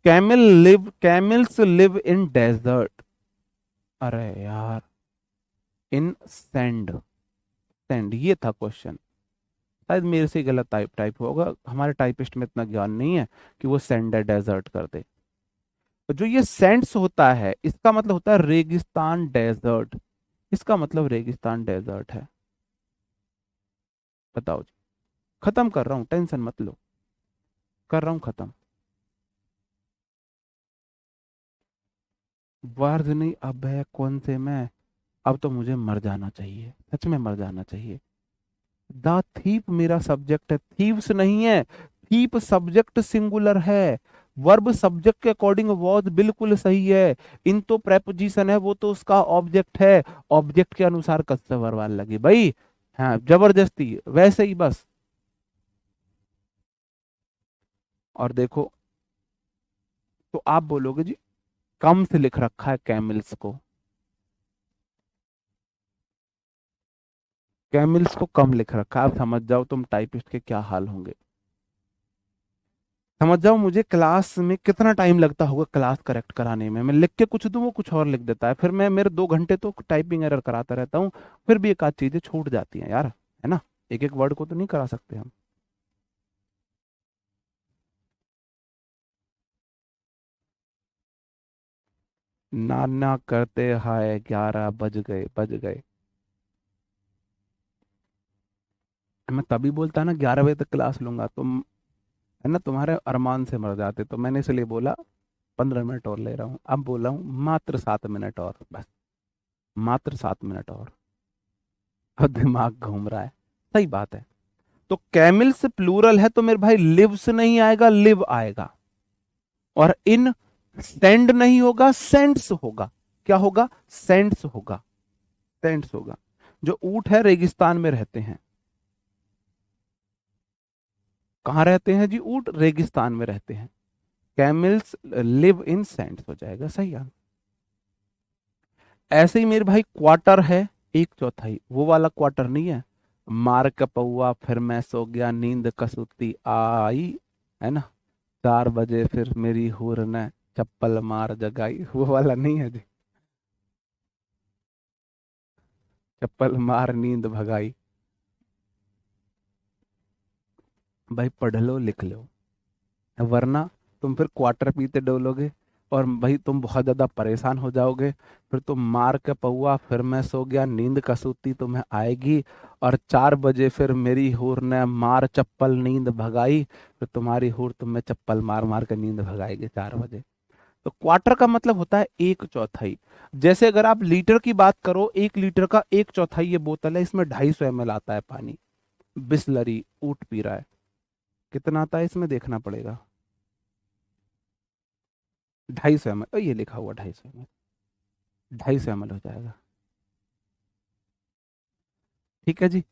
कैमल्स लिव इन डेजर्ट, अरे यार, इन सैंड, सैंड ये था क्वेश्चन। शायद मेरे से ही गलत टाइप टाइप होगा, हमारे टाइपिस्ट में इतना ज्ञान नहीं है कि वो सैंड डेजर्ट कर दे। तो जो ये सैंड्स होता है इसका मतलब होता है रेगिस्तान डेजर्ट, इसका मतलब रेगिस्तान डेजर्ट है। बताओ जी। खत्म कर रहा हूं, टेंशन मत लो, कर रहा हूं खत्म। वर्ज नहीं, अब है कौन से में, अब तो मुझे मर जाना चाहिए, सच में मर जाना चाहिए। द थीप मेरा सब्जेक्ट है, थीव्स नहीं है, थीप सब्जेक्ट सिंगुलर है, वर्ब सब्जेक्ट के अकॉर्डिंग वॉज बिल्कुल सही है। इन तो प्रेपोजिशन है, वो तो उसका ऑब्जेक्ट है, ऑब्जेक्ट के अनुसार कस्य वर्बाल लगी भाई। हाँ जबरदस्ती वैसे ही बस। और देखो, तो आप बोलोगे जी कम से लिख रखा है कैमिल्स को, कैमिल्स को कम लिख रखा है, आप समझ जाओ तुम टाइपिस्ट के क्या हाल होंगे। समझ जाओ मुझे क्लास में कितना टाइम लगता होगा क्लास करेक्ट कराने में, मैं लिख के कुछ दूं वो कुछ और लिख देता है, फिर मैं मेरे 2 घंटे तो टाइपिंग एरर कराता रहता हूँ, फिर भी एक आध चीजें छूट जाती हैं यार, है ना, एक एक वर्ड को तो नहीं करा सकते हम। नाना करते हाय 11 बज गए, बज गए। मैं तभी बोलता ना 11 बजे तक क्लास लूंगा, तुम है ना तुम्हारे अरमान से मर जाते, तो मैंने इसलिए बोला 15 मिनट और ले रहा हूँ, अब बोला हूँ मात्र 7 मिनट और बस, मात्र 7 मिनट और दिमाग घूम रहा है, सही बात है। तो कैमिल्स प्लूरल है तो मेरे भाई लिव्स नहीं आएगा, लिव आएगा। और इन सेंड नहीं होगा, सेंड्स होगा। क्या होगा? सेंड्स होगा, सेंड्स होगा। जो ऊंट है रेगिस्तान में रहते हैं। कहां रहते हैं जी ऊंट? रेगिस्तान में रहते हैं। कैमल्स लिव इन सैंड्स हो जाएगा सही आंसर। ऐसे ही मेरे भाई क्वार्टर है, एक चौथाई, वो वाला क्वार्टर नहीं है। मार का पौआ फिर मैं सो गया, नींद कसूती आई, है ना, 4 बजे फिर मेरी हूर ने चप्पल मार जगाई, वो वाला नहीं है जी। चप्पल मार नींद भगाई। भाई पढ़ लो लिख लो, वरना तुम फिर क्वार्टर पीते डोलोगे और भाई तुम बहुत ज्यादा परेशान हो जाओगे। फिर तुम मार के पौआ फिर मैं सो गया, नींद कसूती तुम्हें आएगी, और 4 बजे फिर मेरी हूर ने मार चप्पल नींद भगाई, फिर तुम्हारी हूर तुम्हें चप्पल मार मार के नींद भगाएगी 4 बजे। तो क्वार्टर का मतलब होता है एक चौथाई। जैसे अगर आप लीटर की बात करो, 1 लीटर का एक चौथाई ये बोतल है, इसमें 250 ml आता है पानी। बिस्लरी ऊट पी रहा है, कितना आता है इसमें देखना पड़ेगा। 250 ml, ये लिखा हुआ 250 ml, 250 ml हो जाएगा। ठीक है जी,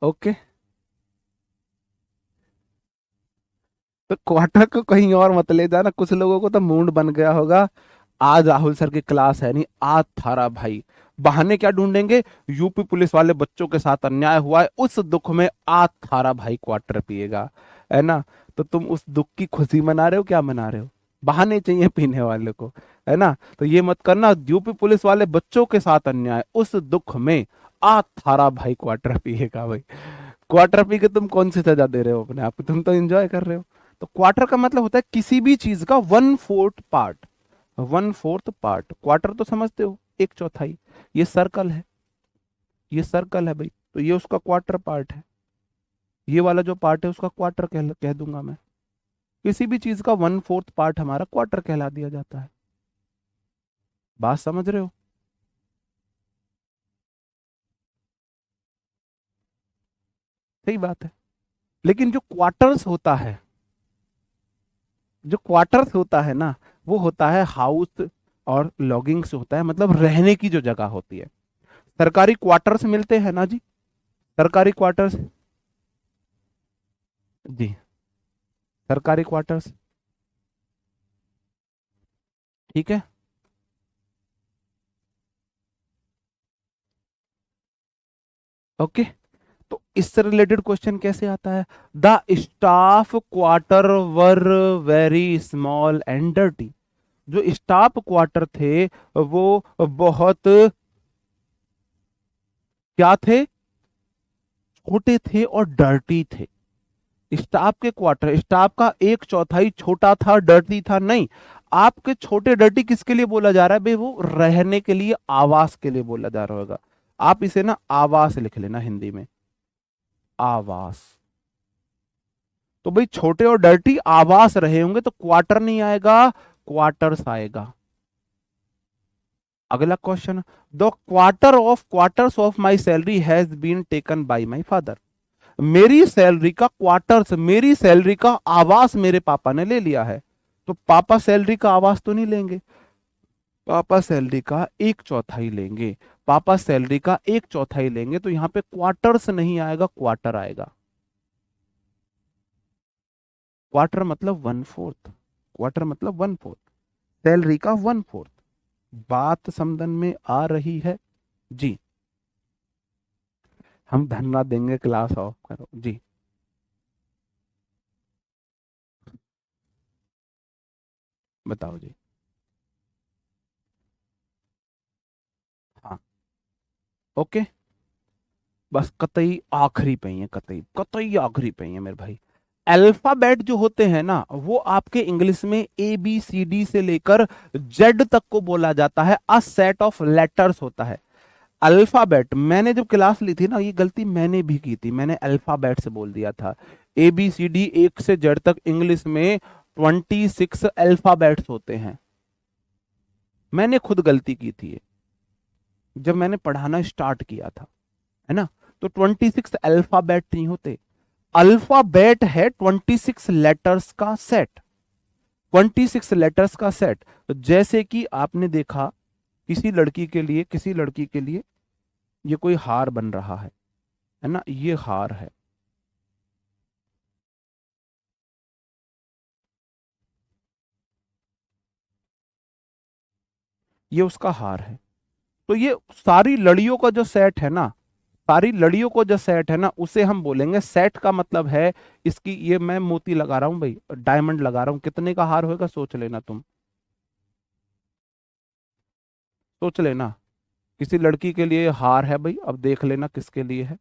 ओके। तो क्वार्टर को कहीं और मत ले जाना, कुछ लोगों को तो मूड बन गया होगा आज राहुल सर की क्लास है नहीं, आज थारा भाई बहाने क्या ढूंढेंगे, यूपी पुलिस वाले बच्चों के साथ अन्याय हुआ है उस दुख में आज थारा भाई क्वार्टर पिएगा, है ना। तो तुम उस दुख की खुशी मना रहे हो, क्या मना रहे हो? बहाने चाहिए पीने वाले को, है ना। तो ये मत करना, यूपी पुलिस वाले बच्चों के साथ अन्याय उस दुख में आज थारा भाई क्वार्टर पिएगा भाई। क्वार्टर पी के तुम कौन सी सजा दे रहे हो अपने आप को, तुम तो एंजॉय कर रहे हो। तो क्वार्टर का मतलब होता है किसी भी चीज का 1/4 पार्ट, 1/4 पार्ट। क्वार्टर तो समझते हो, एक चौथाई। ये सर्कल है, ये सर्कल है भाई, तो ये उसका क्वार्टर पार्ट है। ये वाला जो पार्ट है उसका क्वार्टर कह दूंगा मैं। किसी भी चीज का 1/4 पार्ट हमारा क्वार्टर कहला दिया जाता है। बात समझ रहे हो? सही बात है। लेकिन जो क्वार्टर्स होता है, जो क्वार्टर्स होता है ना, वो होता है हाउस और लॉगिंग्स होता है, मतलब रहने की जो जगह होती है। सरकारी क्वार्टर्स मिलते हैं ना जी, सरकारी क्वार्टर्स। जी, सरकारी क्वार्टर्स। ठीक है, ओके। तो इससे रिलेटेड क्वेश्चन कैसे आता है? The staff quarter were very small and dirty. जो स्टाफ क्वार्टर थे वो बहुत क्या थे? छोटे थे और डर्टी थे। स्टाफ के क्वार्टर, स्टाफ का एक चौथाई छोटा था, डर्टी था नहीं। आपके छोटे डर्टी किसके लिए बोला जा रहा है भाई? वो रहने के लिए, आवास के लिए बोला जा रहा होगा। आप इसे ना आवास लिख लेना हिंदी में, आवास। तो भाई छोटे और डर्टी आवास रहे होंगे तो क्वार्टर नहीं आएगा, क्वार्टर्स आएगा। अगला question, the quarters of my salary has been taken by my father. मेरी सैलरी का क्वार्टर्स, मेरी सैलरी का आवास मेरे पापा ने ले लिया है। तो पापा सैलरी का आवास तो नहीं लेंगे, पापा सैलरी का एक चौथाई लेंगे। पापा सैलरी का एक चौथाई लेंगे तो यहां पे क्वार्टर्स नहीं आएगा, क्वार्टर आएगा। क्वार्टर मतलब 1/4, क्वार्टर मतलब 1/4, सैलरी का 1/4। बात समझ में आ रही है जी? हम धन्यवाद देंगे, क्लास ऑफ करो जी। बताओ जी। हाँ, ओके। बस कतई आखिरी पे ही है, कतई कतई आखिरी पे ही है मेरे भाई। अल्फाबेट जो होते हैं ना, वो आपके इंग्लिश में ABCD से लेकर जेड तक को बोला जाता है, अ सेट ऑफ लेटर्स होता है। अल्फाबेट, मैंने जब क्लास ली थी ना, ये गलती मैंने भी की थी, मैंने अल्फाबेट से बोल दिया था। ABCD 1 से Z तक इंग्लिश में 26 अल्फाबेट्स होते हैं। मैंने खुद गलती की थी ये, जब मैंने पढ़ाना स्टार्ट किया था, है ना। तो 26 अल्फाबेट नहीं होते, अल्फाबेट है 26 लेटर्स का सेट, 26 लेटर्स का सेट। तो जैसे कि आपने देखा किसी लड़की के लिए, किसी लड़की के लिए ये कोई हार बन रहा है ना, ये हार है, ये उसका हार है। तो ये सारी लड़ियों का जो सेट है ना, सारी लड़ियों को जो सेट है ना, उसे हम बोलेंगे सेट। का मतलब है इसकी, ये मैं मोती लगा रहा हूं भाई, डायमंड लगा रहा हूं, कितने का हार होगा सोच लेना तुम, सोच लेना। किसी लड़की के लिए हार है भाई, अब देख लेना किसके लिए है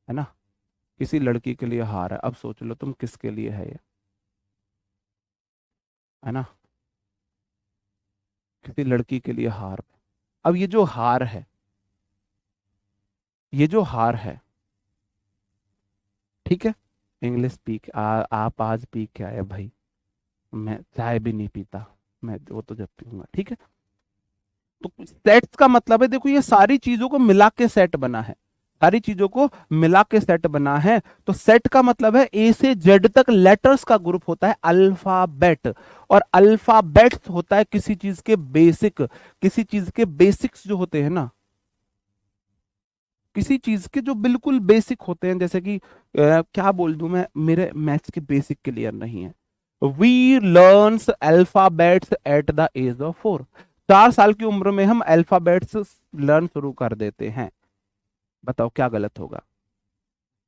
ना। किसी लड़की के लिए हार है, अब सोच लो तुम किसके लिए है ये, है ना, किसी लड़की के लिए हार। अब ये जो हार है, ये जो हार है, ठीक है, इंग्लिश आप आज पी के आए भाई, मैं चाय भी नहीं पीता, मैं वो तो जब पीऊंगा, ठीक है। तो सेट्स का मतलब है, देखो ये सारी चीजों को मिला के सेट बना है, सारी चीजों को मिला के सेट बना है। तो सेट का मतलब है ए से जेड तक लेटर्स का ग्रुप होता है अल्फाबेट, और अल्फाबेट्स होता है किसी चीज के बेसिक, किसी चीज के बेसिक्स जो होते हैं ना, किसी चीज के जो बिल्कुल बेसिक होते हैं, जैसे कि क्या बोल दूं मैं, मेरे मैथ्स के बेसिक क्लियर नहीं है। We learns alphabets at the age of 4, 4 साल की उम्र में हम अल्फाबेट्स लर्न शुरू कर देते हैं। बताओ क्या गलत होगा।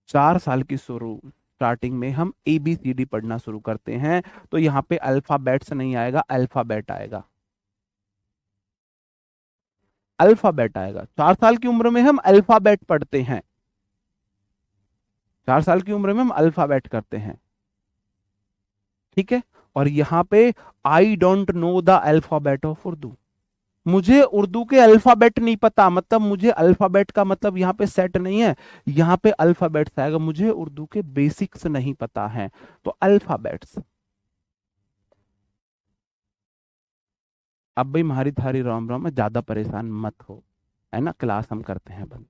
4 साल की शुरू स्टार्टिंग में हम ए बी सी डी पढ़ना शुरू करते हैं, तो यहाँ पे अल्फाबेट्स नहीं आएगा, अल्फाबेट आएगा, अल्फाबेट आएगा। 4 साल की उम्र में हम अल्फाबेट पढ़ते हैं, 4 साल की उम्र में हम अल्फाबेट करते हैं, ठीक है। और यहाँ पे I don't know the alphabet of Urdu, मुझे उर्दू के अल्फाबेट नहीं पता, मतलब मुझे अल्फाबेट का मतलब यहाँ पे सेट नहीं है, यहाँ पे अल्फाबेट्स आएगा, मुझे उर्दू के बेसिक्स नहीं पता है, तो अल्फाबेट्स। अब भाई हमारी थारी राम राम में ज्यादा परेशान मत हो, है ना, क्लास हम करते हैं बंद।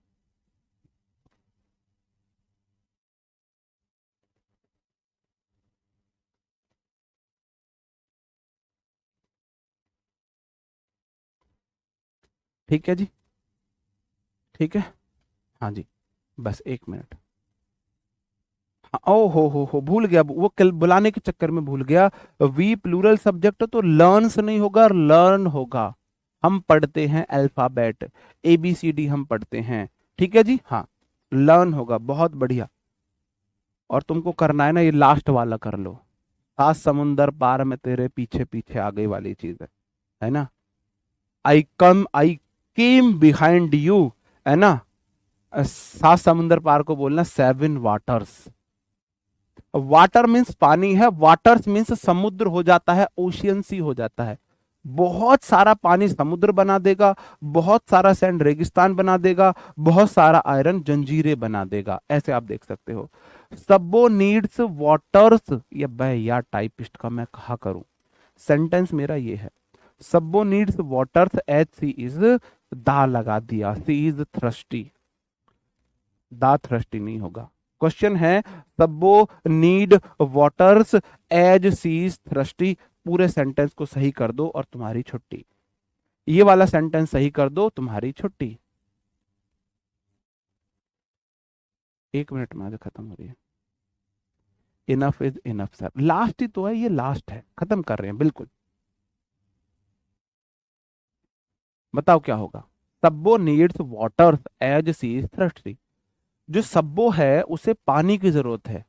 ठीक है जी, ठीक है, हाँ जी, बस 1 मिनट। हाँ, ओ हो भूल गया, वो कल बुलाने के चक्कर में भूल गया। वी प्लूरल सब्जेक्ट तो लर्न्स नहीं होगा, लर्न होगा। हम पढ़ते हैं alphabet, A B C D हम पढ़ते हैं, ठीक है जी, हाँ, लर्न होगा, बहुत बढ़िया। और तुमको करना है ना, ये लास्ट वाला कर लो, 7 समुंदर पार में तेरे पीछे पीछे आ गई वाली चीज है ना। आई केम बिहाइंड यू, है ना। 7 समुंदर पार को बोलना 7 वाटर्स। वाटर मीन्स पानी है, वाटर्स मीन्स समुद्र हो जाता है, ओशियन सी हो जाता है। बहुत सारा पानी समुद्र बना देगा, बहुत सारा सैंड रेगिस्तान बना देगा, बहुत सारा आयरन जंजीरें बना देगा, ऐसे आप देख सकते हो। सबो नीड्स वाटर्स, ये भाई यार टाइपिस्ट का मैं कहा करूं, सेंटेंस मेरा ये है, सबो needs waters as she is, दा लगा दिया, सी इज थ्रस्टी, दा थ्रस्टी नहीं होगा। क्वेश्चन है सबो need waters as seize thirsty, पूरे सेंटेंस को सही कर दो और तुम्हारी छुट्टी, ये वाला सेंटेंस सही कर दो तुम्हारी छुट्टी। 1 मिनट में आज खत्म हो रही है। Enough is enough sir, last ही तो है, ये लास्ट है, खत्म कर रहे हैं बिल्कुल। बताओ क्या होगा। सबो needs waters as seize thirsty, जो सब्बो है उसे पानी की जरूरत है,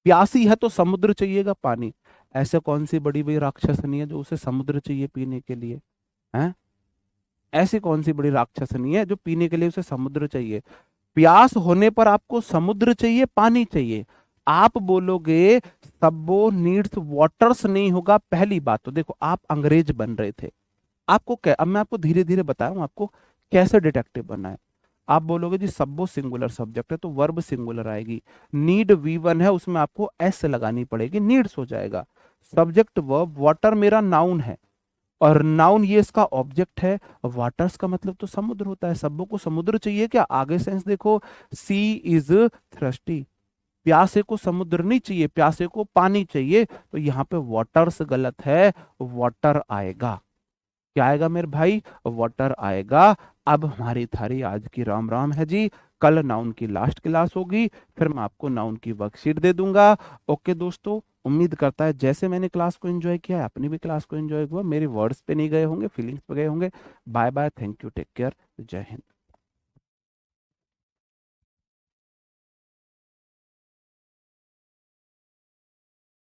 प्यासी है तो समुद्र चाहिएगा पानी। ऐसे कौन सी बड़ी बड़ी राक्षसनी है जो उसे समुद्र चाहिए पीने के लिए, हैं। ऐसी कौन सी बड़ी राक्षसनी है जो पीने के लिए उसे समुद्र चाहिए। प्यास होने पर आपको समुद्र चाहिए, पानी चाहिए। आप बोलोगे सब्बो नीड्स वाटर्स नहीं होगा, पहली बात तो देखो आप अंग्रेज बन रहे थे, आपको क्या, अब मैं आपको धीरे धीरे बताऊं आपको कैसे डिटेक्टिव बनना है। आप बोलोगे जी सब्बो सिंगुलर सब्जेक्ट है तो वर्ब सिंगुलर आएगी, नीड V1 है उसमें आपको एस लगानी पड़ेगी, नीड्स हो जाएगा। सब्जेक्ट वर्ब, वाटर मेरा नाउन है और नाउन ये इसका ऑब्जेक्ट है, वाटर्स का मतलब तो समुद्र होता है, सब्बो को समुद्र चाहिए क्या, आगे सेंस देखो, सी इज थ्रस्टी, प्यासे को समुद्र नहीं चाहिए, प्यासे को पानी चाहिए, तो यहाँ पे वाटर्स गलत है, वाटर आएगा। क्या आएगा मेरे भाई? वाटर आएगा। अब हमारी थारी आज की राम राम है जी। कल नाउन की लास्ट क्लास होगी, फिर मैं आपको नाउन की वर्कशीट दे दूंगा। ओके दोस्तों, उम्मीद करता है जैसे मैंने क्लास को एंजॉय किया है, अपनी भी क्लास को एंजॉय हुआ, मेरे वर्ड्स पे नहीं गए होंगे, फीलिंग्स पे गए होंगे। Bye bye, thank you, take care, जय हिंद।